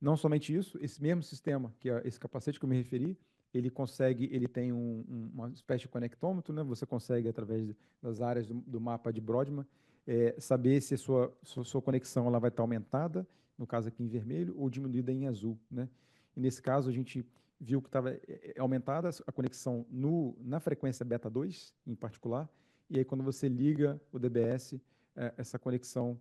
Não somente isso, esse mesmo sistema, que é esse capacete que eu me referi, ele tem uma espécie de conectômetro, né? Você consegue, através das áreas do mapa de Brodmann, saber se a sua conexão ela vai estar aumentada, no caso aqui em vermelho, ou diminuída em azul, né? E nesse caso, a gente viu que estava aumentada a conexão na frequência beta 2, em particular, e aí quando você liga o DBS, essa conexão,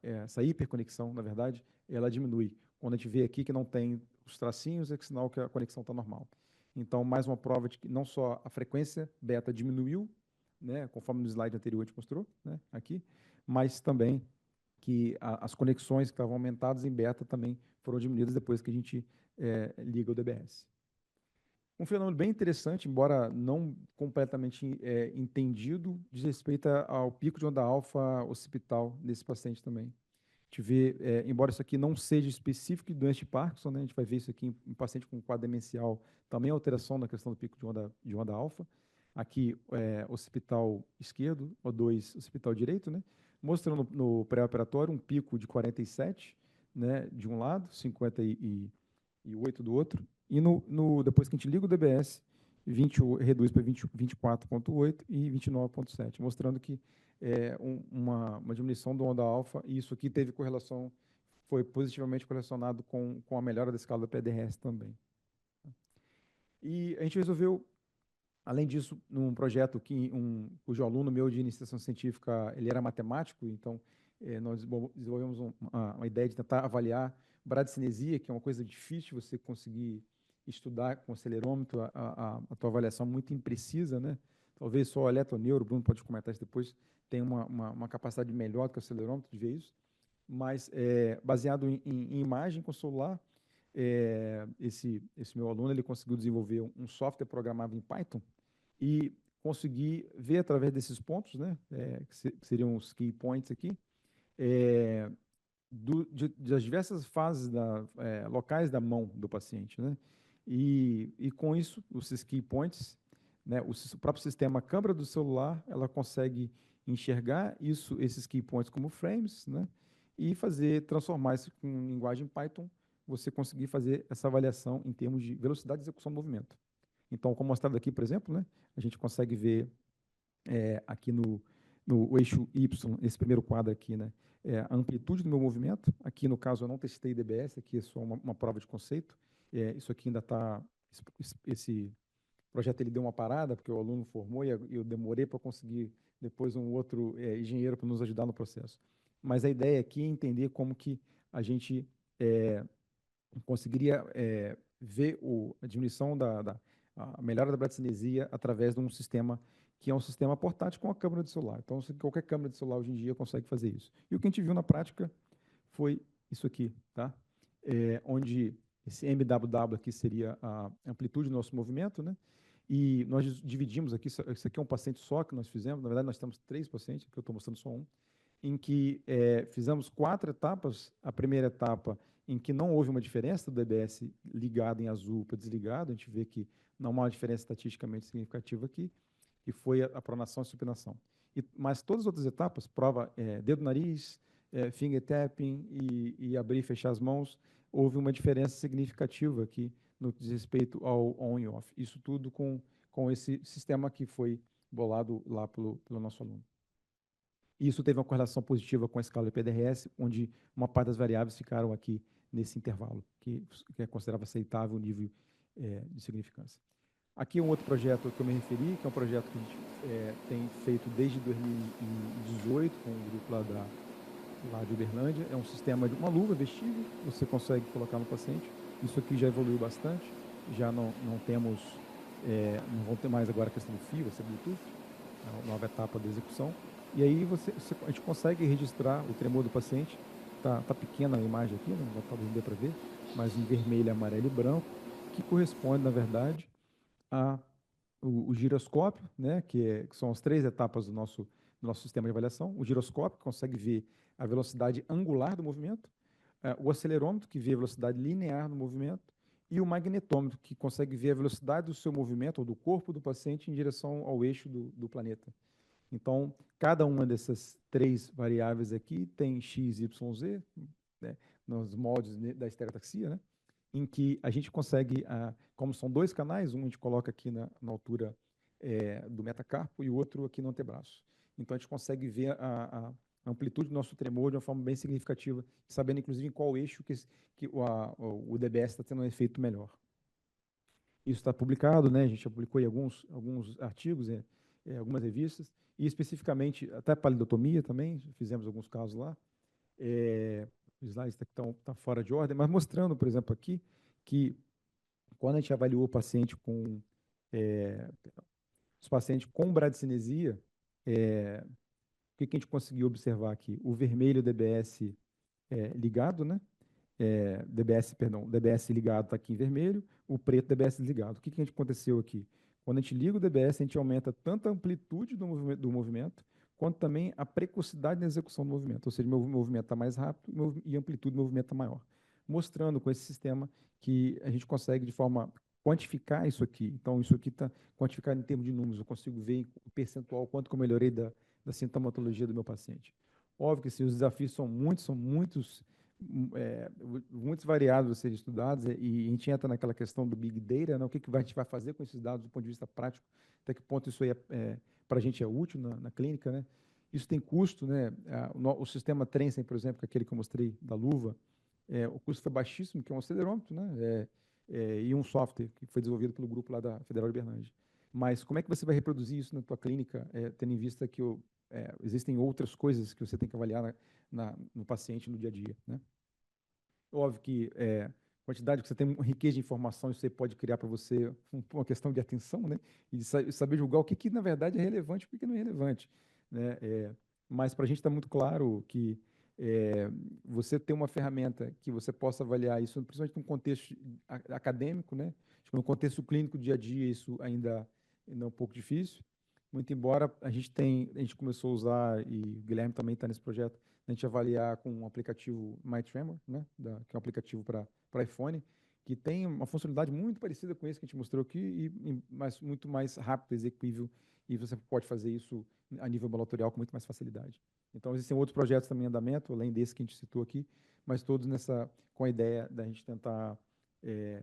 essa hiperconexão, na verdade, ela diminui. Quando a gente vê aqui que não tem os tracinhos, é sinal que a conexão está normal. Então, mais uma prova de que não só a frequência beta diminuiu, né, conforme no slide anterior a gente mostrou, né, aqui, mas também que as conexões que estavam aumentadas em beta também foram diminuídas depois que a gente liga o DBS. Um fenômeno bem interessante, embora não completamente entendido, diz respeito ao pico de onda alfa occipital desse paciente também. A gente vê, embora isso aqui não seja específico de doença de Parkinson, né, a gente vai ver isso aqui em paciente com quadro demencial, também alteração na questão do pico de onda alfa. Aqui, occipital esquerdo, O2, occipital direito, né, mostrando no pré-operatório um pico de 47, né, de um lado, 58 do outro, e depois que a gente liga o DBS, reduz para 24,8 e 29,7, mostrando que uma diminuição do onda alfa, e isso aqui foi positivamente correlacionado com a melhora da escala da PDRS também. E a gente resolveu, além disso, num projeto cujo aluno meu de iniciação científica, ele era matemático, então nós desenvolvemos uma ideia de tentar avaliar bradicinesia, que é uma coisa difícil você conseguir estudar com acelerômetro, a tua avaliação muito imprecisa, né? Talvez só o eletroneuro, o Bruno pode comentar isso depois, tem uma capacidade melhor do que o acelerômetro de ver isso, mas baseado em imagem com celular, esse meu aluno ele conseguiu desenvolver um software programável em Python e conseguir ver através desses pontos, né, que seriam os key points aqui, das diversas fases locais da mão do paciente, né? E com isso, esses key points, né, o próprio sistema, a câmera do celular, ela consegue enxergar esses key points como frames, né, e transformar isso em linguagem Python, você conseguir fazer essa avaliação em termos de velocidade de execução do movimento. Então, como mostrado aqui, por exemplo, né, a gente consegue ver aqui no eixo Y, esse primeiro quadro aqui, né, a amplitude do meu movimento. Aqui, no caso, eu não testei DBS, aqui é só uma prova de conceito. Isso aqui ainda está... Esse projeto ele deu uma parada, porque o aluno formou e eu demorei para conseguir depois um outro engenheiro para nos ajudar no processo. Mas a ideia aqui é entender como que a gente conseguiria ver a diminuição a melhora da bradicinesia através de um sistema que é um sistema portátil com a câmera de celular. Então, qualquer câmera de celular hoje em dia consegue fazer isso. E o que a gente viu na prática foi isso aqui, tá? Onde esse MWW aqui seria a amplitude do nosso movimento, né? E nós dividimos aqui, isso aqui é um paciente só que nós fizemos, na verdade nós temos 3 pacientes, que eu estou mostrando só um, em que fizemos 4 etapas. A primeira etapa, em que não houve uma diferença do DBS ligado em azul para desligado, a gente vê que não há uma diferença estatisticamente significativa aqui, que foi a pronação e supinação. Mas todas as outras etapas, prova dedo nariz, finger tapping e abrir e fechar as mãos, houve uma diferença significativa aqui no que diz respeito ao on e off. Isso tudo com esse sistema que foi bolado lá pelo nosso aluno. Isso teve uma correlação positiva com a escala de PDRS, onde uma parte das variáveis ficaram aqui nesse intervalo, que é considerado aceitável o nível de significância. Aqui um outro projeto que eu me referi, que é um projeto que a gente tem feito desde 2018 com um grupo lá de Uberlândia. É um sistema de uma luva vestível, você consegue colocar no paciente. Isso aqui já evoluiu bastante, já não temos, não vão ter mais agora a questão do fio, vai ser Bluetooth, a nova etapa da execução. E aí a gente consegue registrar o tremor do paciente. Tá pequena a imagem aqui, não talvez dê para ver, mas em vermelho, amarelo e branco, que corresponde, na verdade, o giroscópio, né, que são as 3 etapas do nosso sistema de avaliação. O giroscópio consegue ver a velocidade angular do movimento, o acelerômetro, que vê a velocidade linear do movimento, e o magnetômetro, que consegue ver a velocidade do seu movimento, ou do corpo do paciente, em direção ao eixo do planeta. Então, cada uma dessas 3 variáveis aqui tem x, y, z, né, nos moldes da estereotaxia, né, em que a gente consegue, como são 2 canais, um a gente coloca aqui na altura do metacarpo e o outro aqui no antebraço. Então, a gente consegue ver a amplitude do nosso tremor de uma forma bem significativa, sabendo, inclusive, em qual eixo que o DBS está tendo um efeito melhor. Isso está publicado, né? A gente já publicou em alguns artigos, algumas revistas, e especificamente até palidotomia também, fizemos alguns casos lá. Os slides estão fora de ordem, mas mostrando, por exemplo, aqui, que quando a gente avaliou o paciente com os pacientes com bradicinesia, o que a gente conseguiu observar aqui? O vermelho DBS ligado, né? DBS ligado está aqui em vermelho, o preto DBS desligado. O que aconteceu aqui? Quando a gente liga o DBS, a gente aumenta tanto a amplitude do movimento, quanto também a precocidade na execução do movimento. Ou seja, meu movimento está mais rápido e a amplitude do movimento está maior. Mostrando com esse sistema que a gente consegue, de forma quantificar isso aqui. Então, isso aqui está quantificado em termos de números. Eu consigo ver em percentual quanto que eu melhorei da sintomatologia do meu paciente. Óbvio que os desafios são muitos variados a serem estudados, e a gente entra naquela questão do Big Data, né? O que a gente vai fazer com esses dados do ponto de vista prático, até que ponto isso aí para a gente é útil na clínica, né? Isso tem custo, né? O sistema Trensen, por exemplo, que é aquele que eu mostrei da luva, o custo foi baixíssimo, que é um acelerômetro, né? E um software que foi desenvolvido pelo grupo lá da Federal de Bernardes. Mas como é que você vai reproduzir isso na tua clínica, tendo em vista que existem outras coisas que você tem que avaliar no paciente no dia a dia, né? Óbvio que quantidade que você tem, riqueza de informação, isso você pode criar para você uma questão de atenção, né? E de saber julgar o que na verdade é relevante e o que não é relevante, né? Mas para a gente está muito claro que você ter uma ferramenta que você possa avaliar isso, principalmente num contexto acadêmico, né? Acho que no contexto clínico, dia a dia, isso ainda é um pouco difícil. Muito embora a gente começou a usar, e o Guilherme também está nesse projeto, a gente avaliar com um aplicativo MyTremor, né, que é um aplicativo para iPhone, que tem uma funcionalidade muito parecida com esse que a gente mostrou aqui, mas muito mais rápido, execuível, e você pode fazer isso a nível ambulatorial com muito mais facilidade. Então, existem outros projetos também em andamento, além desse que a gente citou aqui, mas todos com a ideia da gente tentar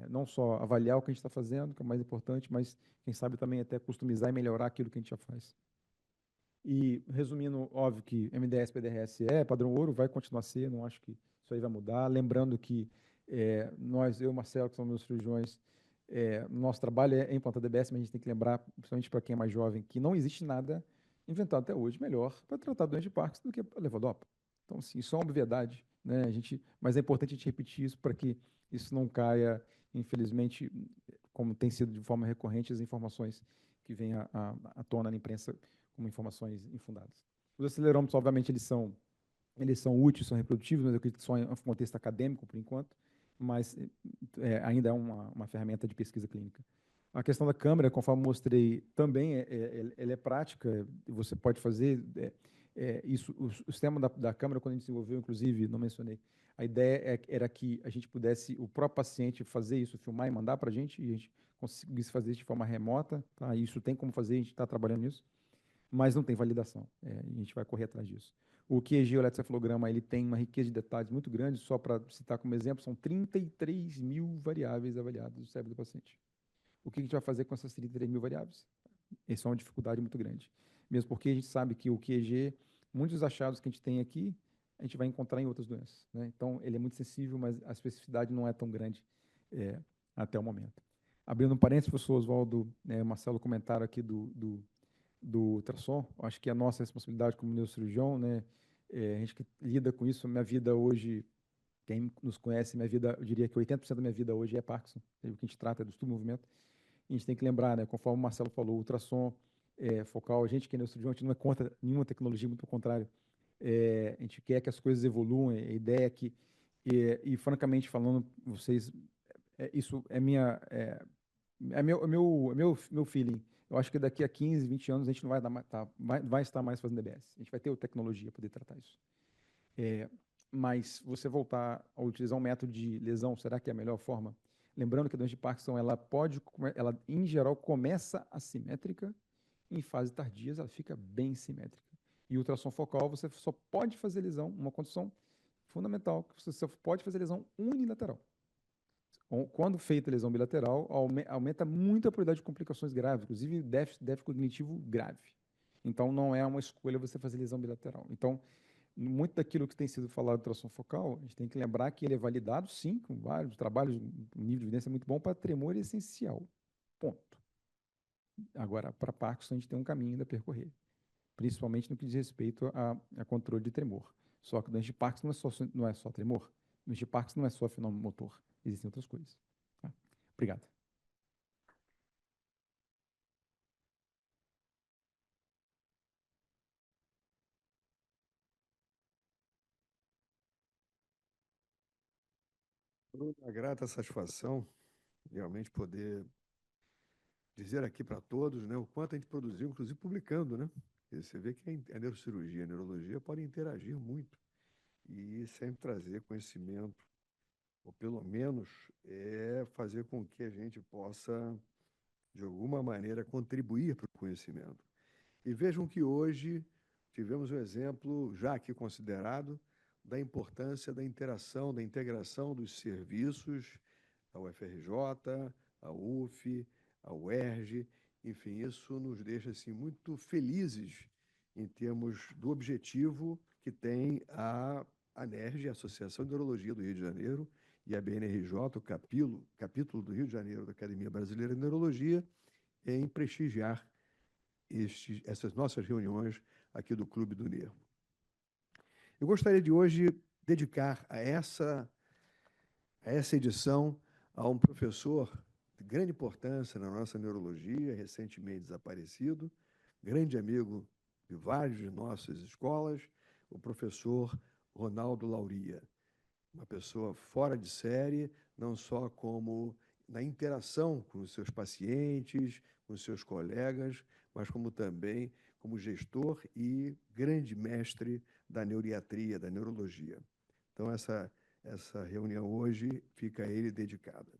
não só avaliar o que a gente está fazendo, que é o mais importante, mas, quem sabe, também até customizar e melhorar aquilo que a gente já faz. E, resumindo, óbvio que MDS, PDRS padrão ouro, vai continuar a ser, não acho que isso aí vai mudar. Lembrando que eu e o Marcelo, que são meus cirurgiões, nosso trabalho é implantar DBS, mas a gente tem que lembrar, principalmente para quem é mais jovem, que não existe nada inventado até hoje melhor para tratar doença de Parkinson do que a levodopa. Então, assim, isso é uma obviedade, né? Mas é importante a gente repetir isso para que isso não caia, infelizmente, como tem sido de forma recorrente, as informações que vêm à tona na imprensa como informações infundadas. Os acelerômetros, obviamente, eles são úteis, são reprodutíveis, mas eu acredito que só em um contexto acadêmico, por enquanto, mas ainda é uma ferramenta de pesquisa clínica. A questão da câmera, conforme mostrei, também ela é prática, você pode fazer isso. O sistema da câmera, quando a gente desenvolveu, inclusive, não mencionei, a ideia era que a gente pudesse, o próprio paciente, fazer isso, filmar e mandar para a gente, e a gente conseguisse fazer isso de forma remota, tá? Isso tem como fazer, a gente está trabalhando nisso, mas não tem validação, a gente vai correr atrás disso. O QEEG, o eletrocefalograma, ele tem uma riqueza de detalhes muito grande, só para citar como exemplo, são 33 mil variáveis avaliadas do cérebro do paciente. O que a gente vai fazer com essas 33 mil variáveis? Essa é uma dificuldade muito grande. Mesmo porque a gente sabe que o QEEG, muitos dos achados que a gente tem aqui, a gente vai encontrar em outras doenças, né? Então, ele é muito sensível, mas a especificidade não é tão grande até o momento. Abrindo um parênteses, professor Oswaldo, Marcelo comentaram aqui do ultrassom. Acho que é a nossa responsabilidade como neurocirurgião, né? A gente que lida com isso. Minha vida hoje, quem nos conhece, minha vida, eu diria que 80% da minha vida hoje é Parkinson. O que a gente trata é do estudo do movimento. E a gente tem que lembrar, né? Conforme o Marcelo falou, o ultrassom focal, a gente que é neurocirurgião, a gente não é contra nenhuma tecnologia, muito pelo contrário. A gente quer que as coisas evoluam. A ideia é que, e francamente falando, vocês, isso é meu feeling. Eu acho que daqui a 15, 20 anos a gente não vai estar mais fazendo DBS. A gente vai ter tecnologia para poder tratar isso. Mas você voltar a utilizar um método de lesão, será que é a melhor forma? Lembrando que a doença de Parkinson, ela em geral, começa assimétrica, em fase tardias, ela fica bem simétrica. E ultrassom focal, você só pode fazer lesão, uma condição fundamental, que você só pode fazer lesão unilateral. Quando feita lesão bilateral, aumenta muito a probabilidade de complicações graves, inclusive déficit cognitivo grave. Então, não é uma escolha você fazer lesão bilateral. Então, muito daquilo que tem sido falado do ultrassom focal, a gente tem que lembrar que ele é validado, sim, com vários trabalhos, um nível de evidência muito bom para tremor essencial. Ponto. Agora, para Parkinson, a gente tem um caminho ainda a percorrer, principalmente no que diz respeito a controle de tremor. Só que o doente de Parkinson não é só tremor. O doente de Parkinson não é só fenômeno motor. Existem outras coisas. Tá? Obrigado. Uma grata satisfação realmente poder dizer aqui para todos, né, o quanto a gente produziu, inclusive publicando, né? E você vê que a neurocirurgia e a neurologia podem interagir muito e sempre trazer conhecimento, ou pelo menos fazer com que a gente possa, de alguma maneira, contribuir para o conhecimento. E vejam que hoje tivemos um exemplo, já aqui considerado, da importância da interação, da integração dos serviços, a UFRJ, a UF, a UERJ, enfim, isso nos deixa assim, muito felizes em termos do objetivo que tem a ANERJ, a Associação de Neurologia do Rio de Janeiro, e a BNRJ, o capítulo do Rio de Janeiro da Academia Brasileira de Neurologia, em prestigiar essas nossas reuniões aqui do Clube do Nervo. Eu gostaria de hoje dedicar a essa edição a um professor de grande importância na nossa neurologia, recentemente desaparecido, grande amigo de várias de nossas escolas, o professor Ronaldo Lauria. Uma pessoa fora de série, não só como na interação com os seus pacientes, com os seus colegas, mas como também como gestor e grande mestre da neuriatria, da neurologia. Então, essa reunião hoje fica a ele dedicada.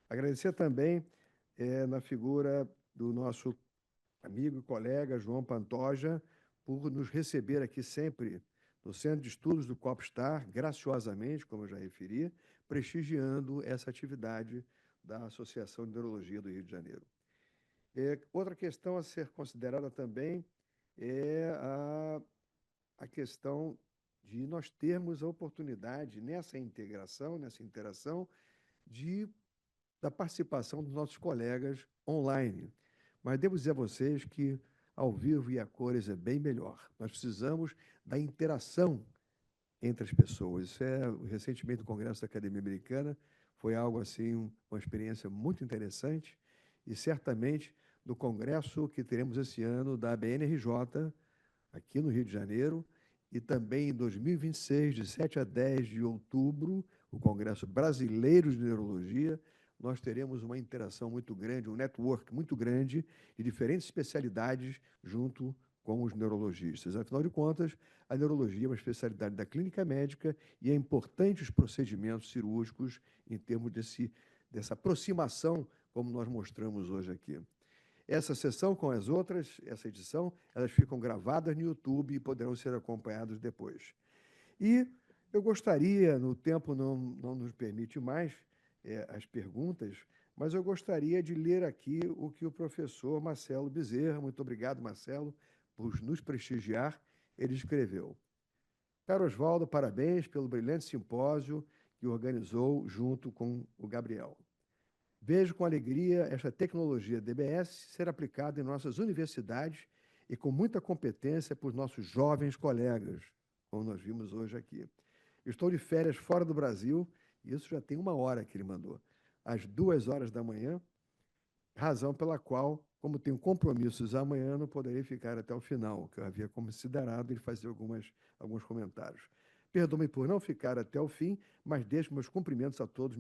Agradecer também na figura do nosso amigo e colega João Pantoja por nos receber aqui sempre no Centro de Estudos do Copstar, graciosamente, como eu já referi, prestigiando essa atividade da Associação de Neurologia do Rio de Janeiro. Outra questão a ser considerada também é a questão de nós termos a oportunidade, nessa integração, nessa interação, da participação dos nossos colegas online. Mas devo dizer a vocês que ao vivo e a cores é bem melhor. Nós precisamos da interação entre as pessoas. Isso recentemente, no Congresso da Academia Americana, foi algo assim, uma experiência muito interessante, e certamente no congresso que teremos esse ano da BNRJ, aqui no Rio de Janeiro, e também em 2026, de 7 a 10 de outubro, o Congresso Brasileiro de Neurologia, nós teremos uma interação muito grande, um network muito grande de diferentes especialidades junto com os neurologistas. Afinal de contas, a neurologia é uma especialidade da clínica médica e é importante os procedimentos cirúrgicos em termos dessa aproximação, como nós mostramos hoje aqui. Essa sessão com as outras, essa edição, elas ficam gravadas no YouTube e poderão ser acompanhadas depois. E eu gostaria, no tempo não nos permite mais as perguntas, mas eu gostaria de ler aqui o que o professor Marcelo Bezerra, muito obrigado, Marcelo, por nos prestigiar, ele escreveu. Caro Osvaldo, parabéns pelo brilhante simpósio que organizou junto com o Gabriel. Vejo com alegria esta tecnologia DBS ser aplicada em nossas universidades e com muita competência por nossos jovens colegas, como nós vimos hoje aqui. Estou de férias fora do Brasil, e isso já tem 1 hora que ele mandou, às 2 horas da manhã, razão pela qual, como tenho compromissos amanhã, não poderei ficar até o final, que eu havia considerado ele fazer alguns comentários. Perdoe-me por não ficar até o fim, mas deixo meus cumprimentos a todos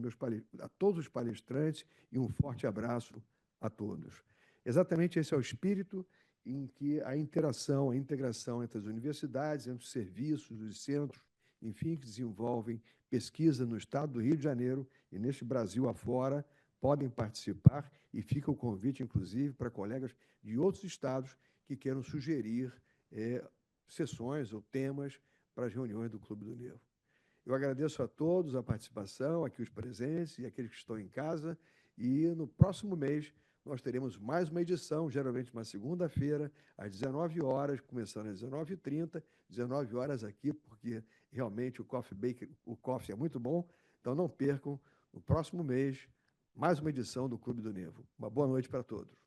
os palestrantes e um forte abraço a todos. Exatamente esse é o espírito em que a interação, a integração entre as universidades, entre os serviços, os centros, enfim, que desenvolvem pesquisa no estado do Rio de Janeiro e neste Brasil afora, podem participar e fica o convite, inclusive, para colegas de outros estados que queiram sugerir sessões ou temas para as reuniões do Clube do Nervo. Eu agradeço a todos a participação, aqui os presentes e aqueles que estão em casa, e no próximo mês nós teremos mais uma edição, geralmente uma segunda-feira, às 19 horas, começando às 19h30, 19 horas aqui, porque realmente o coffee é muito bom, então não percam, no próximo mês, mais uma edição do Clube do Nervo. Uma boa noite para todos.